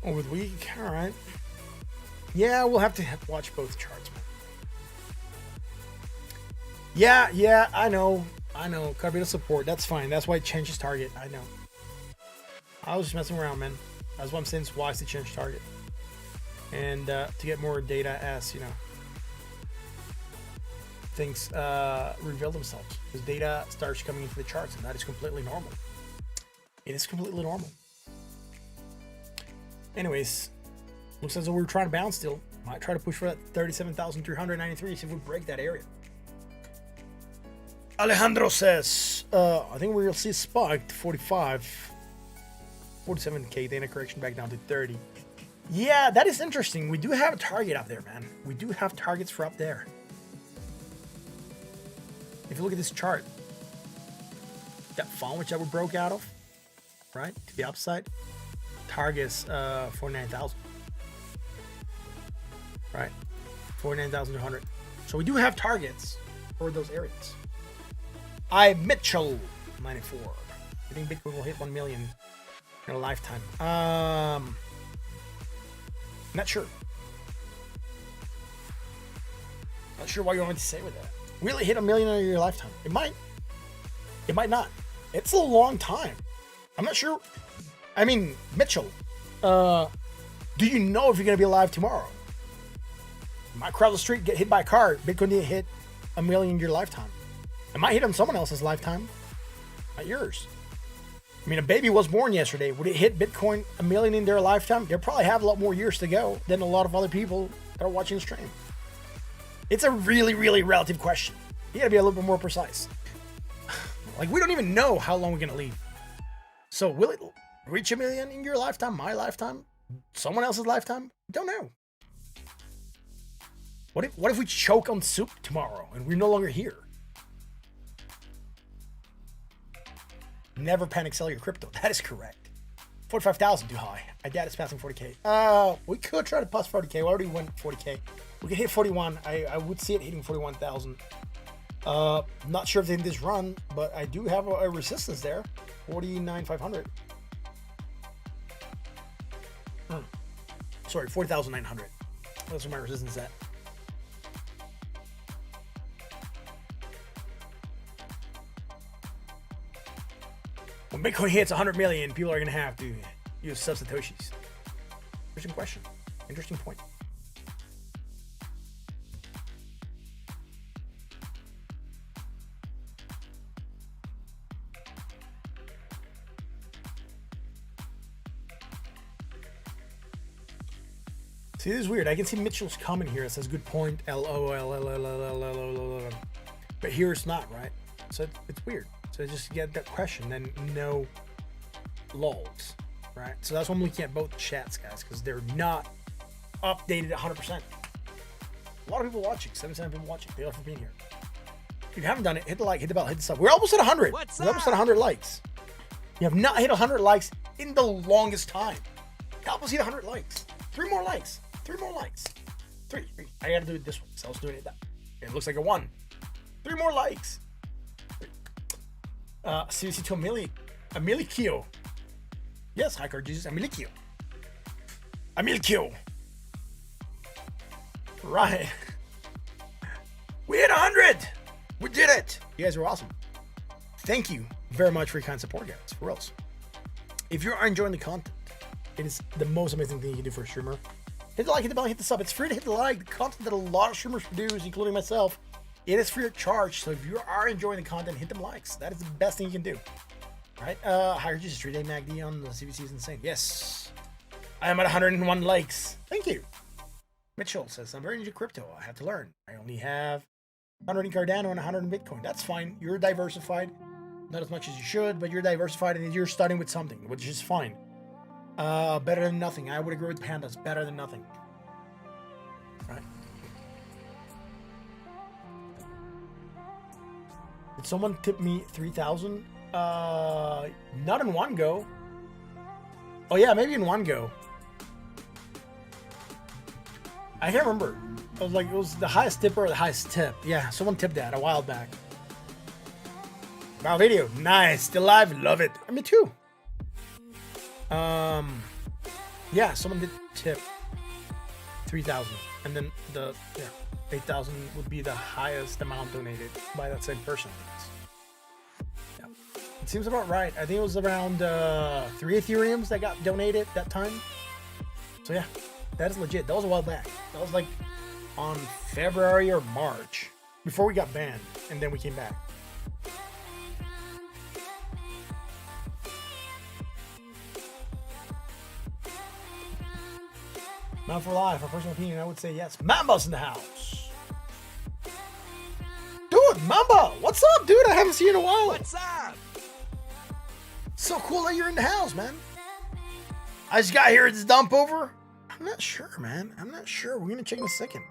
Over the week, all right. Yeah, we'll have to watch both charts, man. Yeah, I know. Carburetor support, that's fine. That's why it changes target. I know. I was just messing around, man. That's why I'm saying it's wise to change target. And to get more data as, things reveal themselves. Because data starts coming into the charts, and that is completely normal. It is completely normal. Anyways, looks as though we're trying to bounce still. Might try to push for that 37,393, see if we break that area. Alejandro says, I think we'll see a spike to 47K, then a correction back down to 30. Yeah, that is interesting. We do have a target up there, man. We do have targets for up there. If you look at this chart, that fall which that we broke out of, right, to the upside, targets 49,000, right, 49,200. So we do have targets for those areas. Mitchell 94. I think Bitcoin will hit 1 million in a lifetime. Not sure. Not sure what you want me to say with that. Will it hit $1 million in your lifetime? It might. It might not. It's a long time. I'm not sure. I mean, Mitchell, do you know if you're going to be alive tomorrow? You might cross the street, get hit by a car. Bitcoin didn't hit $1 million in your lifetime. It might hit on someone else's lifetime, not yours. I mean, a baby was born yesterday. Would it hit Bitcoin $1 million in their lifetime? They'll probably have a lot more years to go than a lot of other people that are watching the stream. It's a really, really relative question. You gotta be a little bit more precise. Like, we don't even know how long we're gonna live. So will it reach $1 million in your lifetime, my lifetime, someone else's lifetime? Don't know. What if we choke on soup tomorrow and we're no longer here? Never panic sell your crypto. That is correct. 45,000 too high. I doubt it's passing 40K. We could try to pass 40K. We already went 40K. We could hit 41. I would see it hitting 41,000. Not sure if they did this run, but I do have a resistance there. 49,500. Sorry, 40,900. That's where my resistance is at. When Bitcoin hits 100 million, people are going to have to use sub-satoshis. Interesting question. Interesting point. See, this is weird. I can see Mitchell's comment here. It says good point. LOL. But here it's not, right? So it's weird. So just get that question, then no lulls, right? So that's why I'm looking at both chats, guys, because they're not updated 100%. A lot of people watching, 77 people watching. Thank you for being here. If you haven't done it, hit the like, hit the bell, hit the sub. We're almost at 100. We're almost at 100 likes. You have not hit 100 likes in the longest time. Help us hit 100 likes. 3 more likes. 3 more likes. 3. I gotta do it this one, so I was doing it that. It looks like a 1. 3 more likes. CVC to Amilikio. Yes, Hiker Jesus, Amilikio. Right. We hit 100. We did it. You guys are awesome. Thank you very much for your kind support, guys. For else. If you are enjoying the content, it is the most amazing thing you can do for a streamer. Hit the like, hit the bell, hit the sub. It's free to hit the like. The content that a lot of streamers produce, including myself, it is free of charge. So if you are enjoying the content, hit them likes. That is the best thing you can do. Right? Higher Jesus 3-day MACD on the CVC is insane. Yes. I am at 101 likes. Thank you. Mitchell says, I'm very into crypto. I have to learn. I only have 100 in Cardano and 100 in Bitcoin. That's fine. You're diversified. Not as much as you should, but you're diversified and you're starting with something, which is fine. Better than nothing. I would agree with Pandas. Better than nothing. Right? Did someone tip me 3,000? Not in one go. Oh yeah, maybe in one go. I can't remember. I was like, it was the highest tip or the highest tip. Yeah, someone tipped that a while back. Wow, video. Nice. Still live. Love it. Me too. Yeah, someone did tip 3,000. And then the 8,000 would be the highest amount donated by that same person. Yeah. It seems about right. I think it was around 3 Ethereums that got donated that time. So yeah, that is legit. That was a while back. That was like on February or March before we got banned, and then we came back. Not for life, my personal opinion, I would say yes. Mamba's in the house. Dude, Mamba, what's up, dude? I haven't seen you in a while. What's up? So cool that you're in the house, man. I just got here at this dump over. I'm not sure, man. I'm not sure. We're gonna check in a second.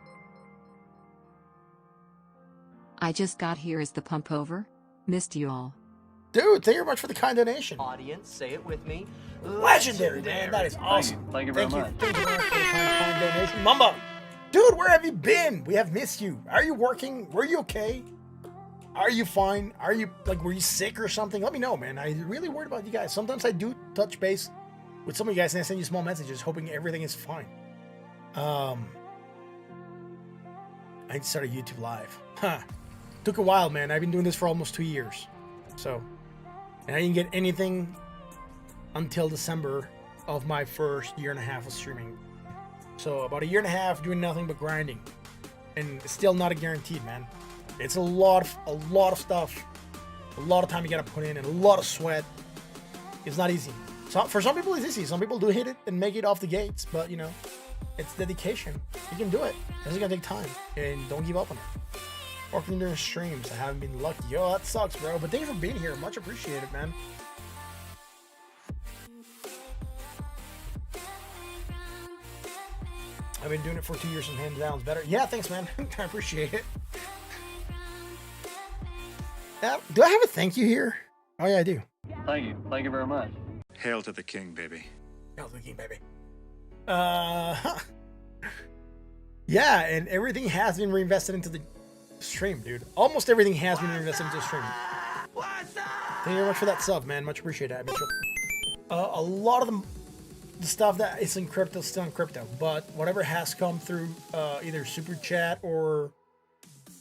I just got here as the pump over. Missed you all. Dude, thank you very much for the kind donation. Audience, say it with me. Legendary, man. That is awesome. Thank you very much. Thank you very much for the kind donation. Mamba, dude, where have you been? We have missed you. Are you working? Were you okay? Are you fine? Are you, like, were you sick or something? Let me know, man. I'm really worried about you guys. Sometimes I do touch base with some of you guys and I send you small messages hoping everything is fine. I need to start a YouTube live. Huh. Took a while, man. I've been doing this for almost 2 years. So, and I didn't get anything until December of my first year and a half of streaming. So about a year and a half doing nothing but grinding. And it's still not a guaranteed, man. It's a lot of stuff. A lot of time you gotta put in and a lot of sweat. It's not easy. So for some people it's easy. Some people do hit it and make it off the gates, but you know, it's dedication. You can do it. It's gonna take time. And don't give up on it. Working during streams, I haven't been lucky. Yo, that sucks, bro. But thank you for being here. Much appreciated, man. I've been doing it for 2 years and hands down better. Yeah, thanks, man. I appreciate it. Do I have a thank you here? Oh, yeah, I do. Thank you. Thank you very much. Hail to the king, baby. Hail to the king, baby. Yeah, and everything has been reinvested into the stream, dude. Almost everything has been reinvested into the stream. What's up? Thank you very much for that sub, man. Much appreciated, Mitchell. A lot of the stuff that is in crypto is still in crypto, but whatever has come through either Super Chat or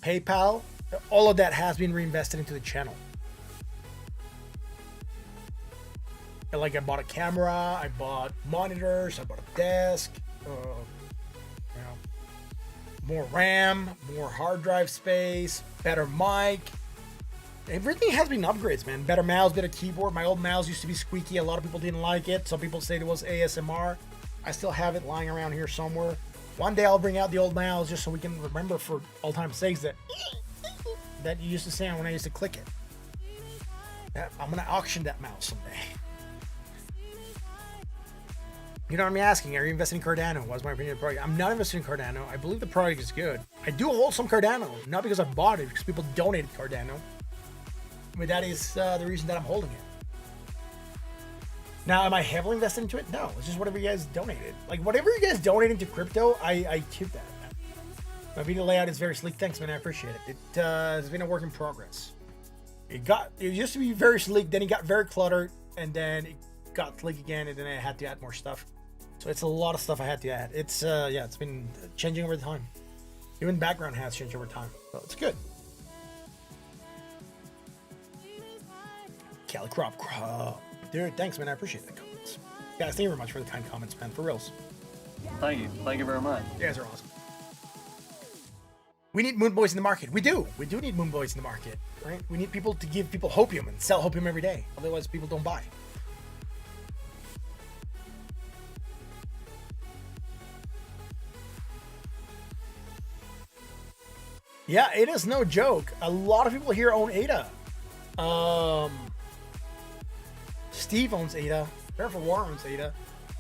PayPal, all of that has been reinvested into the channel. And like I bought a camera, I bought monitors, I bought a desk, more RAM, more hard drive space, better mic. Everything has been upgrades, man. Better mouse, better keyboard. My old mouse used to be squeaky. A lot of people didn't like it. Some people said it was ASMR. I still have it lying around here somewhere. One day I'll bring out the old mouse just so we can remember for all time's sakes that you used to sound when I used to click it. I'm gonna auction that mouse someday. You know what I'm asking? Are you investing in Cardano? What's my opinion of the project? I'm not investing in Cardano. I believe the project is good. I do hold some Cardano, not because I bought it, because people donated Cardano. But that is the reason that I'm holding it. Now, am I heavily invested into it? No, it's just whatever you guys donated. Like, whatever you guys donate into crypto, I keep that. My video layout is very sleek. Thanks, man. I appreciate it. It has been a work in progress. It used to be very sleek, then it got very cluttered, and then it got sleek again, and then I had to add more stuff. So it's a lot of stuff I had to add. It's it's been changing over time. Even background has changed over time. So it's good. Cali crop. Dude, thanks, man. I appreciate the comments. Guys, thank you very much for the kind comments, man. For reals. Thank you. Thank you very much. You guys are awesome. We need moonboys in the market. We do. We do need moonboys in the market, right? We need people to give people hopium and sell hopium every day. Otherwise, people don't buy. Yeah, it is no joke. A lot of people here own ADA. Steve owns ADA. Barefoot War owns ADA.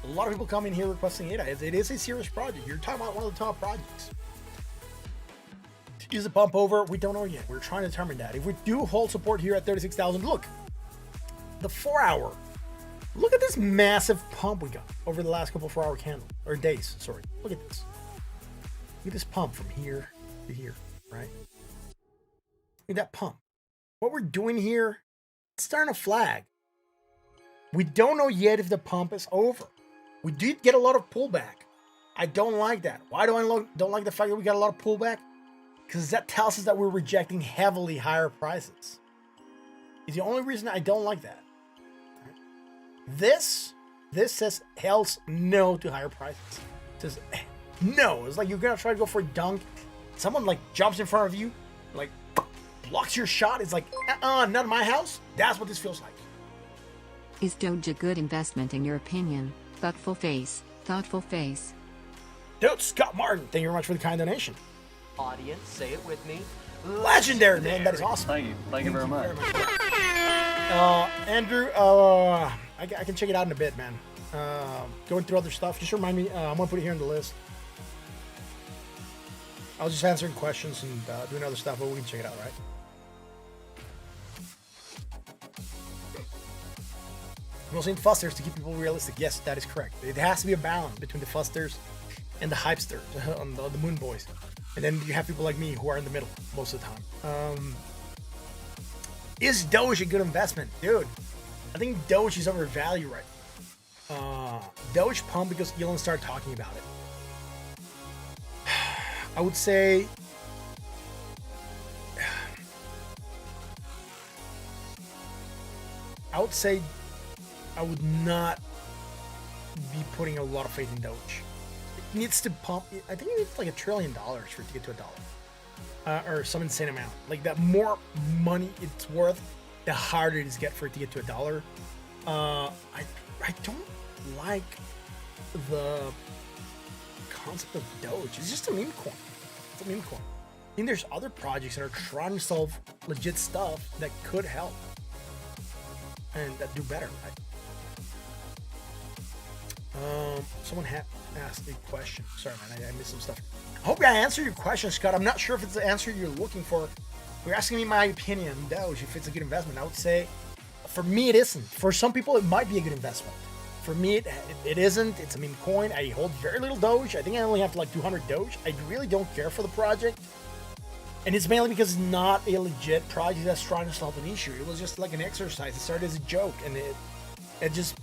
A lot of people come in here requesting ADA. It is a serious project. You're talking about one of the top projects. Is the pump over? We don't know yet. We're trying to determine that. If we do hold support here at 36,000, look, the 4 hour. Look at this massive pump we got over the last couple of 4 hour candle or days. Sorry. Look at this. Look at this pump from here to here, right? Look at that pump. What we're doing here, it's starting to flag. We don't know yet if the pump is over. We did get a lot of pullback. I don't like that. Why do I don't like the fact that we got a lot of pullback? Because that tells us that we're rejecting heavily higher prices. It's the only reason I don't like that. This says hell's no to higher prices. It says no. It's like you're gonna try to go for a dunk. Someone like jumps in front of you, like blocks your shot. It's like, not in my house. That's what this feels like. Is Doge a good investment in your opinion? Thoughtful face. Thoughtful face. Dude, Scott Martin, thank you very much for the kind donation. Audience, say it with me. Legendary, man. That is awesome. Thank you. Thank you very much. Andrew, I can check it out in a bit, man. Going through other stuff. Just remind me. I'm gonna put it here on the list. I was just answering questions and doing other stuff, but we can check it out, right? Mostly in fusters to keep people realistic. Yes, that is correct. It has to be a balance between the fusters and the hypesters, on the moon boys. And then you have people like me who are in the middle most of the time. Is Doge a good investment? Dude, I think Doge is overvalued right now. Doge pumped because Elon started talking about it. I would say would say I would not be putting a lot of faith in Doge. It needs to pump. I think it needs like $1 trillion for it to get to $1, or some insane amount. Like that, more money it's worth, the harder it is get for it to get to $1. I don't like the concept of Doge. It's just a meme coin. It's a meme coin. I think there's other projects that are trying to solve legit stuff that could help and that do better, right? Someone asked a question. Sorry, man, I missed some stuff. I hope I answered your question, Scott. I'm not sure if it's the answer you're looking for. You're asking me my opinion, Doge, if it's a good investment. I would say, for me, it isn't. For some people, it might be a good investment. For me, it isn't. It's a meme coin. I hold very little Doge. I think I only have like 200 Doge. I really don't care for the project. And it's mainly because it's not a legit project that's trying to solve an issue. It was just like an exercise. It started as a joke, and it just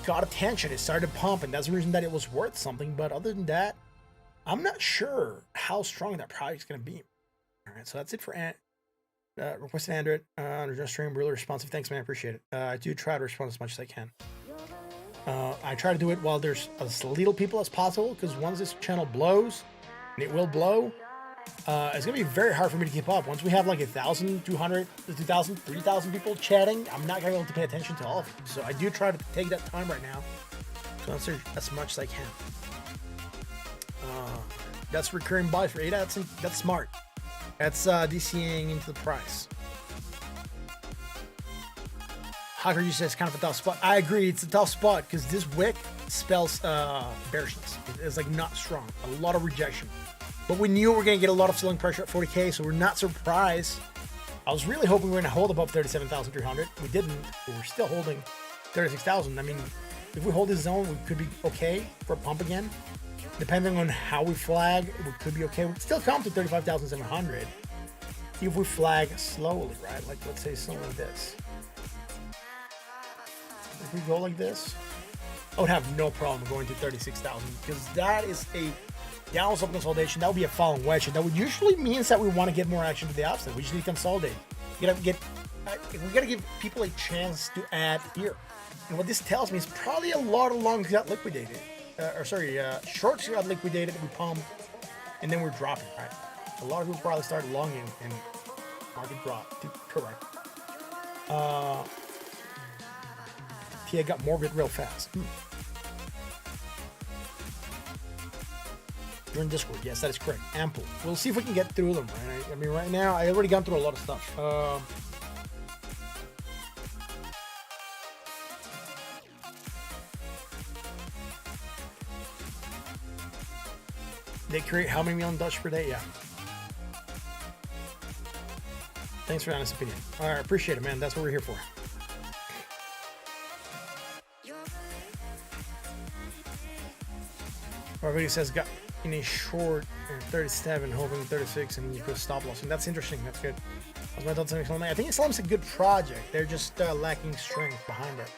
got attention. It started to pump, and that's the reason that it was worth something. But other than that, I'm not sure how strong that project's going to be. All right, so that's it for requested Android. Under stream, really responsive. Thanks, man. I appreciate it. I do try to respond as much as I can. I try to do it while there's as little people as possible, because once this channel blows, and it will blow, it's gonna be very hard for me to keep up. Once we have like 1,000, 200, 2,000, 3,000 people chatting, I'm not gonna be able to pay attention to all of it. So I do try to take that time right now to answer as much as I can. That's recurring buys for ADA. That's smart. That's DCAing into the price. Hacker, you say it's kind of a tough spot. I agree, it's a tough spot because this wick spells bearishness. It's like not strong. A lot of rejection. But we knew we were going to get a lot of selling pressure at 40K, so we're not surprised. I was really hoping we were going to hold above 37,300. We didn't, but we're still holding 36,000. I mean, if we hold this zone, we could be okay for a pump again. Depending on how we flag, we could be okay. We could still come to 35,700 if we flag slowly, right? Like, let's say something like this. If we go like this, I would have no problem going to 36,000 because that is a downside consolidation. That would be a falling wedge, and that would usually means that we want to get more action to the upside. We just need to consolidate. We gotta give people a chance to add here. And what this tells me is probably a lot of longs got liquidated, shorts got liquidated. We pumped, and then we're dropping. Right, a lot of people probably started longing and market dropped. Correct. Tia got morbid real fast. You're in Discord. Yes, that is correct. Ample. We'll see if we can get through them, right? I mean, right now, I already gone through a lot of stuff. They create how many million Dutch per day? Yeah. Thanks for your honest opinion. All right, appreciate it, man. That's what we're here for. Everybody says got in a short 37, hoping 36, and you could stop loss. And that's interesting. That's good. I think Islam's a good project. They're just lacking strength behind it.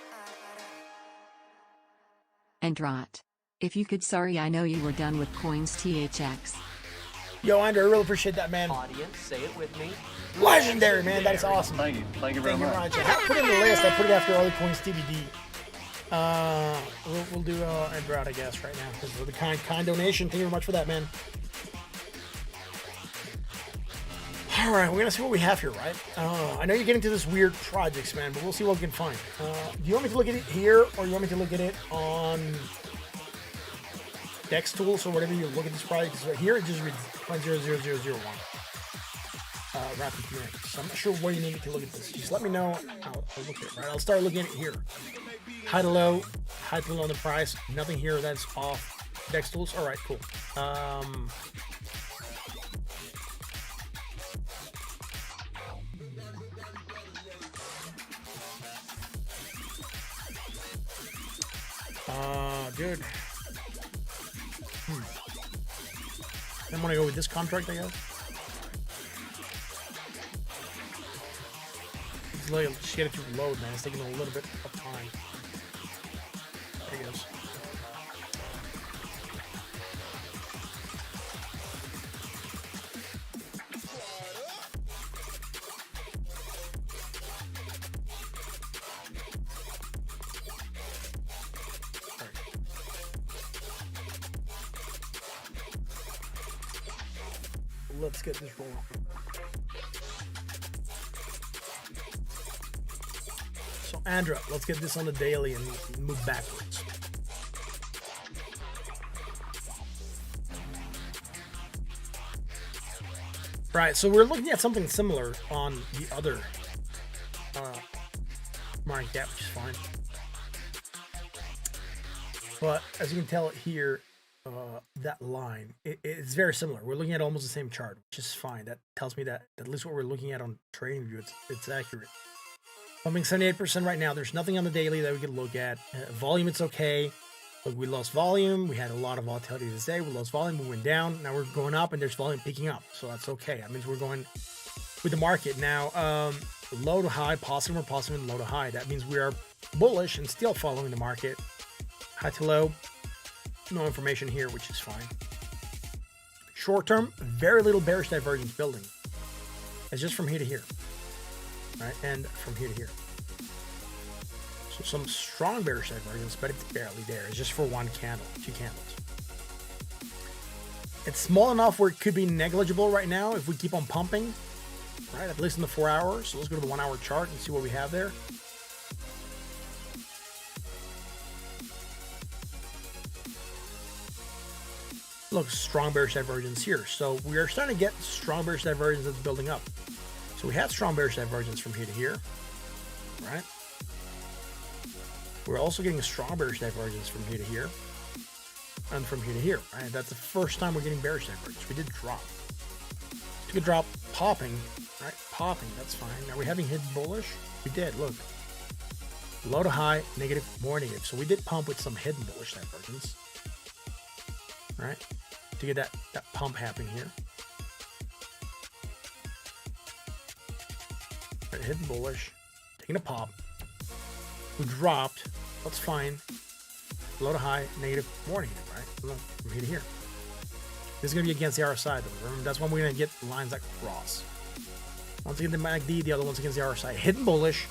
And rot. If you could, sorry, I know you were done with coins THX. Yo, Andrew, I really appreciate that, man. Audience, say it with me. Legendary, man. That is awesome. Thank you. Thank you very much. I put it in the list. I put it after other coins TBD. We'll do a drought, I guess, right now because of the kind donation. Thank you very much for that, man. All right, we're gonna see what we have here, right? I know you're getting to this weird projects, man, but we'll see what we can find. Do you want me to look at it here, or you want me to look at it on Dex Tools or whatever you look at this project? Because right here it just reads 0.00001. Rapid connect. So I'm not sure where you need to look at this. Just let me know. I'll look at it. Right, I'll start looking at it here. High to low on the price. Nothing here that's off. Dex Tools. All right, cool. Dude. I'm gonna go with this contract, I guess. Just get it to load, man. It's taking a little bit of time. There it goes. let's get this rolling. So Andra, let's get this on the daily and move backwards. Right, so we're looking at something similar on the other market cap, which is fine. But as you can tell here, that line, it's very similar. We're looking at almost the same chart, which is fine. That tells me that at least what we're looking at on TradingView, it's accurate. Pumping 78% right now. There's nothing on the daily that we could look at. Volume, it's okay. Look, we lost volume. We had a lot of volatility this day. We lost volume. We went down. Now we're going up, and there's volume picking up. So that's okay. That means we're going with the market now. Low to high, positive or positive, and low to high. That means we are bullish and still following the market. High to low. No information here, which is fine. Short term, very little bearish divergence building. It's just from here to here, right? And from here to here. So some strong bearish divergence, but it's barely there. It's just for one candle, 2 candles. It's small enough where it could be negligible right now if we keep on pumping, right? At least in the 4 hours. So let's go to the 1 hour chart and see what we have there. Look, strong bearish divergence here. So we are starting to get strong bearish divergence that's building up. So we had strong bearish divergence from here to here, right? We're also getting a strong bearish divergence from here to here and from here to here, right? That's the first time we're getting bearish divergence. We did drop. Took a drop, popping, right? Popping, that's fine. Are we having hit bullish? We did, look. Low to high, negative, more negative. So we did pump with some hidden bullish divergence, right? To get that pump happening here. Right, hidden bullish, taking a pop. We dropped, that's fine. Low to high, negative, more negative, right? Look, from here to here. This is going to be against the RSI though. Remember, that's when we're going to get lines that cross. Once again, the MACD, the other one's against the RSI. Hidden bullish,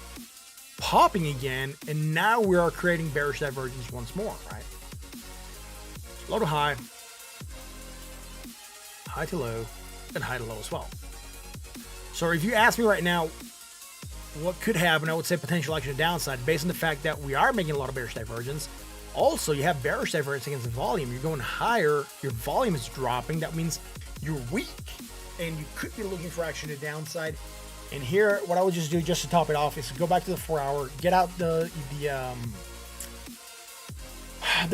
popping again, and now we are creating bearish divergence once more, right? Low to high, high to low, and high to low as well. So if you ask me right now, what could happen, I would say potential action to downside based on the fact that we are making a lot of bearish divergence. Also, you have bearish divergence against the volume. You're going higher, your volume is dropping. That means you're weak, and you could be looking for action to downside. And here, what I would just do, just to top it off, is go back to the 4 hour, get out the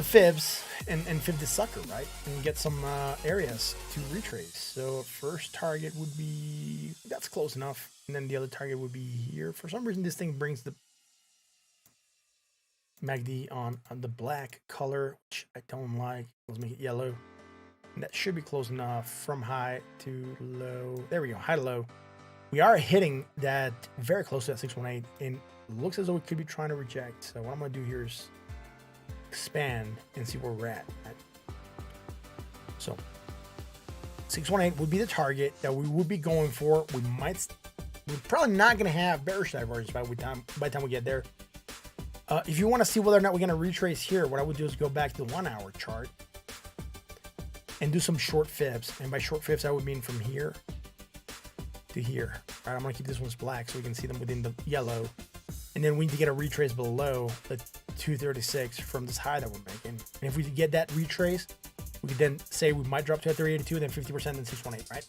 fibs, and fib the sucker, right? And get some areas to retrace. So first target would be, that's close enough. And then the other target would be here. For some reason, this thing brings the MACD on the black color, which I don't like. Let's make it yellow. And that should be close enough from high to low. There we go, high to low. We are hitting that very close to that 618, and it looks as though we could be trying to reject. So what I'm going to do here is expand and see where we're at. So 618 would be the target that we would be going for. We're probably not going to have bearish divergence by the time we get there. If you want to see whether or not we're going to retrace here, what I would do is go back to the 1 hour chart and do some short fibs. And by short fibs, I would mean from here to here. All right, I'm going to keep this one's black so we can see them within the yellow. And then we need to get a retrace below the 236 from this high that we're making. And if we get that retrace, we could then say we might drop to a 382, then 50%, then 618, right?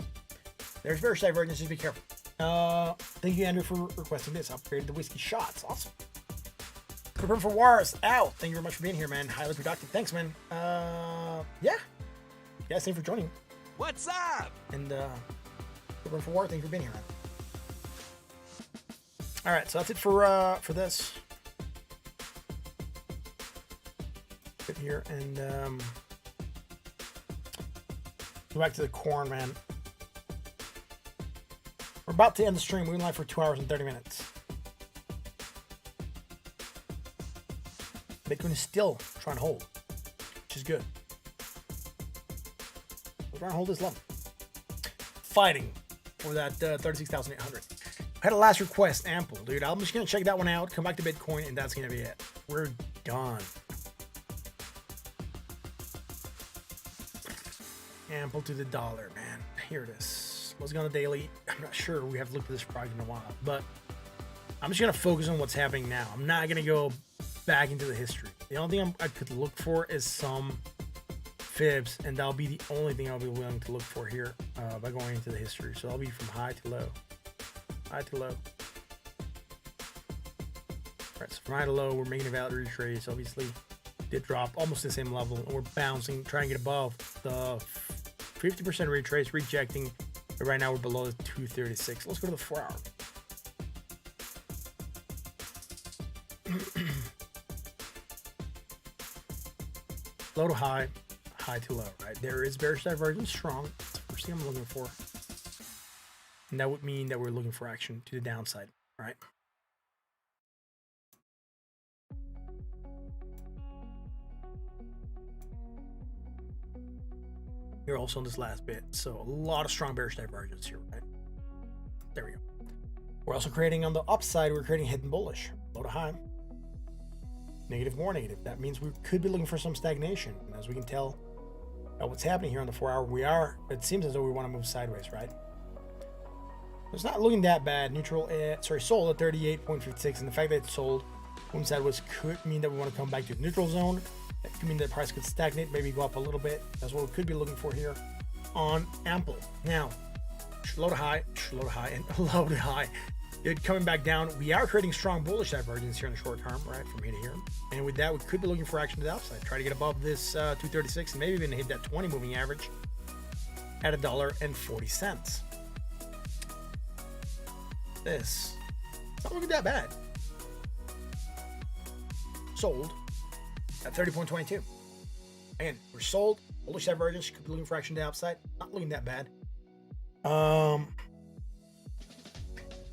There's bearish divergence, just be careful. Thank you, Andrew, for requesting this. Upgraded the whiskey shots. Awesome. Prepare for wars out. Thank you very much for being here, man. Highly productive. Thanks, man. Yeah. Thanks for joining. What's up? And prepare for war. Thank you for being here, man. All right, so that's it for this. Sit here and go back to the corn, man. We're about to end the stream. We've been live for 2 hours and 30 minutes. Bitcoin is still trying to hold, which is good. We're trying to hold this level. Fighting for that 36,800. I had a last request, Ample, dude. I'm just going to check that one out, come back to Bitcoin, and that's going to be it. We're done. Ample to the dollar, man. Here it is. Let's go on the daily. I'm not sure. We have looked at this project in a while, but I'm just going to focus on what's happening now. I'm not going to go back into the history. The only thing I could look for is some fibs, and that'll be the only thing I'll be willing to look for here by going into the history. So I'll be from high to low. High to low. Alright, so from high to low, we're making a valid retrace. Obviously, did drop almost the same level, and we're bouncing, trying to get above the 50% retrace, rejecting. But right now, we're below the 236. Let's go to the 4 hour. Low to high, high to low, right? There is bearish divergence strong. That's the first thing I'm looking for. And that would mean that we're looking for action to the downside, right? You're also on this last bit. So a lot of strong bearish divergence here, right? There we go. We're also creating on the upside, we're creating hidden bullish. Low to high. Negative, more negative. That means we could be looking for some stagnation. And as we can tell, what's happening here on the 4 hour, it seems as though we want to move sideways, right? It's not looking that bad. Neutral, sold at 38.56, and the fact that it's sold, moving sideways could mean that we want to come back to the neutral zone. That could mean that the price could stagnate, maybe go up a little bit. That's what we could be looking for here on Ample. Now, low to high, and low to high. It coming back down. We are creating strong bullish divergence here in the short term, right, from here to here. And with that, we could be looking for action to the upside. Try to get above this 236 and maybe even hit that 20 moving average at $1.40. This, it's not looking that bad. Sold at 30.22. Again, we're sold. Bullish divergence, could be looking for action to the upside. Not looking that bad.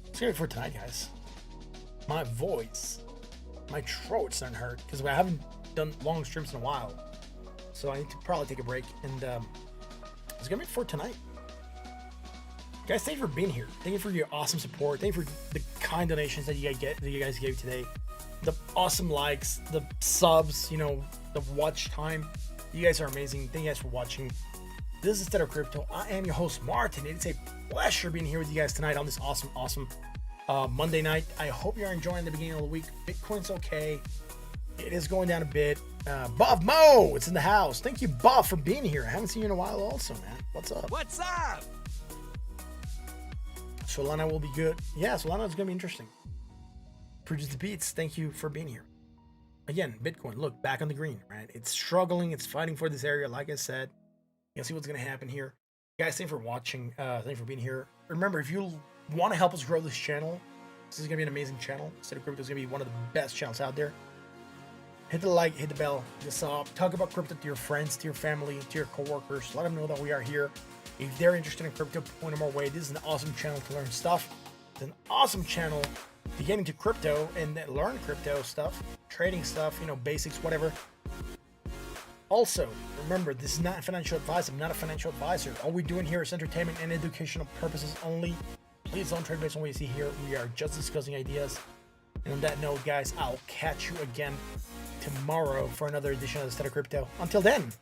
It's good for tonight, guys. My voice, my throat's starting to hurt because I haven't done long streams in a while. So I need to probably take a break. And it's gonna be for tonight. Guys, thank you for being here. Thank you for your awesome support. Thank you for the kind donations that you guys gave today. The awesome likes, the subs, you know, the watch time. You guys are amazing. Thank you guys for watching. This is Instead of Crypto. I am your host, Martin. It's a pleasure being here with you guys tonight on this awesome Monday night. I hope you're enjoying the beginning of the week. Bitcoin's okay. It is going down a bit. Buff Mo, it's in the house. Thank you, Buff, for being here. I haven't seen you in a while also, man. What's up? What's up? Solana will be good. Yeah, Solana is going to be interesting. Produce the Beats, thank you for being here. Again, Bitcoin, look, back on the green, right? It's struggling. It's fighting for this area, like I said. You'll see what's going to happen here. Guys, thank you for watching. Thank you for being here. Remember, if you want to help us grow this channel, this is going to be an amazing channel. Instead of Crypto is going to be one of the best channels out there. Hit the like, hit the bell, hit the sub. Talk about crypto to your friends, to your family, to your coworkers. Let them know that we are here. If they're interested in crypto, point them our way. This is an awesome channel to learn stuff. It's an awesome channel to get into crypto and learn crypto stuff, trading stuff, you know, basics, whatever. Also, remember, this is not financial advice. I'm not a financial advisor. All we're doing here is entertainment and educational purposes only. Please don't trade based on what you see here. We are just discussing ideas. And on that note, guys, I'll catch you again tomorrow for another edition of Instead of Crypto. Until then,